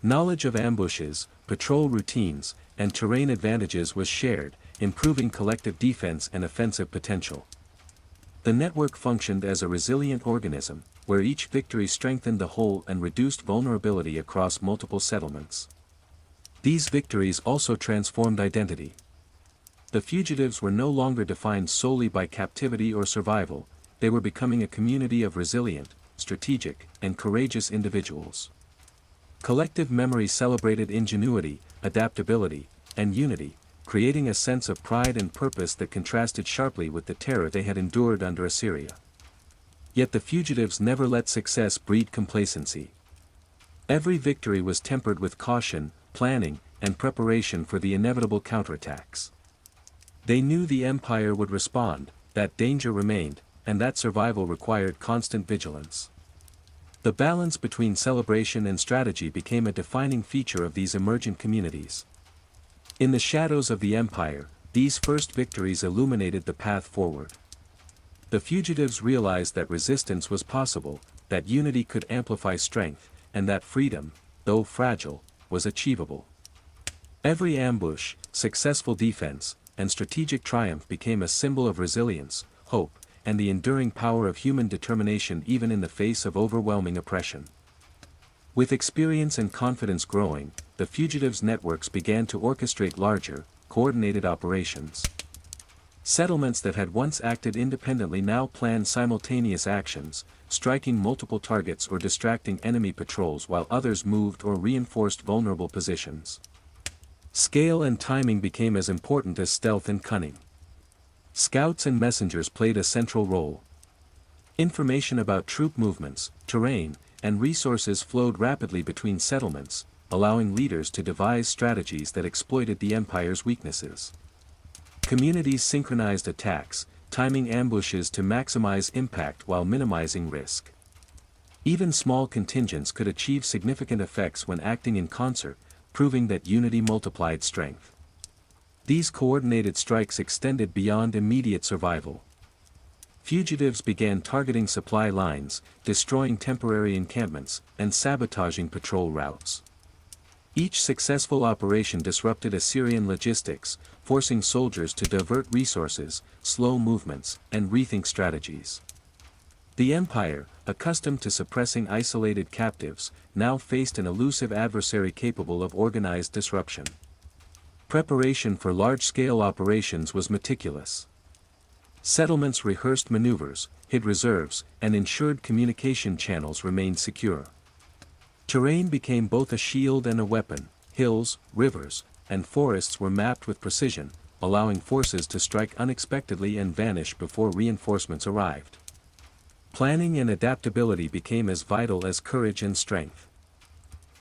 Knowledge of ambushes, patrol routines, and terrain advantages was shared, improving collective defense and offensive potential. The network functioned as a resilient organism, where each victory strengthened the whole and reduced vulnerability across multiple settlements. These victories also transformed identity. The fugitives were no longer defined solely by captivity or survival, they were becoming a community of resilient, strategic, and courageous individuals. Collective memory celebrated ingenuity, adaptability, and unity, creating a sense of pride and purpose that contrasted sharply with the terror they had endured under Assyria. Yet the fugitives never let success breed complacency. Every victory was tempered with caution, planning, and preparation for the inevitable counterattacks. They knew the empire would respond, that danger remained, and that survival required constant vigilance. The balance between celebration and strategy became a defining feature of these emergent communities. In the shadows of the empire, these first victories illuminated the path forward. The fugitives realized that resistance was possible, that unity could amplify strength, and that freedom, though fragile, was achievable. Every ambush, successful defense, and strategic triumph became a symbol of resilience, hope, and the enduring power of human determination even in the face of overwhelming oppression. With experience and confidence growing, the fugitives' networks began to orchestrate larger, coordinated operations. Settlements that had once acted independently now planned simultaneous actions, striking multiple targets or distracting enemy patrols while others moved or reinforced vulnerable positions. Scale and timing became as important as stealth and cunning. Scouts and messengers played a central role. Information about troop movements, terrain, and resources flowed rapidly between settlements, allowing leaders to devise strategies that exploited the empire's weaknesses. Communities synchronized attacks, timing ambushes to maximize impact while minimizing risk. Even small contingents could achieve significant effects when acting in concert, proving that unity multiplied strength. These coordinated strikes extended beyond immediate survival. Fugitives began targeting supply lines, destroying temporary encampments, and sabotaging patrol routes. Each successful operation disrupted Assyrian logistics, forcing soldiers to divert resources, slow movements, and rethink strategies. The empire, accustomed to suppressing isolated captives, now faced an elusive adversary capable of organized disruption. Preparation for large-scale operations was meticulous. Settlements rehearsed maneuvers, hid reserves, and ensured communication channels remained secure. Terrain became both a shield and a weapon. Hills, rivers, and forests were mapped with precision, allowing forces to strike unexpectedly and vanish before reinforcements arrived. Planning and adaptability became as vital as courage and strength.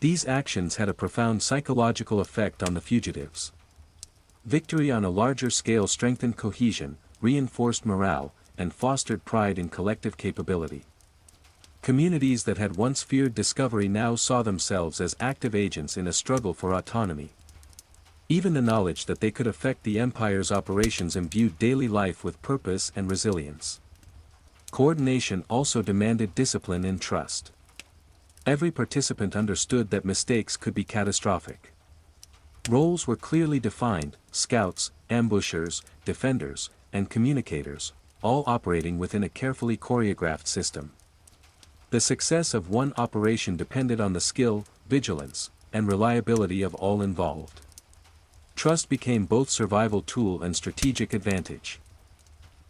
These actions had a profound psychological effect on the fugitives. Victory on a larger scale strengthened cohesion, reinforced morale, and fostered pride in collective capability. Communities that had once feared discovery now saw themselves as active agents in a struggle for autonomy. Even the knowledge that they could affect the empire's operations imbued daily life with purpose and resilience. coordination also demanded discipline and trust. Every participant understood that mistakes could be catastrophic. Roles were clearly defined: scouts, ambushers, defenders, and communicators, all operating within a carefully choreographed system. The success of one operation depended on the skill, vigilance, and reliability of all involved. Trust became both survival tool and strategic advantage.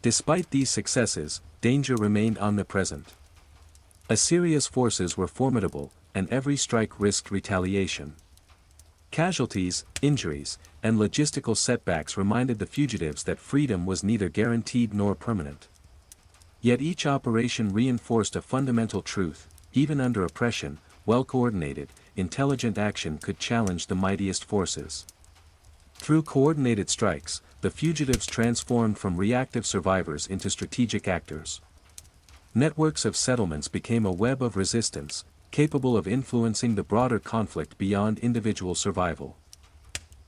Despite these successes, danger remained omnipresent. Assyria's forces were formidable, and every strike risked retaliation. Casualties, injuries, and logistical setbacks reminded the fugitives that freedom was neither guaranteed nor permanent. Yet each operation reinforced a fundamental truth: even under oppression, well-coordinated, intelligent action could challenge the mightiest forces. Through coordinated strikes, the fugitives transformed from reactive survivors into strategic actors. Networks of settlements became a web of resistance, capable of influencing the broader conflict beyond individual survival.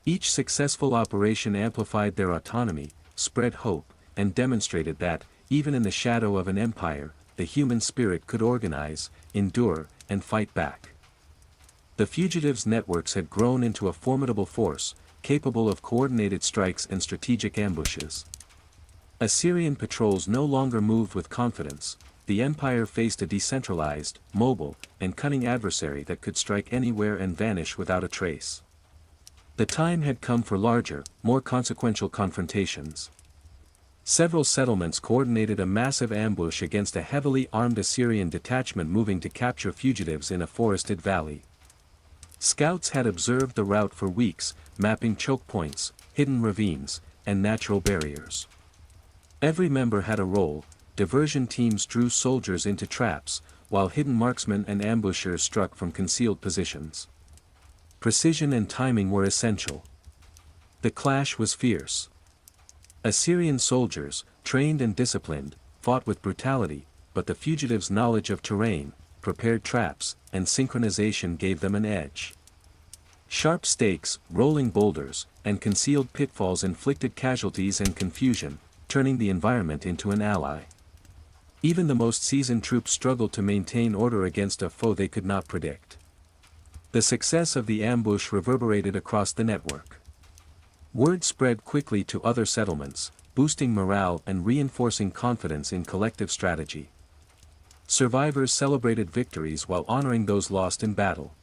Each successful operation amplified their autonomy, spread hope, and demonstrated that, even in the shadow of an empire, the human spirit could organize, endure, and fight back. The fugitives' networks had grown into a formidable force, capable of coordinated strikes and strategic ambushes. Assyrian patrols no longer moved with confidence. The empire faced a decentralized, mobile, and cunning adversary that could strike anywhere and vanish without a trace. The time had come for larger, more consequential confrontations. Several settlements coordinated a massive ambush against a heavily armed Assyrian detachment moving to capture fugitives in a forested valley. Scouts had observed the route for weeks, mapping choke points, hidden ravines, and natural barriers. Every member had a role. Diversion teams drew soldiers into traps, while hidden marksmen and ambushers struck from concealed positions. Precision and timing were essential. The clash was fierce. Assyrian soldiers, trained and disciplined, fought with brutality, but the fugitives' knowledge of terrain, prepared traps, and synchronization gave them an edge. Sharp stakes, rolling boulders, and concealed pitfalls inflicted casualties and confusion, turning the environment into an ally. Even the most seasoned troops struggled to maintain order against a foe they could not predict. The success of the ambush reverberated across the network. Word spread quickly to other settlements, boosting morale and reinforcing confidence in collective strategy. Survivors celebrated victories while honoring those lost in battle.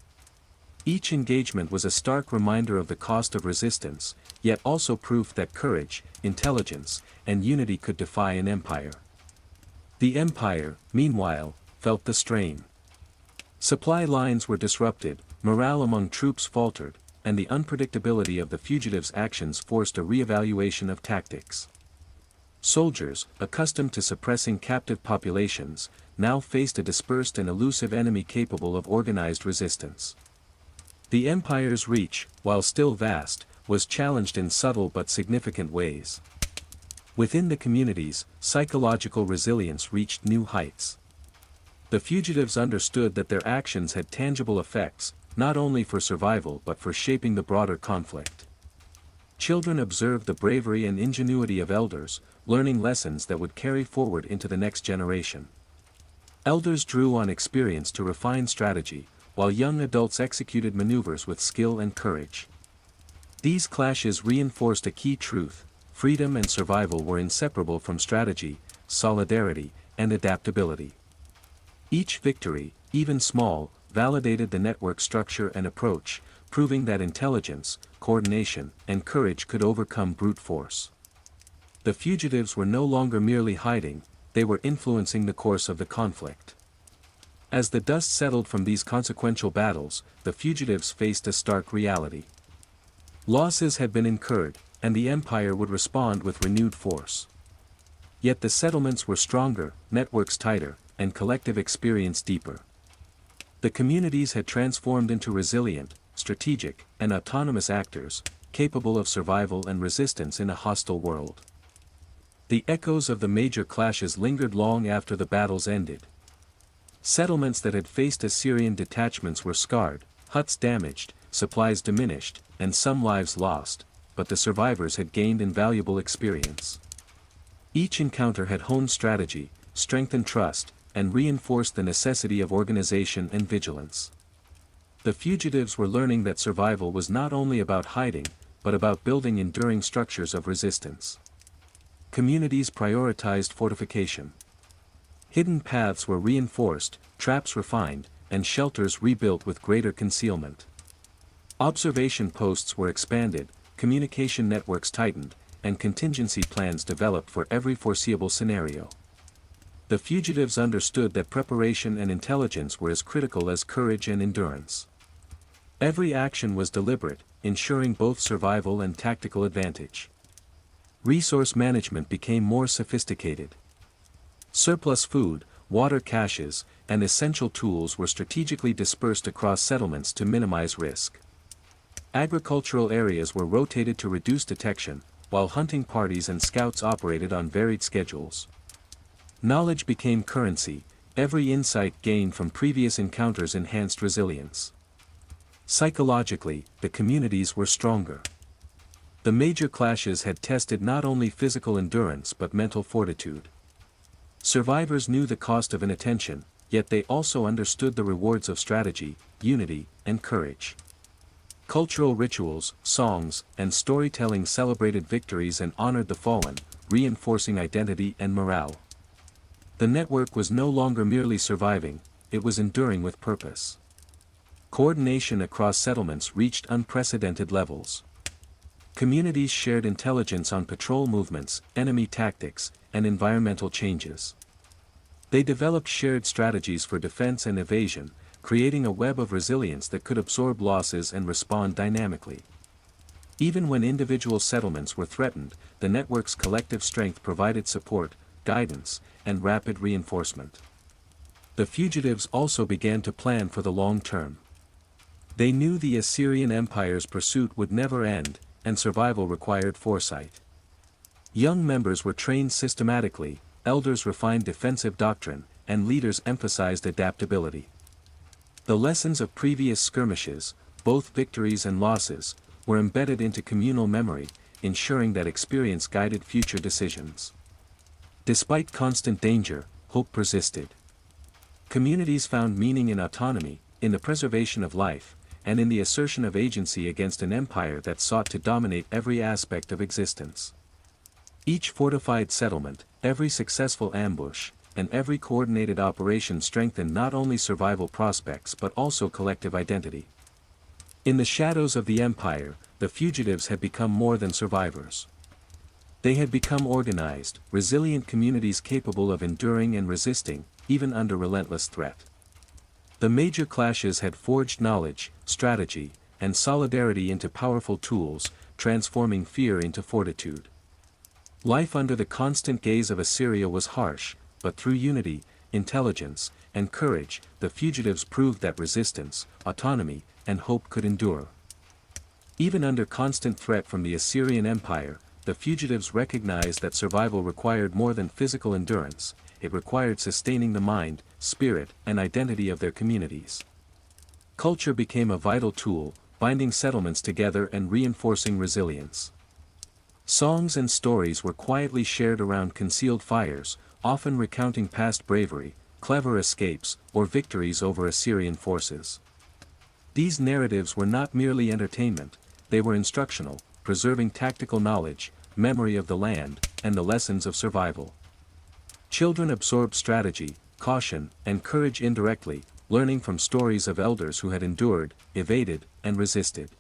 Each engagement was a stark reminder of the cost of resistance, yet also proof that courage, intelligence, and unity could defy an empire. The empire, meanwhile, felt the strain. Supply lines were disrupted, morale among troops faltered, and the unpredictability of the fugitives' actions forced a re-evaluation of tactics. Soldiers, accustomed to suppressing captive populations, now faced a dispersed and elusive enemy capable of organized resistance. The empire's reach, while still vast, was challenged in subtle but significant ways. Within the communities, psychological resilience reached new heights. The fugitives understood that their actions had tangible effects, not only for survival but for shaping the broader conflict. Children observed the bravery and ingenuity of elders, learning lessons that would carry forward into the next generation. Elders drew on experience to refine strategy, while young adults executed maneuvers with skill and courage. These clashes reinforced a key truth: freedom and survival were inseparable from strategy, solidarity, and adaptability. Each victory, even small, validated the network structure and approach, proving that intelligence, coordination, and courage could overcome brute force. The fugitives were no longer merely hiding, they were influencing the course of the conflict. As the dust settled from these consequential battles, the fugitives faced a stark reality. Losses had been incurred, and the empire would respond with renewed force. Yet the settlements were stronger, networks tighter, and collective experience deeper. The communities had transformed into resilient, strategic, and autonomous actors, capable of survival and resistance in a hostile world. The echoes of the major clashes lingered long after the battles ended. Settlements that had faced Assyrian detachments were scarred, huts damaged, supplies diminished, and some lives lost, but the survivors had gained invaluable experience. Each encounter had honed strategy, strengthened trust, and reinforced the necessity of organization and vigilance. The fugitives were learning that survival was not only about hiding, but about building enduring structures of resistance. Communities prioritized fortification. Hidden paths were reinforced, traps refined, and shelters rebuilt with greater concealment. Observation posts were expanded, communication networks tightened, and contingency plans developed for every foreseeable scenario. The fugitives understood that preparation and intelligence were as critical as courage and endurance. Every action was deliberate, ensuring both survival and tactical advantage. Resource management became more sophisticated. Surplus food, water caches, and essential tools were strategically dispersed across settlements to minimize risk. Agricultural areas were rotated to reduce detection, while hunting parties and scouts operated on varied schedules. Knowledge became currency, every insight gained from previous encounters enhanced resilience. Psychologically, the communities were stronger. The major clashes had tested not only physical endurance but mental fortitude. Survivors knew the cost of inattention, yet they also understood the rewards of strategy, unity, and courage. Cultural rituals, songs, and storytelling celebrated victories and honored the fallen, reinforcing identity and morale. The network was no longer merely surviving, it was enduring with purpose. Coordination across settlements reached unprecedented levels. Communities shared intelligence on patrol movements, enemy tactics, and environmental changes. They developed shared strategies for defense and evasion, creating a web of resilience that could absorb losses and respond dynamically. Even when individual settlements were threatened, the network's collective strength provided support, guidance, and rapid reinforcement. The fugitives also began to plan for the long term. They knew the Assyrian Empire's pursuit would never end, and survival required foresight. Young members were trained systematically, elders refined defensive doctrine, and leaders emphasized adaptability. The lessons of previous skirmishes, both victories and losses, were embedded into communal memory, ensuring that experience guided future decisions. Despite constant danger, hope persisted. Communities found meaning in autonomy, in the preservation of life, and in the assertion of agency against an empire that sought to dominate every aspect of existence. Each fortified settlement, every successful ambush, and every coordinated operation strengthened not only survival prospects but also collective identity. In the shadows of the empire, the fugitives had become more than survivors. They had become organized, resilient communities capable of enduring and resisting, even under relentless threat. The major clashes had forged knowledge, strategy, and solidarity into powerful tools, transforming fear into fortitude. Life under the constant gaze of Assyria was harsh, but through unity, intelligence, and courage, the fugitives proved that resistance, autonomy, and hope could endure. Even under constant threat from the Assyrian Empire, the fugitives recognized that survival required more than physical endurance, it required sustaining the mind, spirit, and identity of their communities. Culture became a vital tool, binding settlements together and reinforcing resilience. Songs and stories were quietly shared around concealed fires, often recounting past bravery, clever escapes, or victories over Assyrian forces. These narratives were not merely entertainment, they were instructional, preserving tactical knowledge, memory of the land, and the lessons of survival. Children absorbed strategy, caution, and courage indirectly, learning from stories of elders who had endured, evaded, and resisted.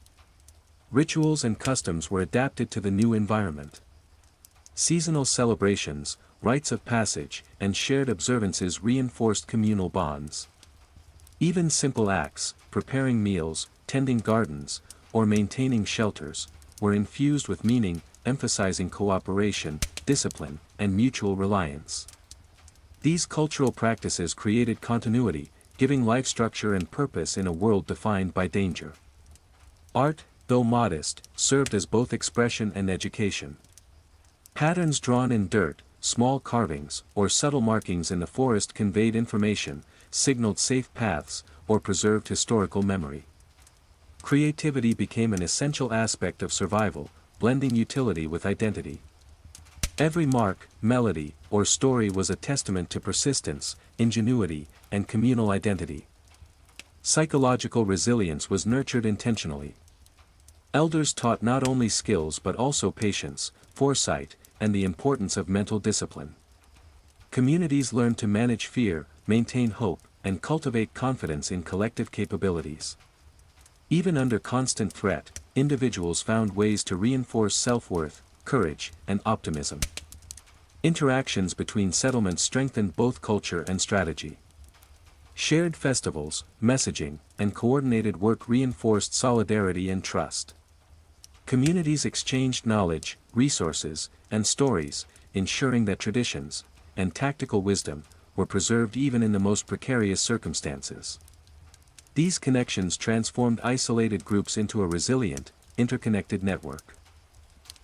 Rituals and customs were adapted to the new environment. Seasonal celebrations, rites of passage, and shared observances reinforced communal bonds. Even simple acts, preparing meals, tending gardens, or maintaining shelters, were infused with meaning, emphasizing cooperation, discipline, and mutual reliance. These cultural practices created continuity, giving life structure and purpose in a world defined by danger. Art, though modest, served as both expression and education. Patterns drawn in dirt, small carvings, or subtle markings in the forest conveyed information, signaled safe paths, or preserved historical memory. Creativity became an essential aspect of survival, blending utility with identity. Every mark, melody, or story was a testament to persistence, ingenuity, and communal identity. Psychological resilience was nurtured intentionally. Elders taught not only skills but also patience, foresight, and the importance of mental discipline. Communities learned to manage fear, maintain hope, and cultivate confidence in collective capabilities. Even under constant threat, individuals found ways to reinforce self-worth, courage, and optimism. Interactions between settlements strengthened both culture and strategy. Shared festivals, messaging, and coordinated work reinforced solidarity and trust. Communities exchanged knowledge, resources, and stories, ensuring that traditions, and tactical wisdom, were preserved even in the most precarious circumstances. These connections transformed isolated groups into a resilient, interconnected network.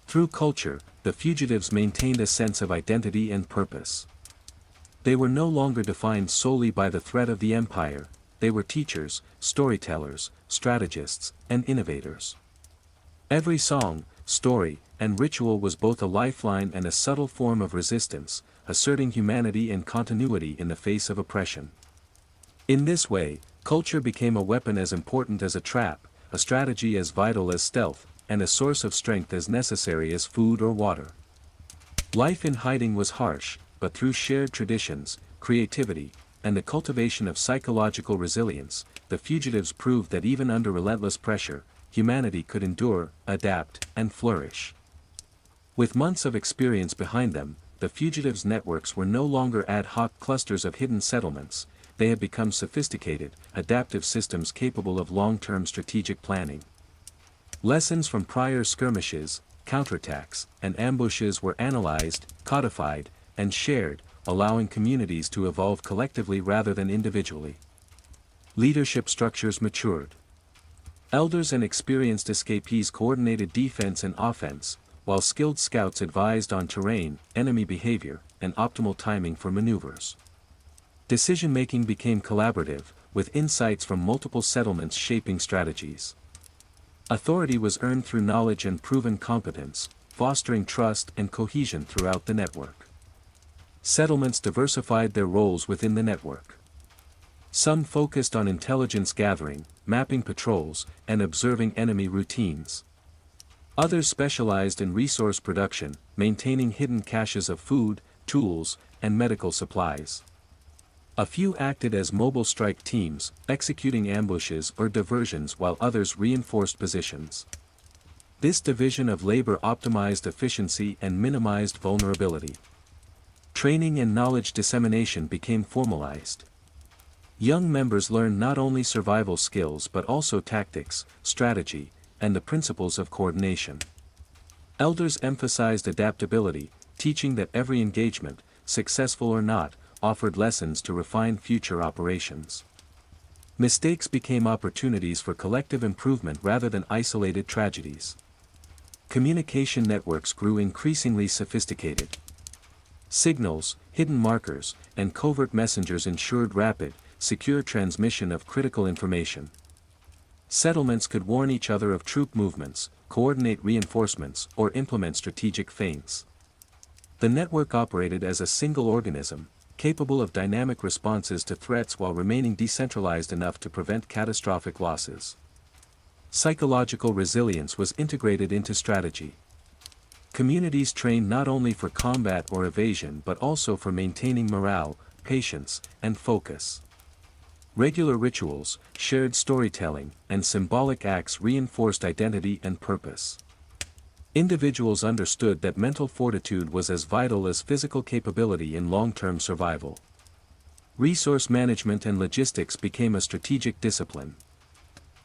Through culture, the fugitives maintained a sense of identity and purpose. They were no longer defined solely by the threat of the empire, they were teachers, storytellers, strategists, and innovators. Every song, story, and ritual was both a lifeline and a subtle form of resistance, asserting humanity and continuity in the face of oppression. In this way, culture became a weapon as important as a trap, a strategy as vital as stealth, and a source of strength as necessary as food or water. Life in hiding was harsh, but through shared traditions, creativity, and the cultivation of psychological resilience, the fugitives proved that even under relentless pressure, humanity could endure, adapt, and flourish. With months of experience behind them, the fugitives' networks were no longer ad hoc clusters of hidden settlements, they had become sophisticated, adaptive systems capable of long-term strategic planning. Lessons from prior skirmishes, counterattacks, and ambushes were analyzed, codified, and shared, allowing communities to evolve collectively rather than individually. Leadership structures matured. Elders and experienced escapees coordinated defense and offense, while skilled scouts advised on terrain, enemy behavior, and optimal timing for maneuvers. Decision-making became collaborative, with insights from multiple settlements shaping strategies. Authority was earned through knowledge and proven competence, fostering trust and cohesion throughout the network. Settlements diversified their roles within the network. Some focused on intelligence gathering, mapping patrols, and observing enemy routines. Others specialized in resource production, maintaining hidden caches of food, tools, and medical supplies. A few acted as mobile strike teams, executing ambushes or diversions while others reinforced positions. This division of labor optimized efficiency and minimized vulnerability. Training and knowledge dissemination became formalized. Young members learned not only survival skills but also tactics, strategy, and the principles of coordination. Elders emphasized adaptability, teaching that every engagement, successful or not, offered lessons to refine future operations. Mistakes became opportunities for collective improvement rather than isolated tragedies. Communication networks grew increasingly sophisticated. Signals, hidden markers, and covert messengers ensured rapid, secure transmission of critical information. Settlements could warn each other of troop movements, coordinate reinforcements, or implement strategic feints. The network operated as a single organism, capable of dynamic responses to threats while remaining decentralized enough to prevent catastrophic losses. Psychological resilience was integrated into strategy. Communities trained not only for combat or evasion but also for maintaining morale, patience, and focus. Regular rituals, shared storytelling, and symbolic acts reinforced identity and purpose. Individuals understood that mental fortitude was as vital as physical capability in long-term survival. Resource management and logistics became a strategic discipline.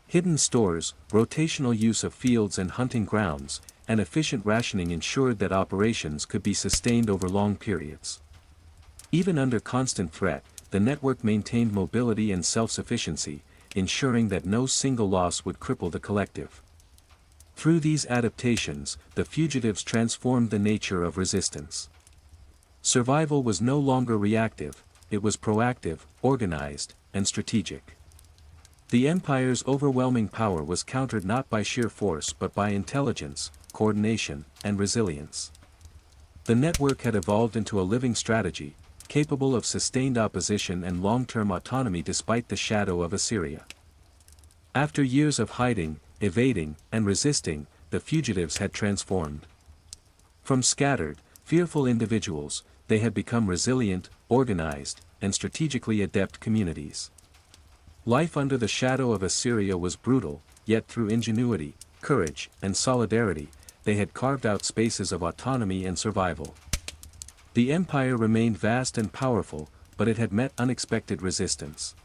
Hidden stores, rotational use of fields and hunting grounds, and efficient rationing ensured that operations could be sustained over long periods. Even under constant threat, the network maintained mobility and self-sufficiency, ensuring that no single loss would cripple the collective. Through these adaptations, the fugitives transformed the nature of resistance. Survival was no longer reactive, it was proactive, organized, and strategic. The empire's overwhelming power was countered not by sheer force but by intelligence, coordination, and resilience. The network had evolved into a living strategy, capable of sustained opposition and long-term autonomy despite the shadow of Assyria. After years of hiding, evading, and resisting, the fugitives had transformed. From scattered, fearful individuals, they had become resilient, organized, and strategically adept communities. Life under the shadow of Assyria was brutal, yet through ingenuity, courage, and solidarity, they had carved out spaces of autonomy and survival. The empire remained vast and powerful, but it had met unexpected resistance.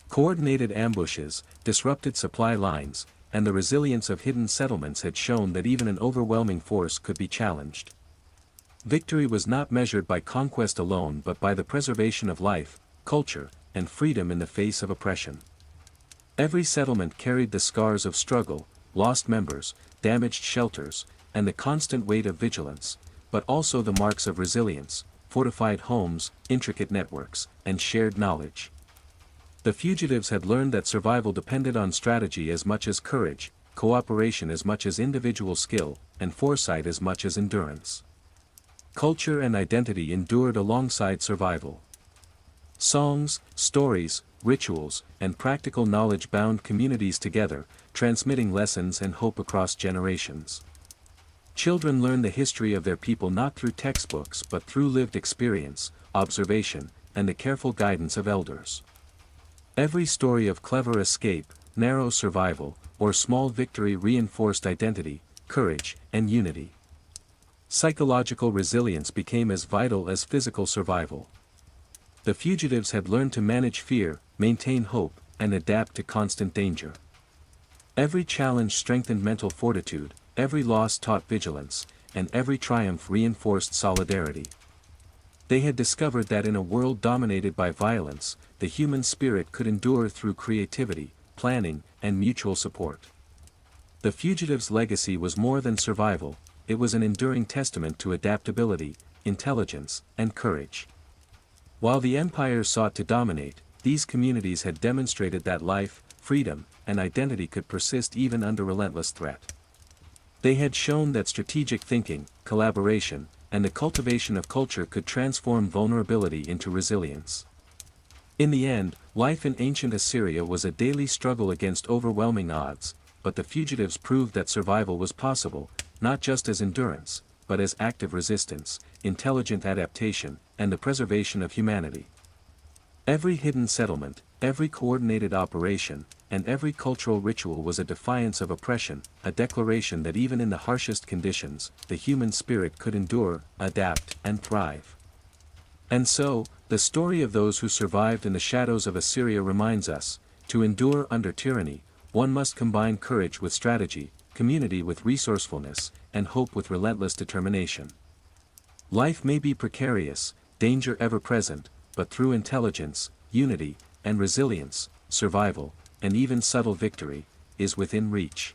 Coordinated ambushes, disrupted supply lines, and the resilience of hidden settlements had shown that even an overwhelming force could be challenged. Victory was not measured by conquest alone but by the preservation of life, culture, and freedom in the face of oppression. Every settlement carried the scars of struggle, lost members, damaged shelters, and the constant weight of vigilance, but also the marks of resilience, fortified homes, intricate networks, and shared knowledge. The fugitives had learned that survival depended on strategy as much as courage, cooperation as much as individual skill, and foresight as much as endurance. Culture and identity endured alongside survival. Songs, stories, rituals, and practical knowledge bound communities together, transmitting lessons and hope across generations. Children learn the history of their people not through textbooks but through lived experience, observation, and the careful guidance of elders. Every story of clever escape, narrow survival, or small victory reinforced identity, courage, and unity. Psychological resilience became as vital as physical survival. The fugitives had learned to manage fear, maintain hope, and adapt to constant danger. Every challenge strengthened mental fortitude, every loss taught vigilance, and every triumph reinforced solidarity. They had discovered that in a world dominated by violence, the human spirit could endure through creativity, planning, and mutual support. The fugitives' legacy was more than survival, it was an enduring testament to adaptability, intelligence, and courage. While the empire sought to dominate, these communities had demonstrated that life, freedom, and identity could persist even under relentless threat. They had shown that strategic thinking, collaboration, and the cultivation of culture could transform vulnerability into resilience. In the end, life in ancient Assyria was a daily struggle against overwhelming odds, but the fugitives proved that survival was possible, not just as endurance, but as active resistance, intelligent adaptation, and the preservation of humanity. Every hidden settlement, every coordinated operation, and every cultural ritual was a defiance of oppression, a declaration that even in the harshest conditions, the human spirit could endure, adapt, and thrive. And so, the story of those who survived in the shadows of Assyria reminds us, to endure under tyranny, one must combine courage with strategy, community with resourcefulness, and hope with relentless determination. Life may be precarious, danger ever present, but through intelligence, unity, and resilience, survival, and even subtle victory, is within reach.